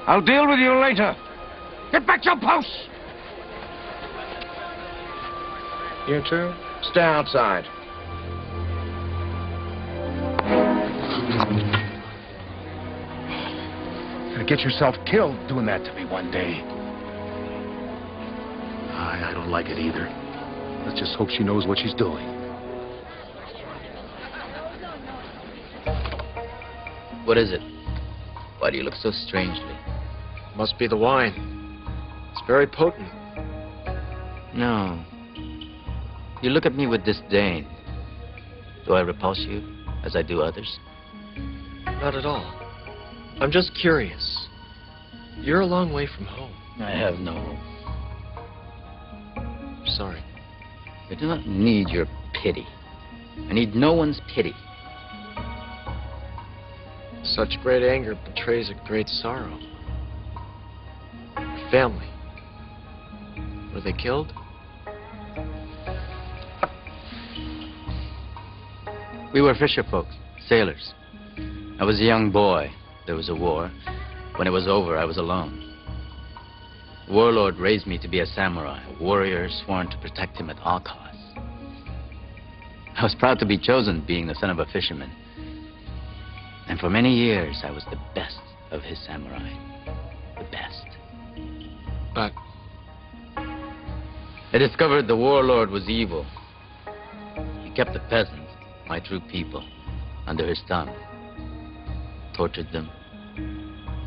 U: I'll deal with you later. Get back to your posts! You two, stay outside.
I: Gonna get yourself killed doing that to me one day. I don't like it either. Let's just hope she knows what she's doing.
T: What is it? Why do you look so strangely?
A: Must be the wine. It's very potent.
T: No. You look at me with disdain. Do I repulse you, as I do others?
A: Not at all. I'm just curious. You're a long way from home.
T: I have no home.
A: Sorry.
T: I do not need your pity. I need no one's pity.
A: Such great anger betrays a great sorrow. Your family. Were they killed?
T: We were fisher folk, sailors. I was a young boy. There was a war. When it was over, I was alone. The warlord raised me to be a samurai, a warrior sworn to protect him at all costs. I was proud to be chosen, being the son of a fisherman. And for many years, I was the best of his samurai. The best.
A: But
T: I discovered the warlord was evil. He kept the peasants, my true people, under his thumb. Tortured them.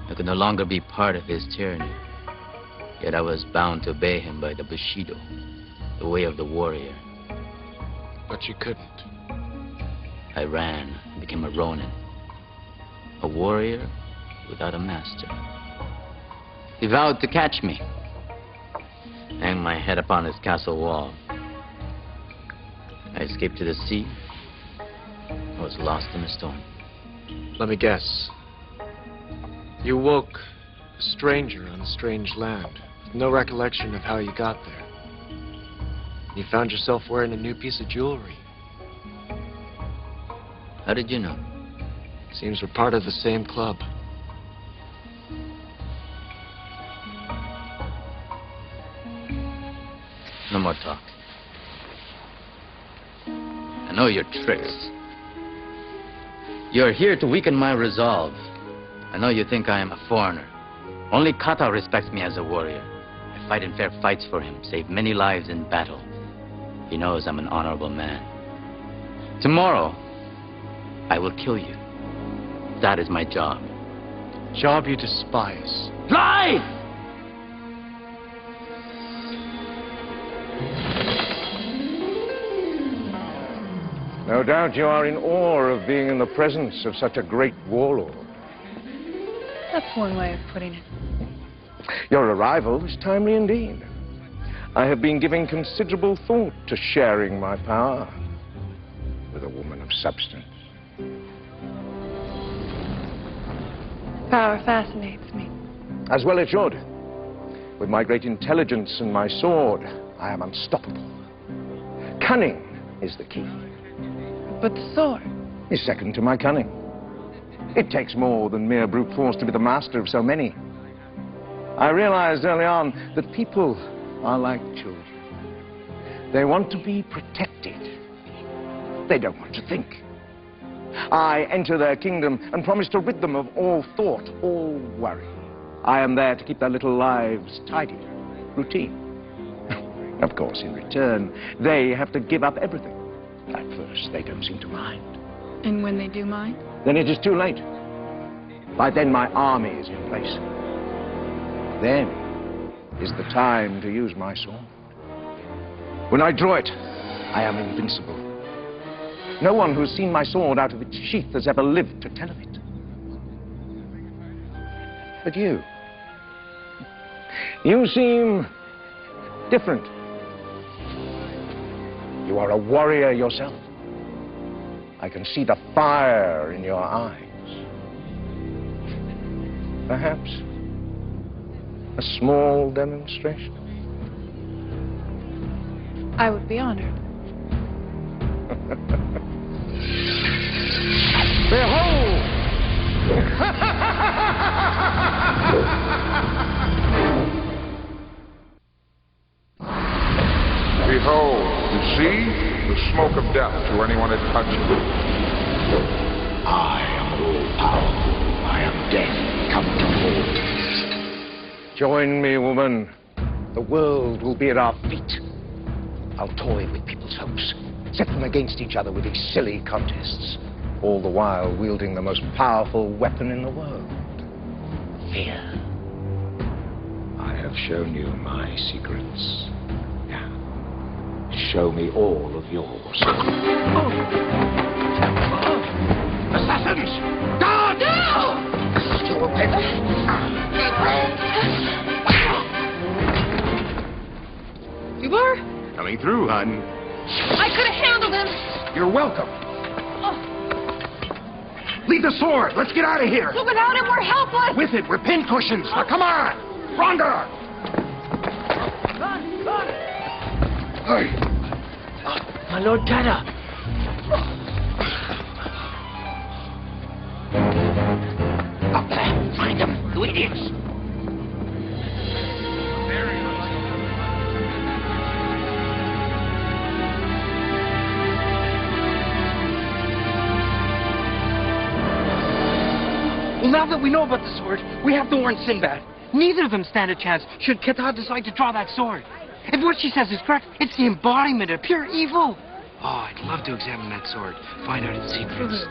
T: I could no longer be part of his tyranny. Yet I was bound to obey him by the Bushido, the way of the warrior.
A: But you couldn't.
T: I ran and became a ronin. A warrior without a master. He vowed to catch me. Hang my head upon his castle wall. I escaped to the sea. I was lost in a storm.
A: Let me guess. You woke a stranger on a strange land, with no recollection of how you got there. You found yourself wearing a new piece of jewelry.
T: How did you know?
A: Seems we're part of the same club.
T: No more talk. I know your tricks. You're here to weaken my resolve. I know you think I am a foreigner. Only Kata respects me as a warrior. I fight in fair fights for him, save many lives in battle. He knows I'm an honorable man. Tomorrow, I will kill you. That is my job.
A: Job you despise.
T: Lie!
U: No doubt you are in awe of being in the presence of such a great warlord.
P: That's one way of putting it.
U: Your arrival was timely indeed. I have been giving considerable thought to sharing my power with a woman of substance.
P: Power fascinates me.
U: As well it should. With my great intelligence and my sword, I am unstoppable. Cunning is the key.
P: But the sword?
U: Is second to my cunning. It takes more than mere brute force to be the master of so many. I realized early on that people are like children. They want to be protected. They don't want to think. I enter their kingdom and promise to rid them of all thought, all worry. I am there to keep their little lives tidy, routine. Of course, in return, they have to give up everything. At first, they don't seem to mind.
P: And when they do mind?
U: Then it is too late. By then, my army is in place. Then is the time to use my sword. When I draw it, I am invincible. No one who's seen my sword out of its sheath has ever lived to tell of it. But you seem different. You are a warrior yourself. I can see the fire in your eyes. Perhaps a small demonstration.
P: I would be honored.
U: Behold!
L: Behold, you see, the smoke of death to anyone it touches.
H: I am all-powerful. I am death come to hold.
U: Join me, woman. The world will be at our feet. I'll toy with people's hopes, set them against each other with these silly contests, all the while wielding the most powerful weapon in the world, fear. I have shown you my secrets. Now, show me all of yours.
H: Assassins! Guard! No! You will pay
P: You were?
I: Coming through, hon.
P: I could have handled him.
H: You're welcome. Leave the sword. Let's get out of here.
P: But without him, we're helpless.
H: With it, we're pincushions. Now, come on. Rhonda! Hey.
M: My Lord Tata.
H: Up there. Find them, you idiots.
M: Well, now that we know about the sword, we have to warn Sinbad. Neither of them stand a chance should Kata decide to draw that sword. If what she says is correct, it's the embodiment of pure evil. Oh, I'd love to examine that sword, find out its secrets.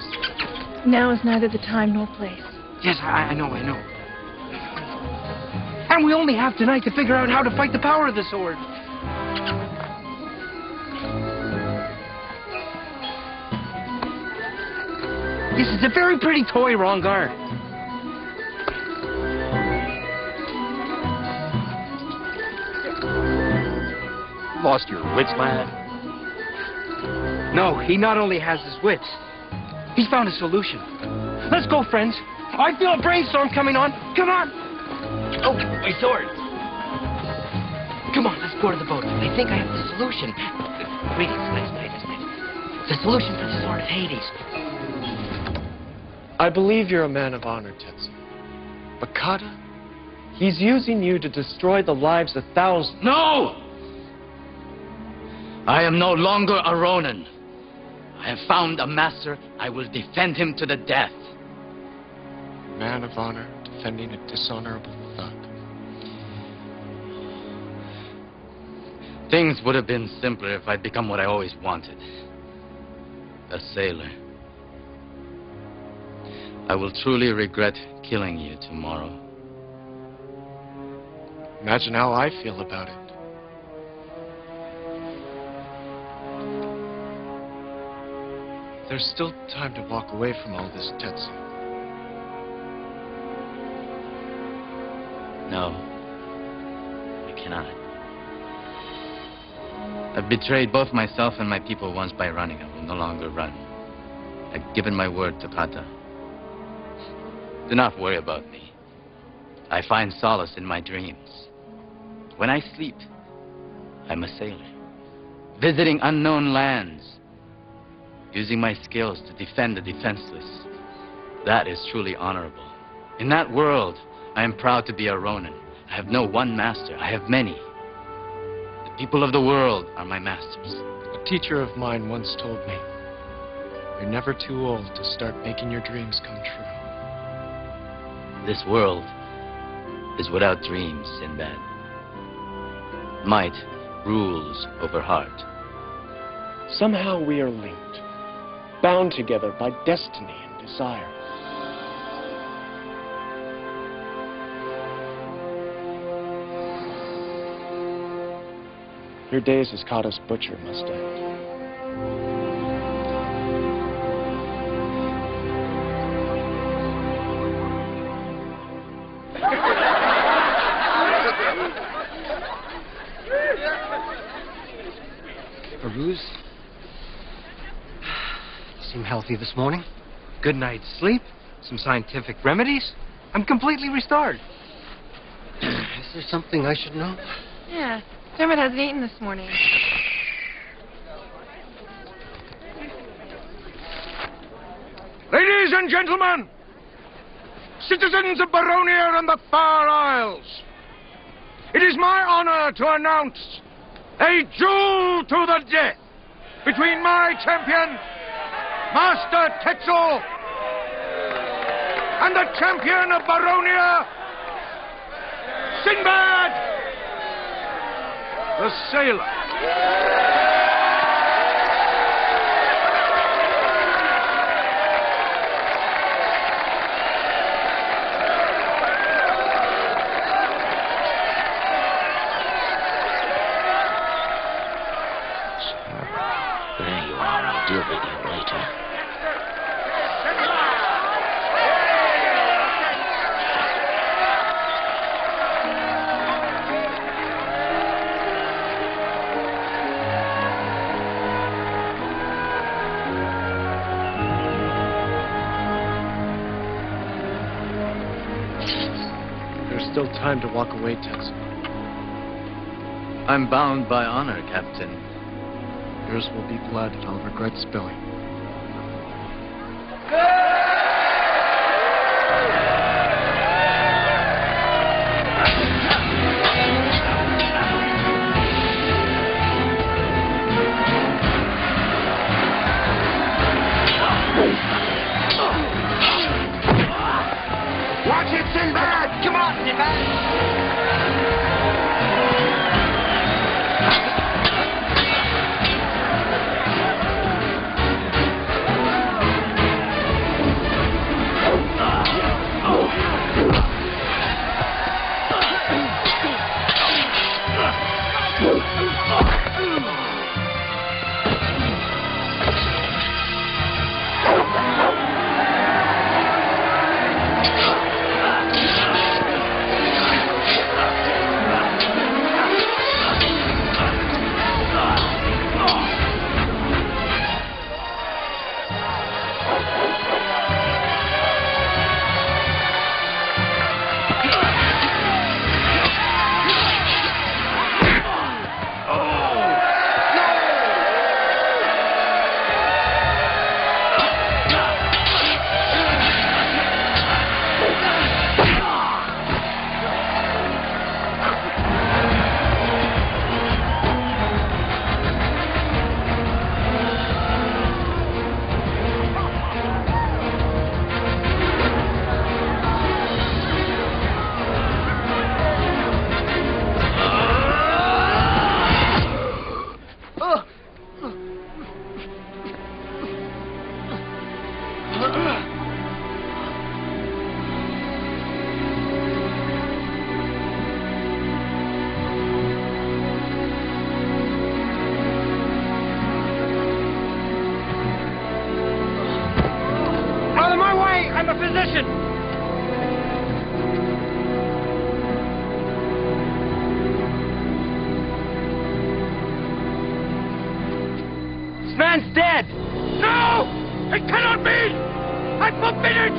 P: Now is neither the time nor place.
M: Yes, I know. And we only have tonight to figure out how to fight the power of the sword. This is a very pretty toy, Rongar.
U: Lost your wits, lad?
M: No, he not only has his wits, he's found a solution. Let's go, friends. I feel a brainstorm coming on. Come on. Oh, my sword. Come on, let's go to the boat. I think I have the solution. Greetings, nice night. The solution for the sword of Hades.
A: I believe you're a man of honor, Tetsu. But Kata, he's using you to destroy the lives of thousands.
T: No! I am no longer a Ronin. I have found a master. I will defend him to the death.
A: Man of honor, defending a dishonorable thug.
T: Things would have been simpler if I'd become what I always wanted. A sailor. I will truly regret killing you tomorrow.
A: Imagine how I feel about it. There's still time to walk away from all this, Tetsu.
T: No, I cannot. I've betrayed both myself and my people once by running. I will no longer run. I've given my word to Kata. Do not worry about me. I find solace in my dreams. When I sleep, I'm a sailor, visiting unknown lands, using my skills to defend the defenseless. That is truly honorable. In that world, I am proud to be a Ronin. I have no one master. I have many. The people of the world are my masters.
A: A teacher of mine once told me, you're never too old to start making your dreams come true.
T: This world is without dreams, Sinbad. Might rules over heart.
A: Somehow we are linked, bound together by destiny and desire. Your days as Kata's butcher must end.
M: A ruse? Seem healthy this morning. Good night's sleep, some scientific remedies. I'm completely restored. Is there something I should know?
P: Yeah, Sinbad hasn't eaten this morning.
U: Ladies and gentlemen, citizens of Baronia and the Far Isles, it is my honor to announce a duel to the death between my champion, Master Tetsu, and the champion of Baronia, Sinbad, the sailor.
C: There you are. I'll deal with you later.
A: There's still time to walk away, Tetsu.
T: I'm bound by honor, Captain.
A: Yours will be blood I'll regret spilling.
U: Watch it, Sinbad! Come on, Sinbad!
B: man's dead!
U: No! It cannot be! I forbid it!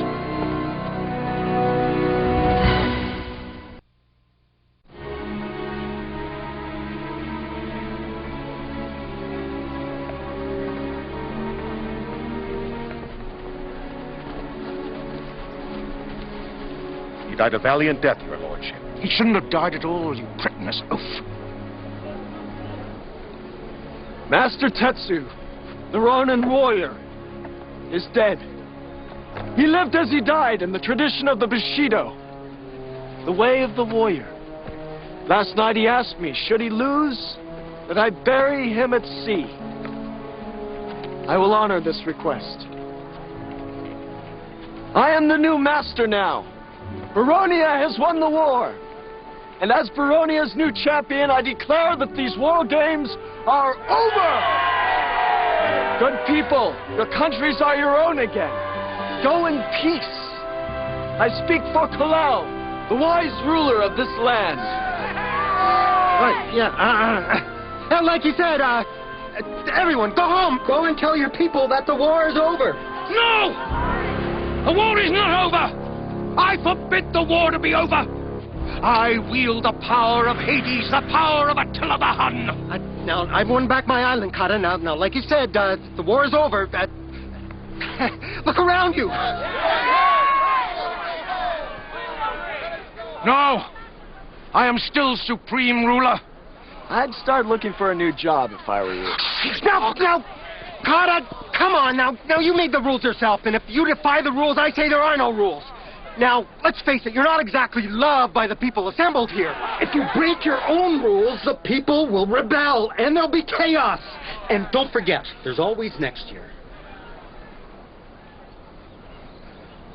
I: He died a valiant death, your lordship.
U: He shouldn't have died at all, you cretinous oaf.
A: Master Tetsu, the Ronin warrior, is dead. He lived as he died in the tradition of the Bushido, the way of the warrior. Last night he asked me, should he lose, that I bury him at sea. I will honor this request. I am the new master now. Baronia has won the war. And as Baronia's new champion, I declare that these war games are over! Good people, your countries are your own again. Go in peace. I speak for Kalel, the wise ruler of this land.
F: Right, yeah, like you said, everyone, go home. Go and tell your people that the war is over.
U: No! The war is not over! I forbid the war to be over! I wield the power of Hades, the power of Attila the Hun!
F: Now, I've won back my island, Kata. Now, like you said, the war is over. Look around you!
U: No! I am still supreme ruler.
A: I'd start looking for a new job if I were you.
F: Now, Kata, come on, now you made the rules yourself, and if you defy the rules, I say there are no rules. Now, let's face it, you're not exactly loved by the people assembled here.
V: If you break your own rules, the people will rebel, and there'll be chaos. And don't forget, there's always next year.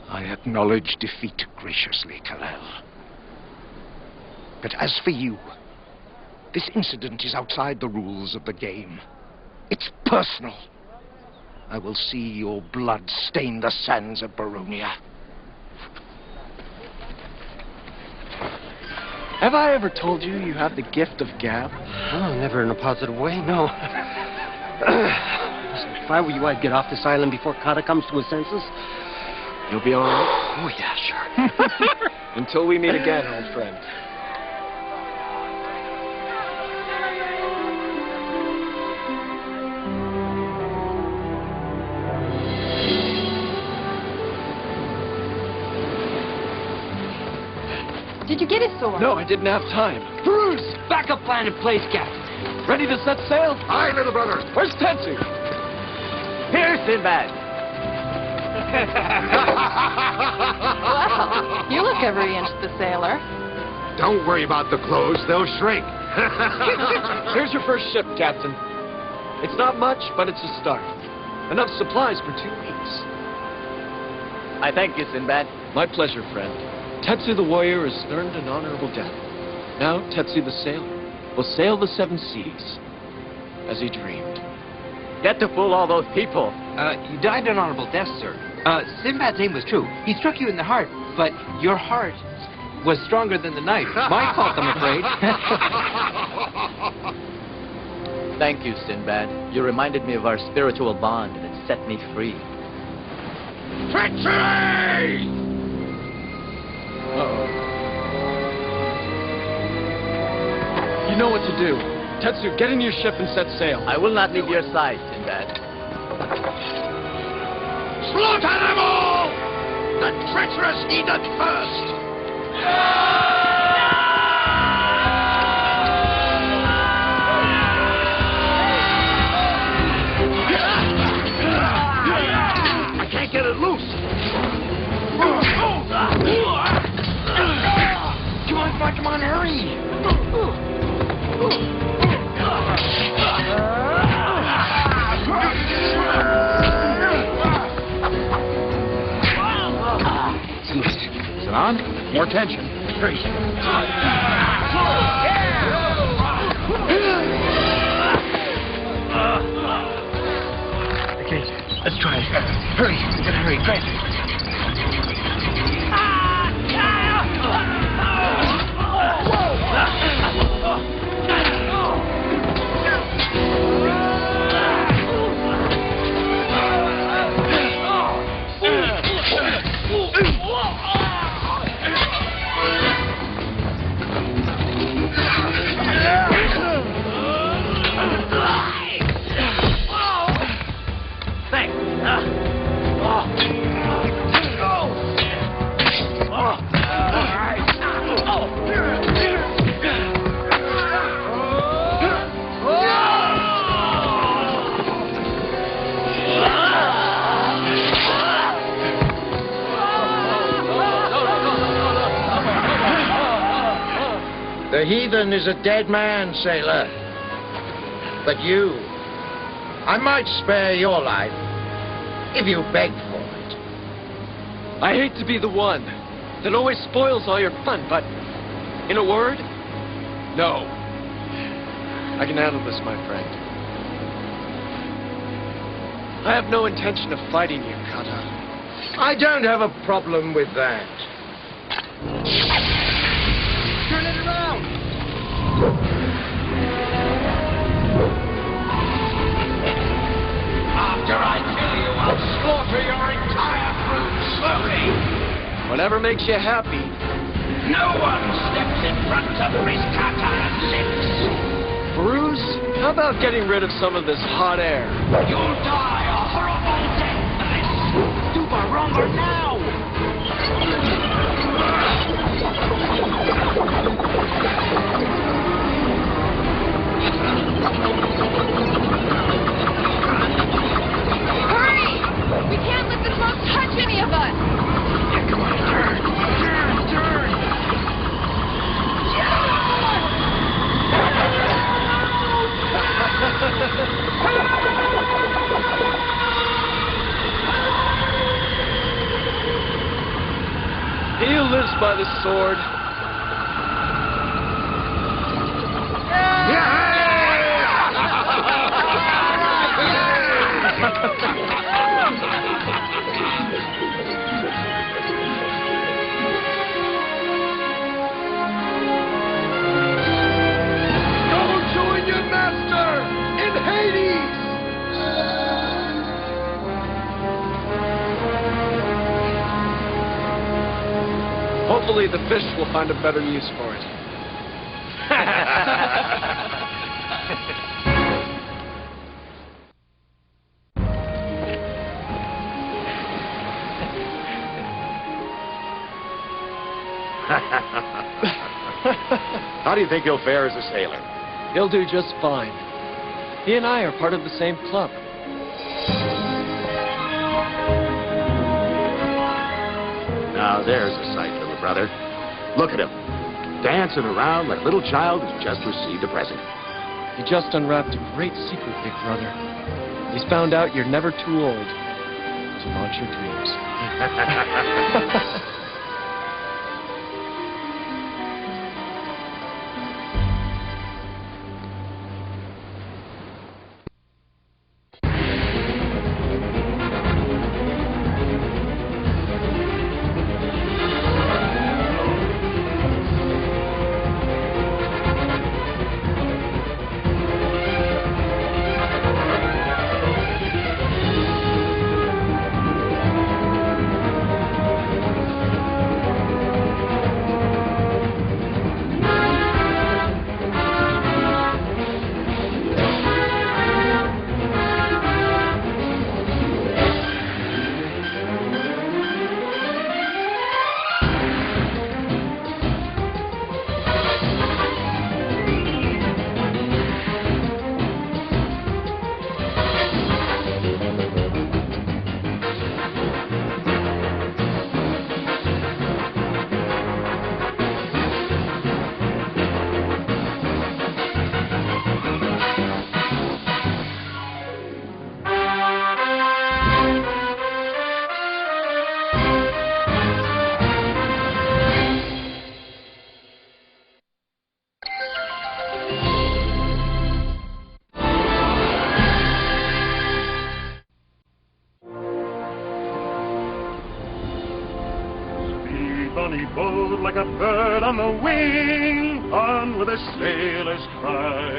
U: I acknowledge defeat graciously, Kalel. But as for you, this incident is outside the rules of the game. It's personal. I will see your blood stain the sands of Baronia.
A: Have I ever told you you have the gift of gab?
F: Oh, never in a positive way, no. Listen, if I were you, I'd get off this island before Kata comes to his senses.
A: You'll be all right?
F: Oh, yeah, sure.
A: Until we meet again, old friend.
G: Did you get his sword?
A: No, I didn't have time.
M: Bruce! Backup plan in place, Captain.
A: Ready to set sail?
I: Aye, little brother.
A: Where's Tetsu?
B: Here's Sinbad.
G: Well, you look every inch the sailor.
I: Don't worry about the clothes. They'll shrink.
A: Here's your first ship, Captain. It's not much, but it's a start. Enough supplies for 2 weeks.
B: I thank you, Sinbad.
A: My pleasure, friend. Tetsu the warrior has earned an honorable death. Now Tetsu the sailor will sail the 7 seas as he dreamed.
B: Get to fool all those people.
M: You died an honorable death, sir. Sinbad's aim was true. He struck you in the heart, but your heart was stronger than the knife. My fault, I'm afraid.
T: Thank you, Sinbad. You reminded me of our spiritual bond, and it set me free.
U: Treachery!
A: Uh-oh. You know what to do. Tetsu, get in your ship and set sail.
T: I will not leave your side, Sinbad.
U: Slaughter them all! The treacherous heathen first! I can't get it loose! Come on, hurry!
H: Sit on. More tension. Hurry.
U: Okay, let's try it. Hurry, we gotta hurry, quick. The heathen is a dead man, sailor. But you, I might spare your life if you beg for it.
A: I hate to be the one that always spoils all your fun, but in a word, no. I can handle this, my friend. I have no intention of fighting you, Kata.
U: I don't have a problem with that.
F: Turn it around!
C: After I kill you, I'll slaughter your entire crew slowly.
A: Whatever makes you happy.
C: No one steps in front of Miss Kata's lips.
A: Bruce, how about getting rid of some of this hot air?
C: You'll die a horrible death for this.
A: Duba, rumba now!
P: Hurry! We can't let the smoke touch any of us!
C: Yeah, come on, turn!
A: He who lives by the sword.
C: Go join your master in Hades!
A: Hopefully the fish will find a better use for it.
I: How do you think he'll fare as a sailor?
A: He'll do just fine. He and I are part of the same club.
I: Now there's a sight, little brother. Look at him, dancing around like a little child who's just received a present.
A: He just unwrapped a great secret, big brother. He's found out you're never too old to launch your dreams.
Q: Bonny boat like a bird on the wing, on with the sailors cry.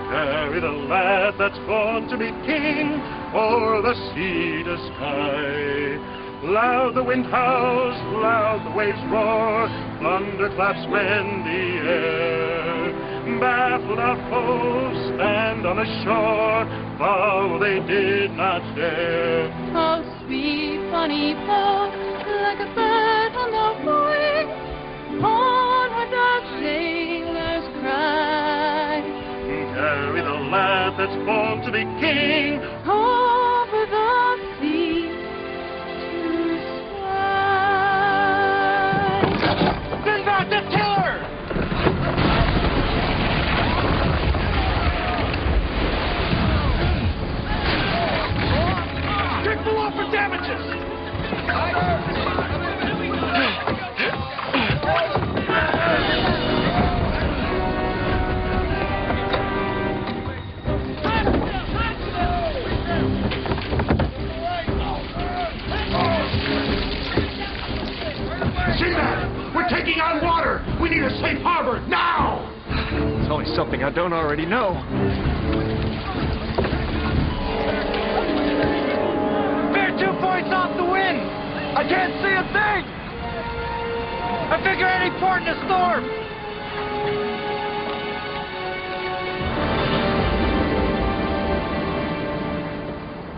Q: Carry the lad that's born to be king, o'er the sea to sky. Loud the wind howls, loud the waves roar, thunderclaps rend the air. Baffled our foes stand on the shore, follow they did not dare.
P: Oh, sweet funny boat, like a bird on the wing, onward the sailors cry.
Q: Carry the lad that's born to be king,
P: over the sea to sky.
C: Sinbad, the tiller!
I: safe harbor, now!
A: It's always something I don't already know.
N: We're 2 points off the wind! I can't see a thing! I figure any port in a storm!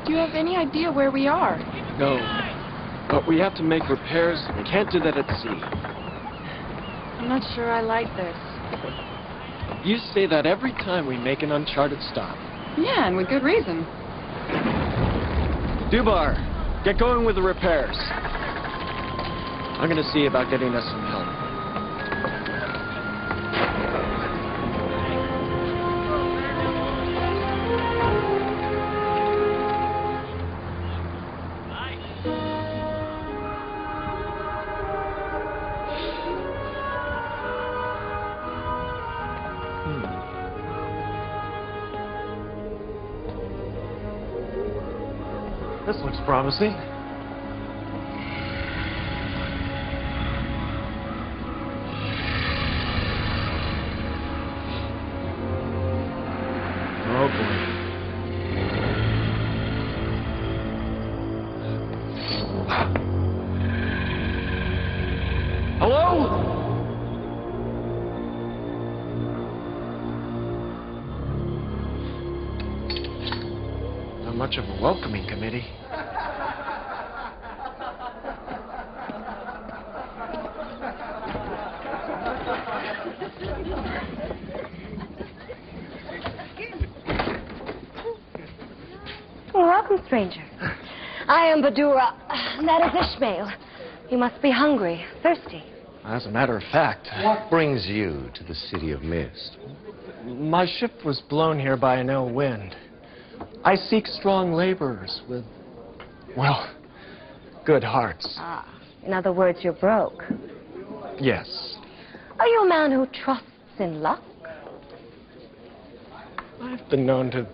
G: Do you have any idea where we are?
A: No. But we have to make repairs. We can't do that at sea.
G: I'm not sure I like this.
A: You say that every time we make an uncharted stop.
G: Yeah, and with good reason.
A: Dubar, get going with the repairs. I'm gonna see about getting us some help. This looks promising. Oh boy. Hello? Not much of a welcoming committee.
E: Welcome, stranger. I am Badura. That is Ishmael. You must be hungry, thirsty.
A: As a matter of fact,
R: What brings you to the City of Mist?
A: my ship was blown here by an ill wind. I seek strong laborers with, well, good hearts.
E: Ah, in other words, you're broke.
A: Yes.
E: Are you a man who trusts in luck?
A: I've been known to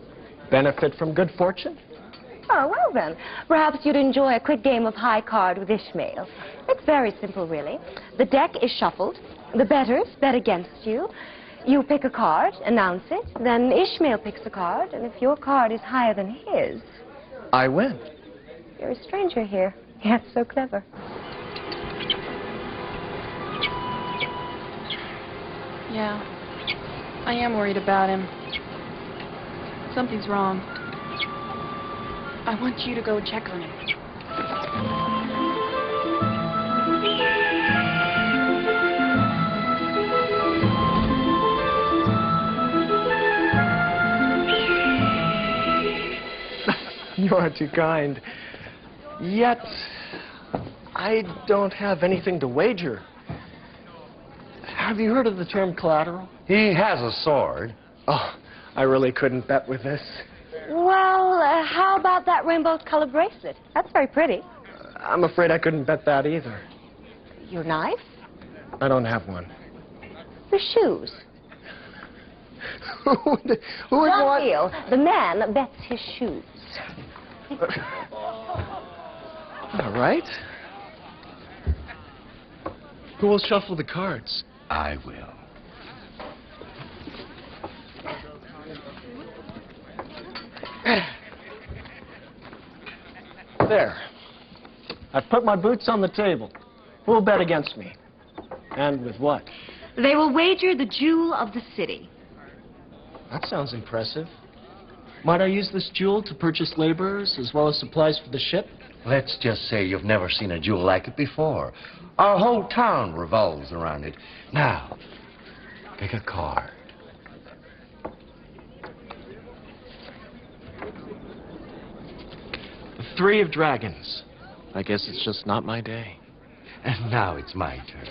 A: benefit from good fortune.
E: Oh, well then, perhaps you'd enjoy a quick game of high card with Ishmael. It's very simple, really. The deck is shuffled. The betters bet against you. You pick a card, announce it, then Ishmael picks a card, and if your card is higher than his,
A: I win.
E: you're a stranger here, yet so clever.
G: Yeah, I am worried about him. Something's wrong. I want you to go check on him.
A: You are too kind. Yet, I don't have anything to wager. Have you heard of the term collateral?
R: He has a sword.
A: Oh, I really couldn't bet with this.
E: Well, how about that rainbow-colored bracelet? That's very pretty.
A: I'm afraid I couldn't bet that either.
E: Your knife?
A: I don't have one.
E: Your shoes?
A: Who would want...
E: Deal. The man bets his shoes.
A: All right. Who will shuffle the cards?
R: I will.
A: There. I've put my boots on the table. Who will bet against me? And with what?
E: They will wager the jewel of the city.
A: That sounds impressive. Might I use this jewel to purchase laborers as well as supplies for the ship?
R: Let's just say you've never seen a jewel like it before. Our whole town revolves around it. Now, pick a card.
A: The 3 of dragons. I guess it's just not my day.
R: And now it's my turn.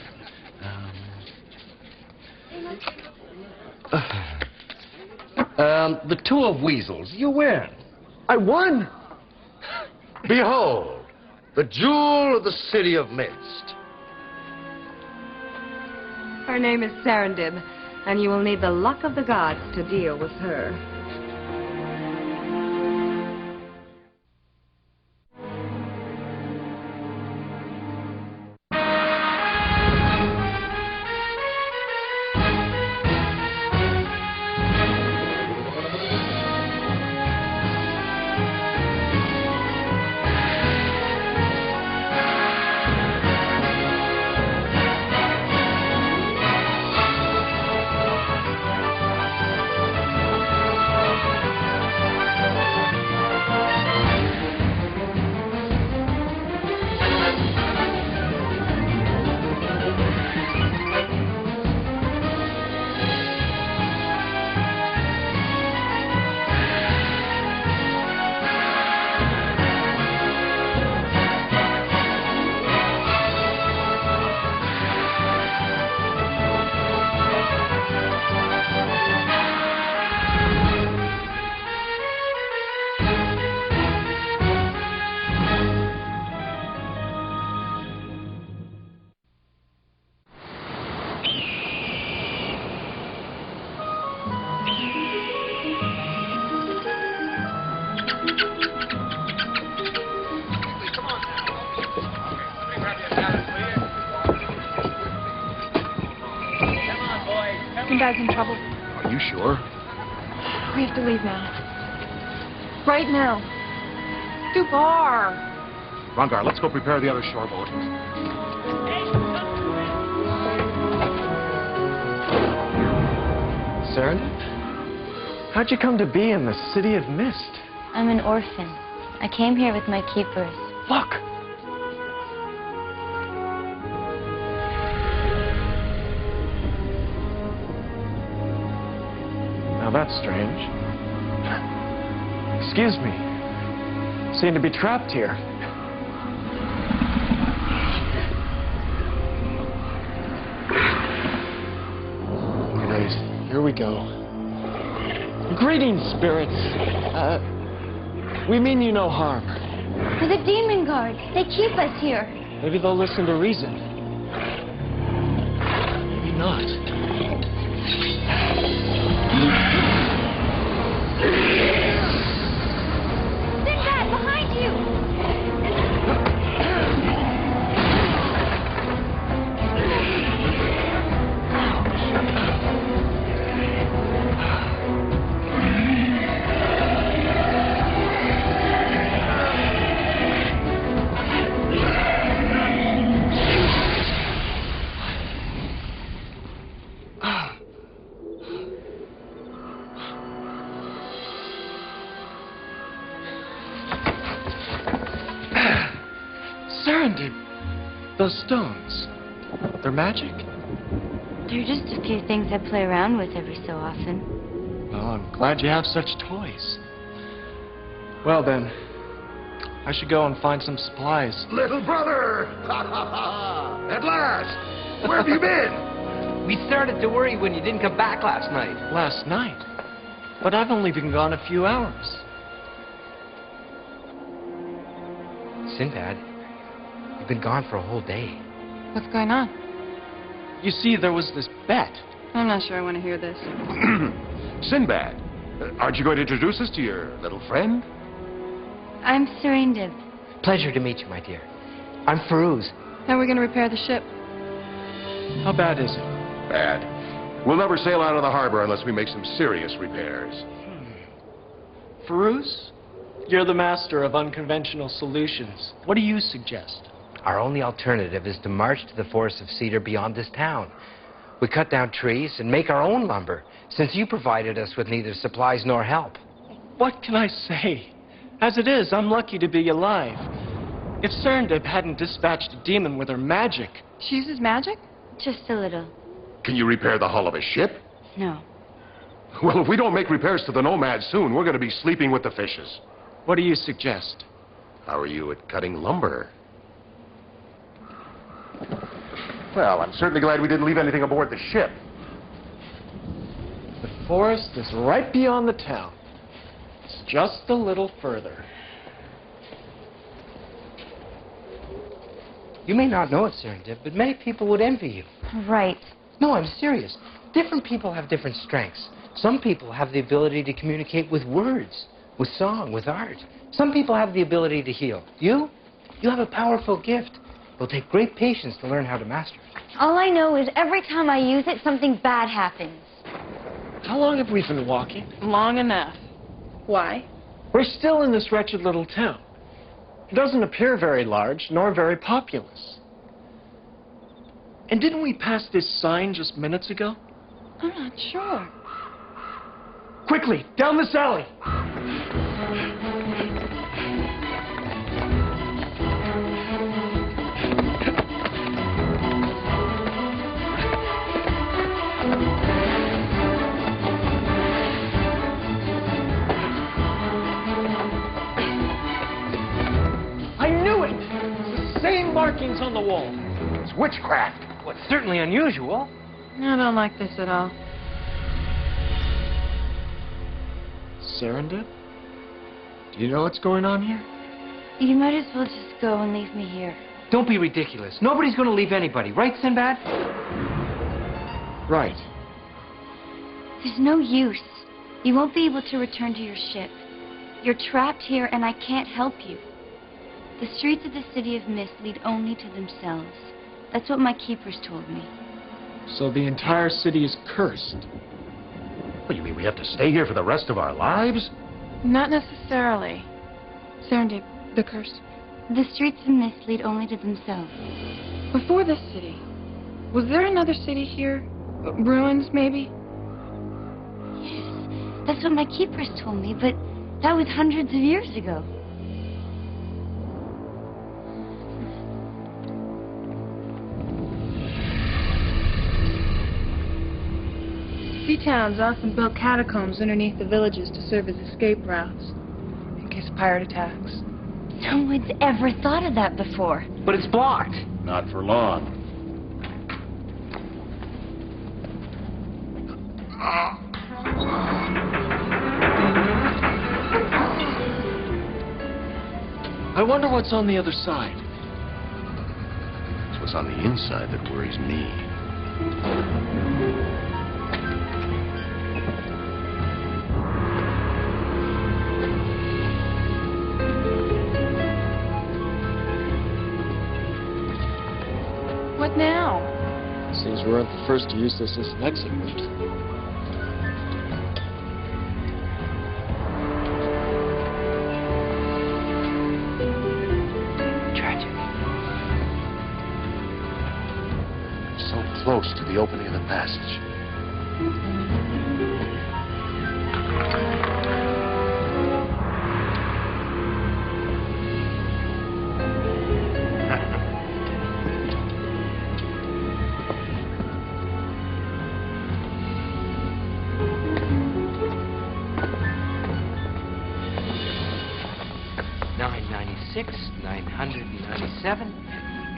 R: The 2 of weasels. You win.
A: I won.
R: Behold, the jewel of the City of Mist.
E: Her name is Serendib, and you will need the luck of the gods to deal with her.
G: Sinbad's in trouble.
I: Are you sure?
G: We have to leave now. Right now. Dubar!
I: Rongar, let's go prepare the other shore boat.
A: Serendip? How'd you come to be in the City of Mist?
K: I'm an orphan. I came here with my keepers.
A: Look! Now that's strange. Excuse me. Seem to be trapped here. Anyways, here we go. Greetings, spirits. We mean you no harm.
K: For the demon guard. They keep us here.
A: Maybe they'll listen to reason. Maybe not.
K: Sinbad, behind you!
A: Serendip! Those stones. They're magic?
K: They're just a few things I play around with every so often.
A: Well, I'm glad you have such toys. Well then, I should go and find some supplies.
I: Little brother! At last! Where have you been?
M: We started to worry when you didn't come back last night.
A: Last night? But I've only been gone a few hours.
M: Sinbad, you've been gone for a whole day.
G: What's going on?
A: You see, there was this bet.
G: I'm not sure I want to hear this.
I: Sinbad, aren't you going to introduce us to your little friend?
K: I'm Serendip.
M: Pleasure to meet you, my dear. I'm Feroz.
G: How are we going to repair the ship?
A: How bad is it?
I: Bad. We'll never sail out of the harbor unless we make some serious repairs.
A: Feroz? You're the master of unconventional solutions. What do you suggest?
M: Our only alternative is to march to the forest of cedar beyond this town. We cut down trees and make our own lumber, since you provided us with neither supplies nor help.
A: What can I say? As it is, I'm lucky to be alive. If Serendip hadn't dispatched a demon with her magic...
G: She uses magic?
K: Just a little.
I: Can you repair the hull of a ship?
K: No.
I: Well, if we don't make repairs to the Nomad soon, we're going to be sleeping with the fishes.
A: What do you suggest?
I: How are you at cutting lumber? Well, I'm certainly glad we didn't leave anything aboard the ship.
A: The forest is right beyond the town. It's just a little further.
M: You may not know it, Serendip, but many people would envy you.
K: Right.
M: No, I'm serious. Different people have different strengths. Some people have the ability to communicate with words, with song, with art. Some people have the ability to heal. You have a powerful gift. It'll take great patience to learn how to master it.
K: All I know is every time I use it, something bad happens.
A: How long have we been walking?
G: Long enough. Why?
A: We're still in this wretched little town. It doesn't appear very large, nor very populous. And didn't we pass this sign just minutes ago?
G: I'm not sure.
A: Quickly, down this alley! Same markings on the wall.
I: It's witchcraft.
M: Well, it's certainly unusual.
G: I don't like this at all.
A: Serendip? Do you know what's going on here?
K: You might as well just go and leave me here.
M: Don't be ridiculous. Nobody's going to leave anybody. Right, Sinbad?
A: Right.
K: There's no use. You won't be able to return to your ship. You're trapped here, and I can't help you. The streets of the City of Mist lead only to themselves. That's what my keepers told me.
A: So the entire city is cursed.
I: What, you mean we have to stay here for the rest of our lives?
G: Not necessarily. Serendip, the curse.
K: The streets of Mist lead only to themselves.
G: Before this city, was there another city here? Ruins, maybe?
K: Yes, that's what my keepers told me, but that was hundreds of years ago.
G: Sea towns often built catacombs underneath the villages to serve as escape routes in case of pirate attacks.
K: No one's ever thought of that before.
M: But it's blocked.
I: Not for long.
A: I wonder what's on the other side.
I: It's what's on the inside that worries me.
G: What now?
A: Seems we weren't the first to use this as an exit route.
C: Tragic. So close to the opening of the passage.
M: $997,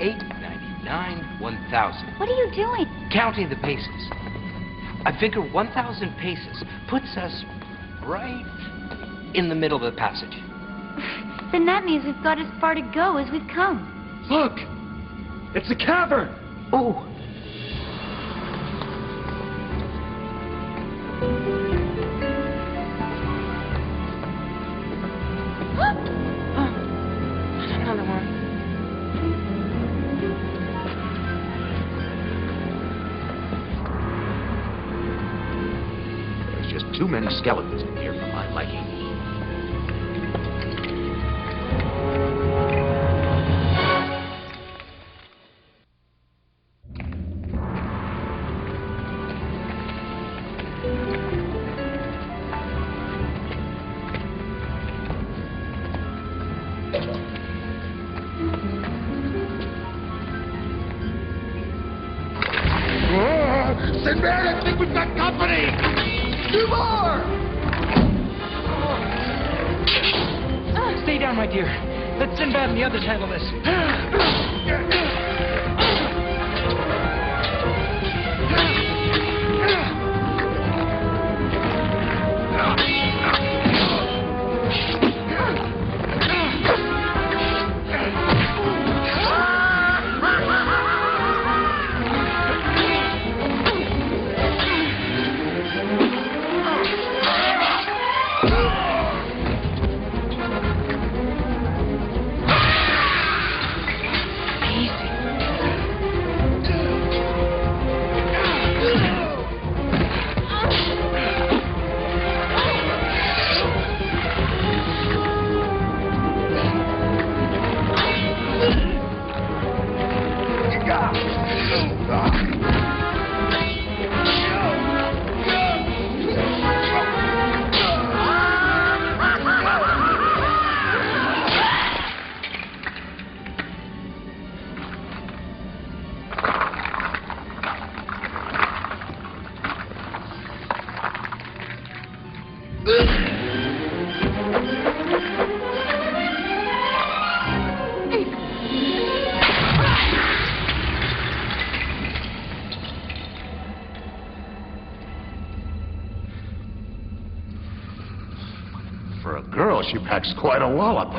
M: $899, 1,000.
K: What are you doing?
M: Counting the paces. I figure 1,000 paces puts us right in the middle of the passage.
K: Then that means we've got as far to go as we've come.
A: Look! It's a cavern!
M: Oh!
G: Another one.
I: There's just too many skeletons in here for my liking.
C: Sinbad, I think we've got company! Two more!
M: Stay down, my dear. Let Sinbad and the others handle this.
I: For a girl, she packs quite a wallop.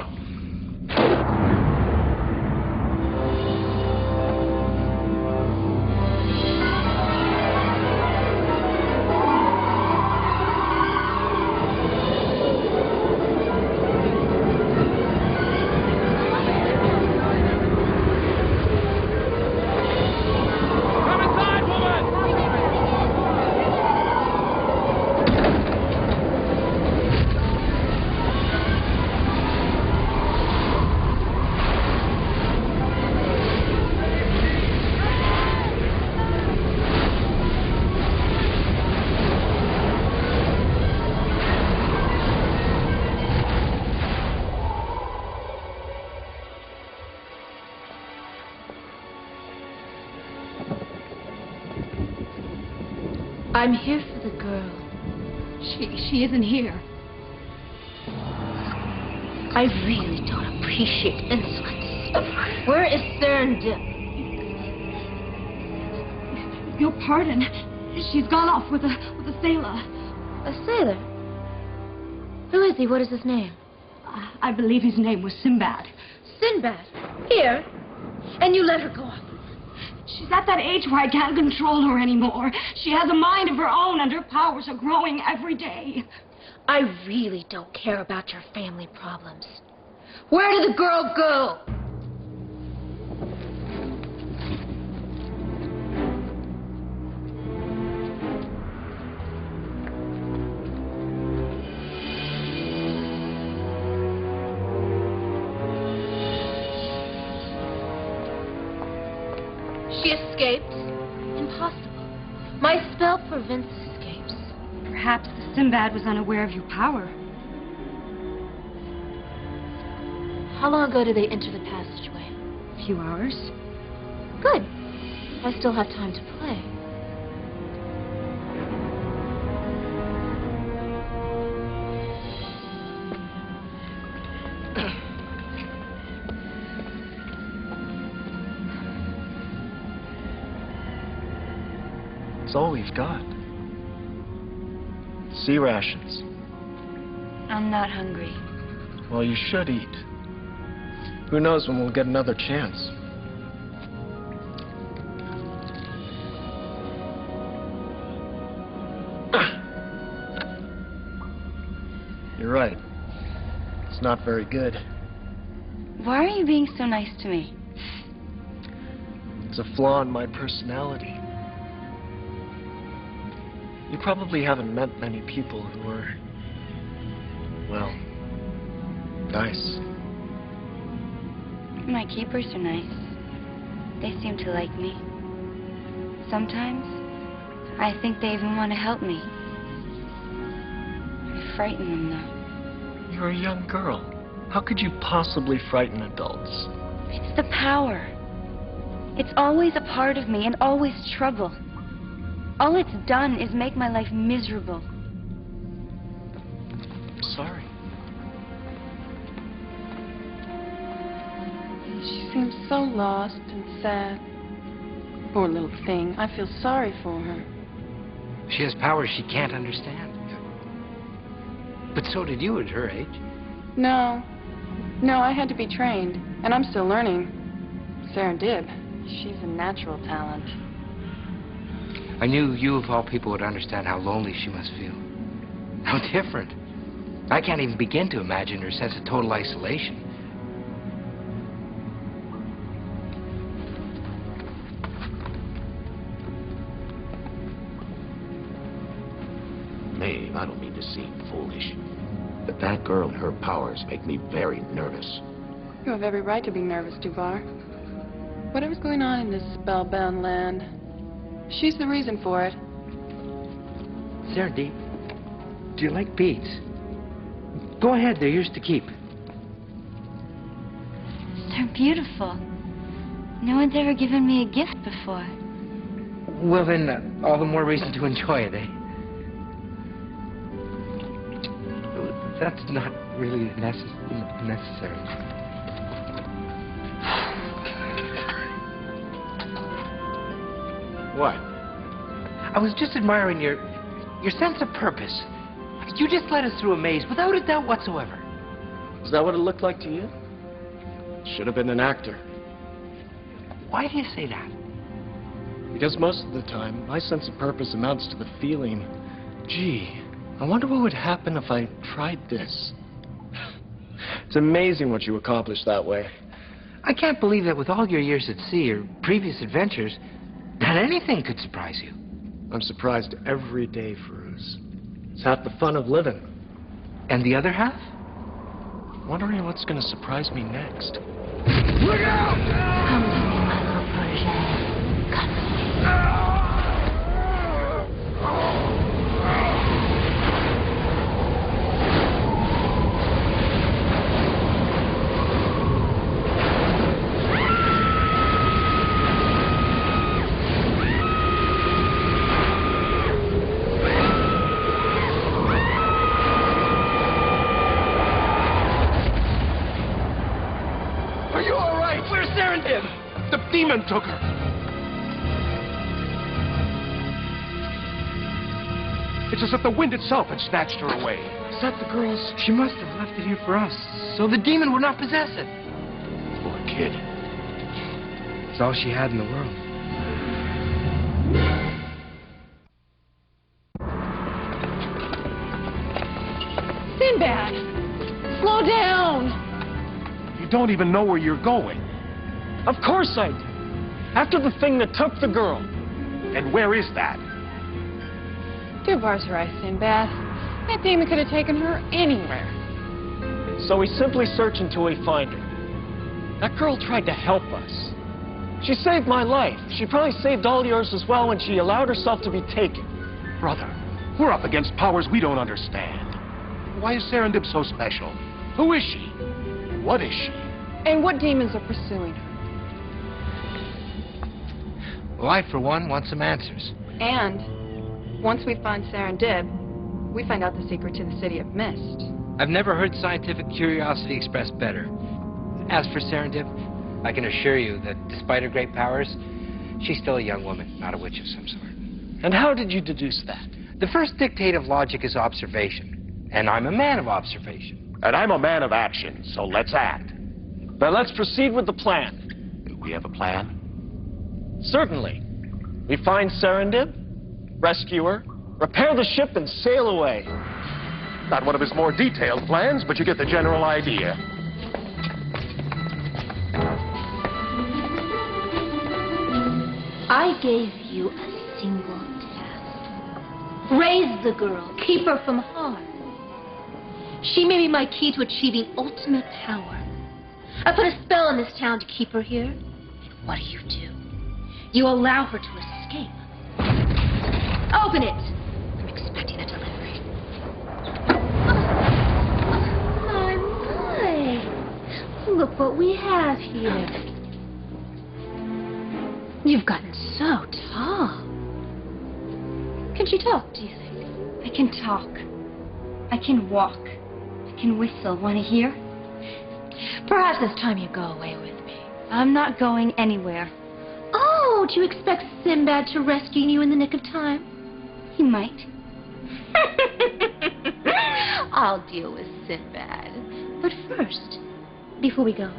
P: I'm here for the girl. She isn't here. I really don't appreciate insolence. Where is Serendip? Your pardon. She's gone off with a sailor.
E: A sailor? Who is he? What is his name?
P: I believe his name was Sinbad.
E: Sinbad? Here? And you let her go off?
P: She's at that age where I can't control her anymore. She has a mind of her own, and her powers are growing every day.
E: I really don't care about your family problems. Where did the girl go? She escaped? Impossible. My spell prevents escapes.
P: Perhaps the Sinbad was unaware of your power.
E: How long ago did they enter the passageway?
P: A few hours.
E: Good. I still have time to play.
A: It's all we've got. Sea rations.
K: I'm not hungry.
A: Well, you should eat. Who knows when we'll get another chance. You're right. It's not very good.
K: Why are you being so nice to me?
A: It's a flaw in my personality. You probably haven't met many people who are, well, nice.
K: My keepers are nice. They seem to like me. Sometimes, I think they even want to help me. I frighten them, though.
A: You're a young girl. How could you possibly frighten adults?
K: It's the power. It's always a part of me and always trouble. All it's done is make my life miserable.
A: Sorry.
G: She seems so lost and sad. Poor little thing. I feel sorry for her.
M: She has powers she can't understand. But so did you at her age.
G: No. No, I had to be trained. And I'm still learning. Serendip, she's a natural talent.
M: I knew you, of all people, would understand how lonely she must feel. How different. I can't even begin to imagine her sense of total isolation.
C: Maeve, I don't mean to seem foolish, but that girl and her powers make me very nervous.
G: You have every right to be nervous, Duvar. Whatever's going on in this spellbound land, she's the reason for it.
M: Serendip, do you like beads? Go ahead, they're yours to keep.
K: They're beautiful. No one's ever given me a gift before.
M: Well, then, all the more reason to enjoy it, eh? That's not really necessary.
A: What?
M: I was just admiring your sense of purpose. You just led us through a maze without a doubt whatsoever.
A: Is that what it looked like to you? Should have been an actor.
M: Why do you say that?
A: Because most of the time, my sense of purpose amounts to the feeling, gee, I wonder what would happen if I tried this. It's amazing what you accomplish that way.
M: I can't believe that with all your years at sea or previous adventures, that anything could surprise you.
A: I'm surprised every day, Feruz. It's half the fun of living.
M: And the other half?
A: Wondering what's going to surprise me next.
E: Look out! Come to me, my little protege. Come to me.
I: demon took her. It's as if the wind itself had snatched her away.
M: Is that the girl's? She must have left it here for us, so the demon would not possess it.
I: Poor kid.
M: It's all she had in the world.
P: Sinbad! Slow down!
I: You don't even know where you're going.
N: Of course I do. After the thing that took the girl.
I: And where is that?
G: Dubar's right, Sinbad. That demon could have taken her anywhere.
N: So we simply search until we find her. That girl tried to help us. She saved my life. She probably saved all yours as well when she allowed herself to be taken.
I: Brother, we're up against powers we don't understand. Why is Serendip so special? Who is she? What is she?
G: And what demons are pursuing her?
R: Well, I, for one, want some answers.
G: And once we find Serendip, we find out the secret to the City of Mist.
M: I've never heard scientific curiosity expressed better. As for Serendip, I can assure you that despite her great powers, she's still a young woman, not a witch of some sort.
N: And how did you deduce that?
M: The first dictate of logic is observation. And I'm a man of observation.
I: And I'm a man of action, so let's act.
N: Then let's proceed with the plan.
I: Do we have a plan?
N: Certainly. We find Serendip, rescue her, repair the ship, and sail away.
I: Not one of his more detailed plans, but you get the general idea.
K: I gave you a single task. Raise the girl, keep her from harm. She may be my key to achieving ultimate power. I put a spell on this town to keep her here. And what do? You allow her to escape. Open it! I'm expecting a delivery. My. Look what we have here. You've gotten so tall. Can she talk, do you think? I can talk. I can walk. I can whistle. Want to hear? Perhaps it's time you go away with me. I'm not going anywhere. Oh, do you expect Sinbad to rescue you in the nick of time? He might. I'll deal with Sinbad. But first, before we go,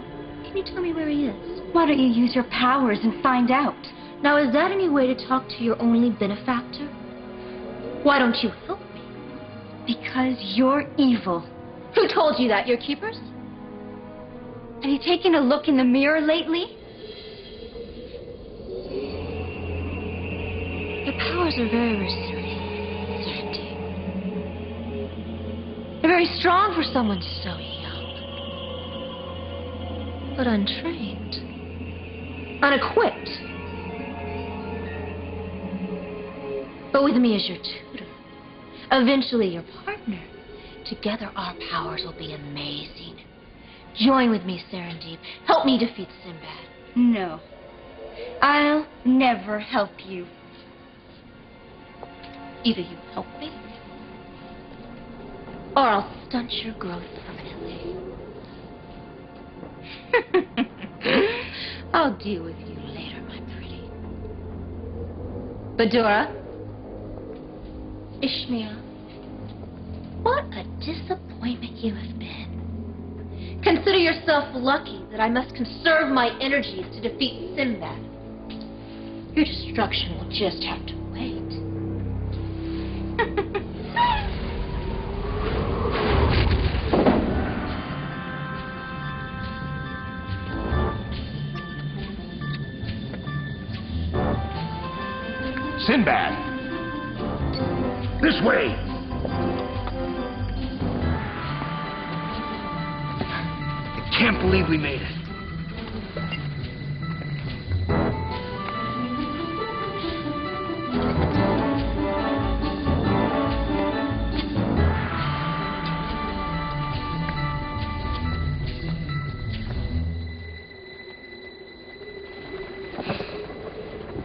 K: can you tell me where he is? Why don't you use your powers and find out? Now, is that any way to talk to your only benefactor? Why don't you help me? Because you're evil. Who told you that? Your keepers? Have you taken a look in the mirror lately? Your powers are very resilient, Sandy. They're very strong for someone so young. But untrained. Unequipped. But with me as your tutor, eventually your partner, together our powers will be amazing. Join with me, Serendip. Help me defeat Sinbad. No. I'll never help you. Either you help me, or I'll stunt your growth permanently. I'll deal with you later, my pretty. Badura, Ishmael, what a disappointment you have been. Consider yourself lucky that I must conserve my energies to defeat Sinbad. Your destruction will just have to wait.
I: Sinbad! This way!
M: I can't believe we made it.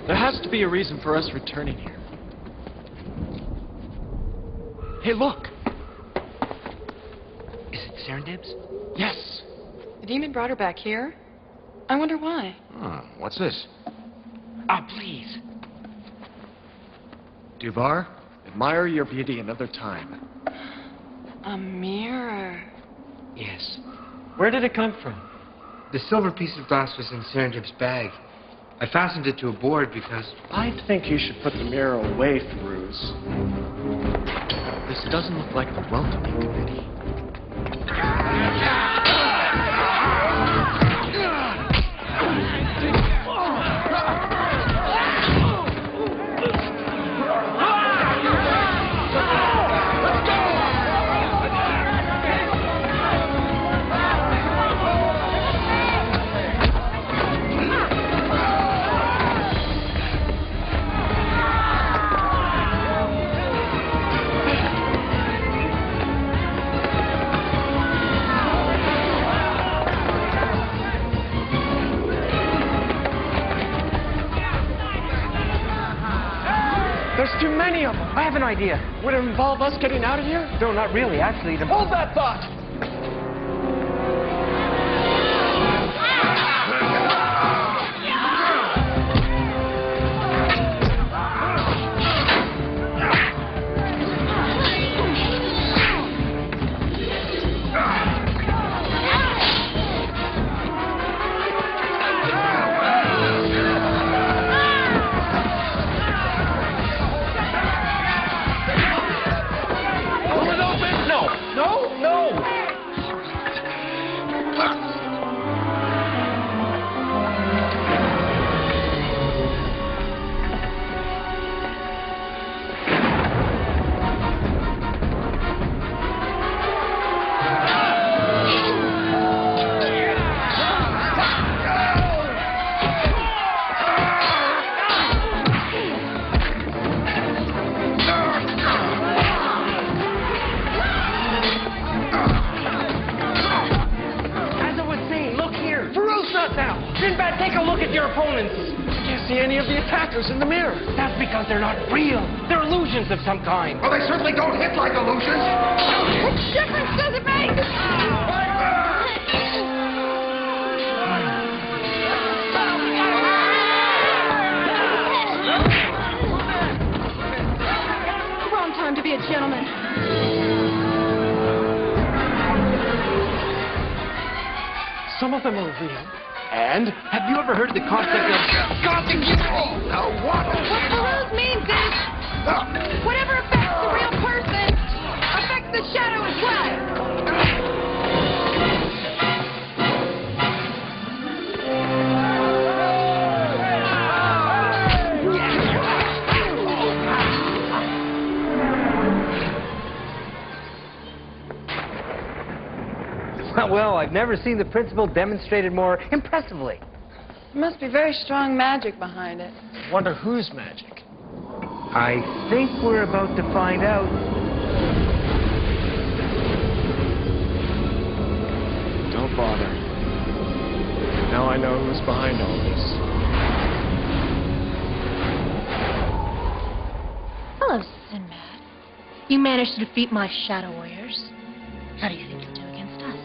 N: There has to be a reason for us returning here. Hey, look!
M: Is it Serendip's?
N: Yes!
G: The demon brought her back here? I wonder why.
I: What's this?
M: Ah, please.
A: Duvar, admire your beauty another time.
G: A mirror.
M: Yes.
A: Where did it come from?
M: The silver piece of glass was in Serendip's bag. I fastened it to a board because...
A: I think you should put the mirror away, Feroz. This doesn't look like the welcoming committee. There's too many of them.
M: I have an idea.
A: Would it involve us getting out of here?
M: No, not really. Actually,
A: Hold that thought!
M: Sinbad, take a look at your opponents.
A: I can't see any of the attackers in the mirror.
M: That's because they're not real. They're illusions of some kind.
H: Well, they certainly don't hit like illusions.
P: What difference does it make? Wrong time to be a gentleman.
A: Some of them are real.
M: And have you ever heard the concept of Gothic hero?
H: Now what?
P: What Feroz means is, whatever affects the real person affects the shadow as well.
M: Well, I've never seen the principle demonstrated more impressively.
G: There must be very strong magic behind it.
A: Wonder whose magic?
M: I think we're about to find out.
A: Don't bother. Now I know who's behind all this.
K: Hello, Sinbad. You managed to defeat my shadow warriors. How do you think you'll do against us?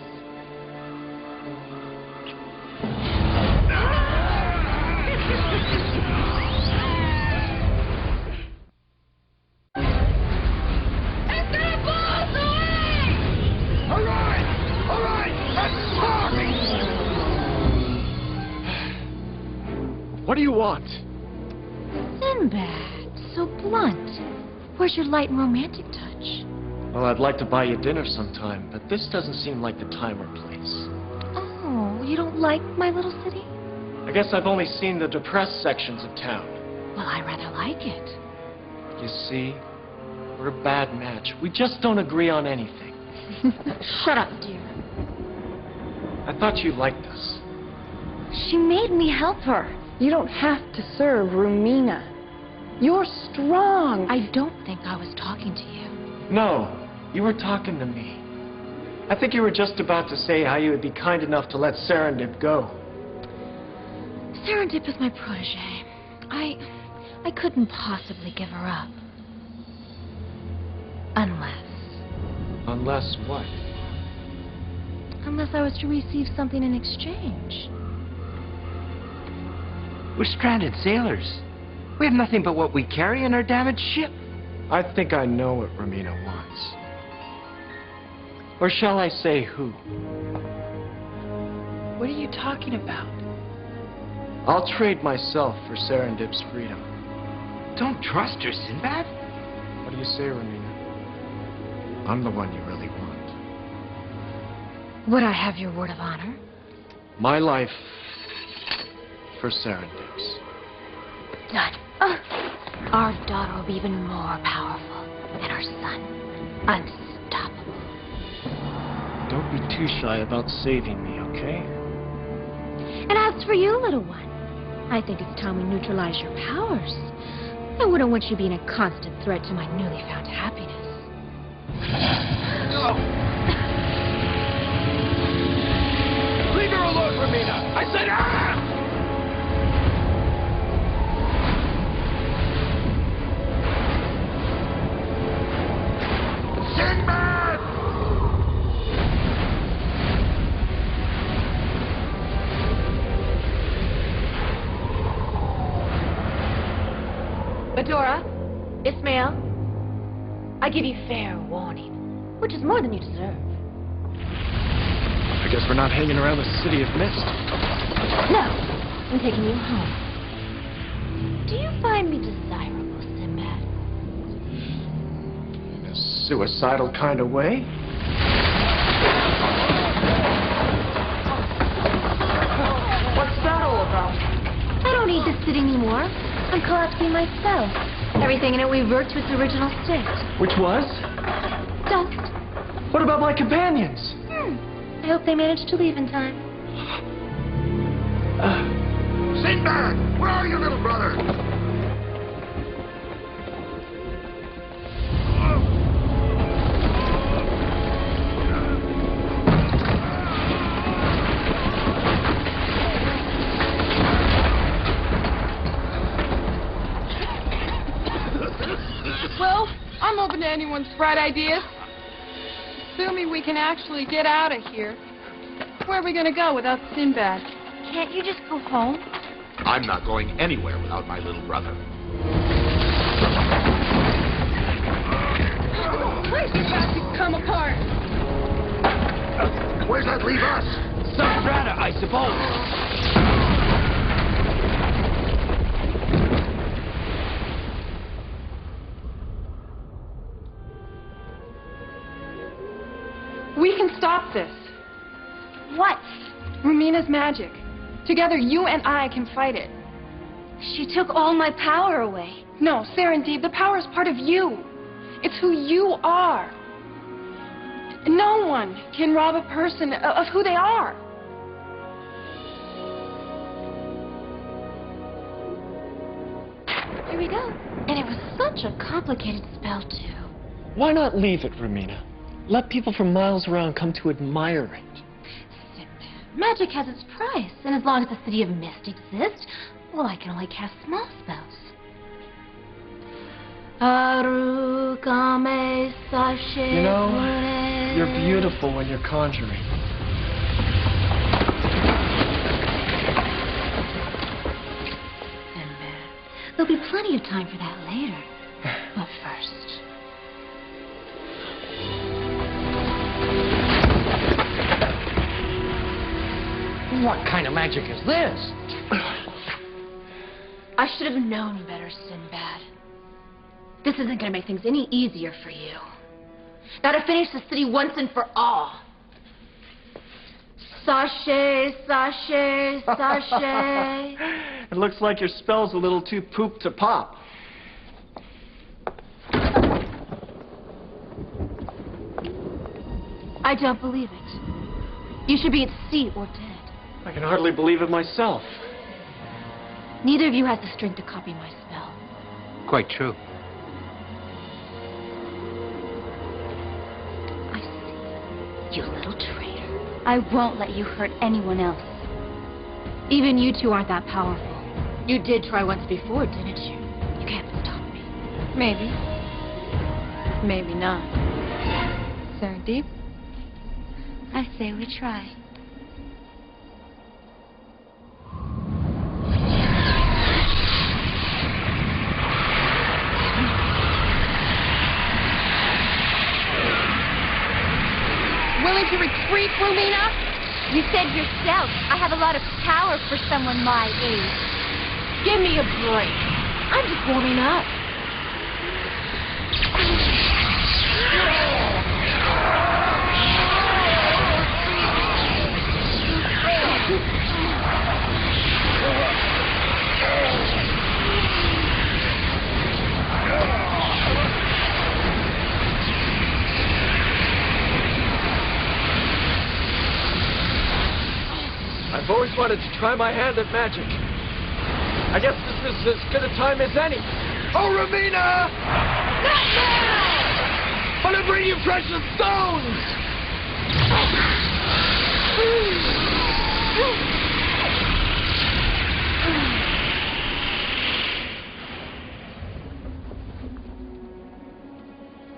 A: What do you want?
K: Sinbad, so blunt. Where's your light and romantic touch?
A: Well, I'd like to buy you dinner sometime, but this doesn't seem like the time or place.
K: Oh, you don't like my little city?
A: I guess I've only seen the depressed sections of town.
K: Well, I rather like it.
A: You see, we're a bad match. We just don't agree on anything.
K: Shut up, dear.
A: I thought you liked us.
K: She made me help her.
G: You don't have to serve Rumina. You're strong.
K: I don't think I was talking to you.
A: No, you were talking to me. I think you were just about to say how you would be kind enough to let Serendip go.
K: Serendip is my protege. I couldn't possibly give her up.
A: Unless what?
K: Unless I was to receive something in exchange.
M: We're stranded sailors. We have nothing but what we carry in our damaged ship.
A: I think I know what Romina wants. Or shall I say who?
G: What are you talking about?
A: I'll trade myself for Serendip's freedom.
M: Don't trust her, Sinbad.
A: What do you say, Romina? I'm the one you really want.
E: Would I have your word of honor?
A: My life for Serendip's.
E: Done. Our daughter will be even more powerful than our son. Unstoppable.
A: Don't be too shy about saving me, okay?
E: And as for you, little one, I think it's time we neutralize your powers. I wouldn't want you being a constant threat to my newly found happiness.
I: Leave her alone, Romina! I said, ah! Sinbad!
E: Adora, Ismail, I give you fair warning, which is more than you deserve.
A: I guess we're not hanging around the city of mist.
E: No, I'm taking you home. Do you find me desirable, Sinbad?
A: In a suicidal kind of way?
E: What's that all about? I don't need this city anymore. I'm collapsing my spell. Everything in it reverts to its original state.
A: Which was?
E: Dust.
A: What about my companions?
E: I hope they manage to leave in time.
I: Sinbad! Where are you, little brother?
G: Well, I'm open to anyone's bright ideas. Assuming we can actually get out of here. Where are we going to go without Sinbad?
E: Can't you just go home?
I: I'm not going anywhere without my little brother.
G: Where's your back to come apart?
I: Where's that leave us?
M: Substrata, I suppose.
G: We can stop this.
E: What?
G: Rumina's magic. Together, you and I can fight it.
E: She took all my power away.
G: No, Serendip, the power is part of you. It's who you are. No one can rob a person of who they are.
E: Here we go. And it was such a complicated spell, too.
A: Why not leave it, Romina? Let people from miles around come to admire it.
E: Magic has its price, and as long as the City of Mist exists, well, I can only cast small spells.
A: You know, you're beautiful when you're conjuring.
E: Sinbad, there'll be plenty of time for that later. But first...
M: What kind of magic is this?
E: I should have known better, Sinbad. This isn't going to make things any easier for you. Now to finish the city once and for all. Sachet, sachet, sachet.
A: It looks like your spell's a little too poop to pop.
E: I don't believe it. You should be at sea or dead.
A: I can hardly believe it myself.
E: Neither of you has the strength to copy my spell.
T: Quite true.
E: I see. You little traitor. I won't let you hurt anyone else. Even you two aren't that powerful. You did try once before, didn't you? You can't stop me.
G: Maybe. Maybe not. Serendip?
E: I say we try.
P: willing to retreat, Rumina?
K: You said yourself, I have a lot of power for someone my age.
P: Give me a break. I'm just warming up.
A: I've always wanted to try my hand at magic. I guess this is as good a time as any. Oh, Ramina!
P: Not now!
A: But I bring you precious stones!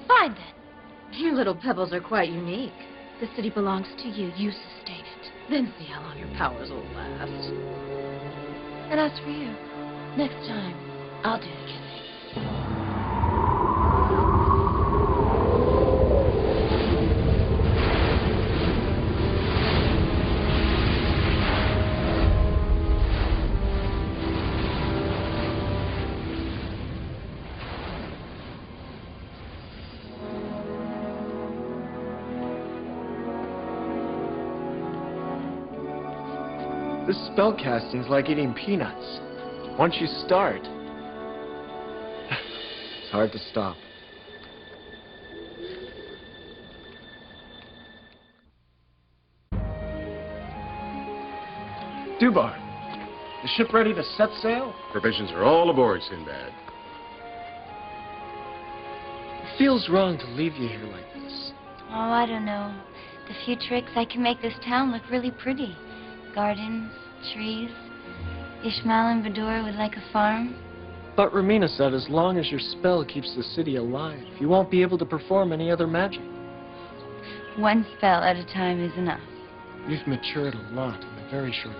K: Fine, then. Your little pebbles are quite unique. The city belongs to you. You sustain it. Then see how long your powers will last. And as for you, next time, I'll do the killing.
A: This spellcasting's like eating peanuts. Once you start, it's hard to stop. Dubar, the ship ready to set sail?
I: Provisions are all aboard, Sinbad.
A: It feels wrong to leave you here like this.
K: Oh, I don't know. The few tricks I can make this town look really pretty. Gardens, trees. Ishmael and Badura would like a farm.
A: But Ramina said as long as your spell keeps the city alive, you won't be able to perform any other magic.
K: One spell at a time is enough.
A: You've matured a lot in a very short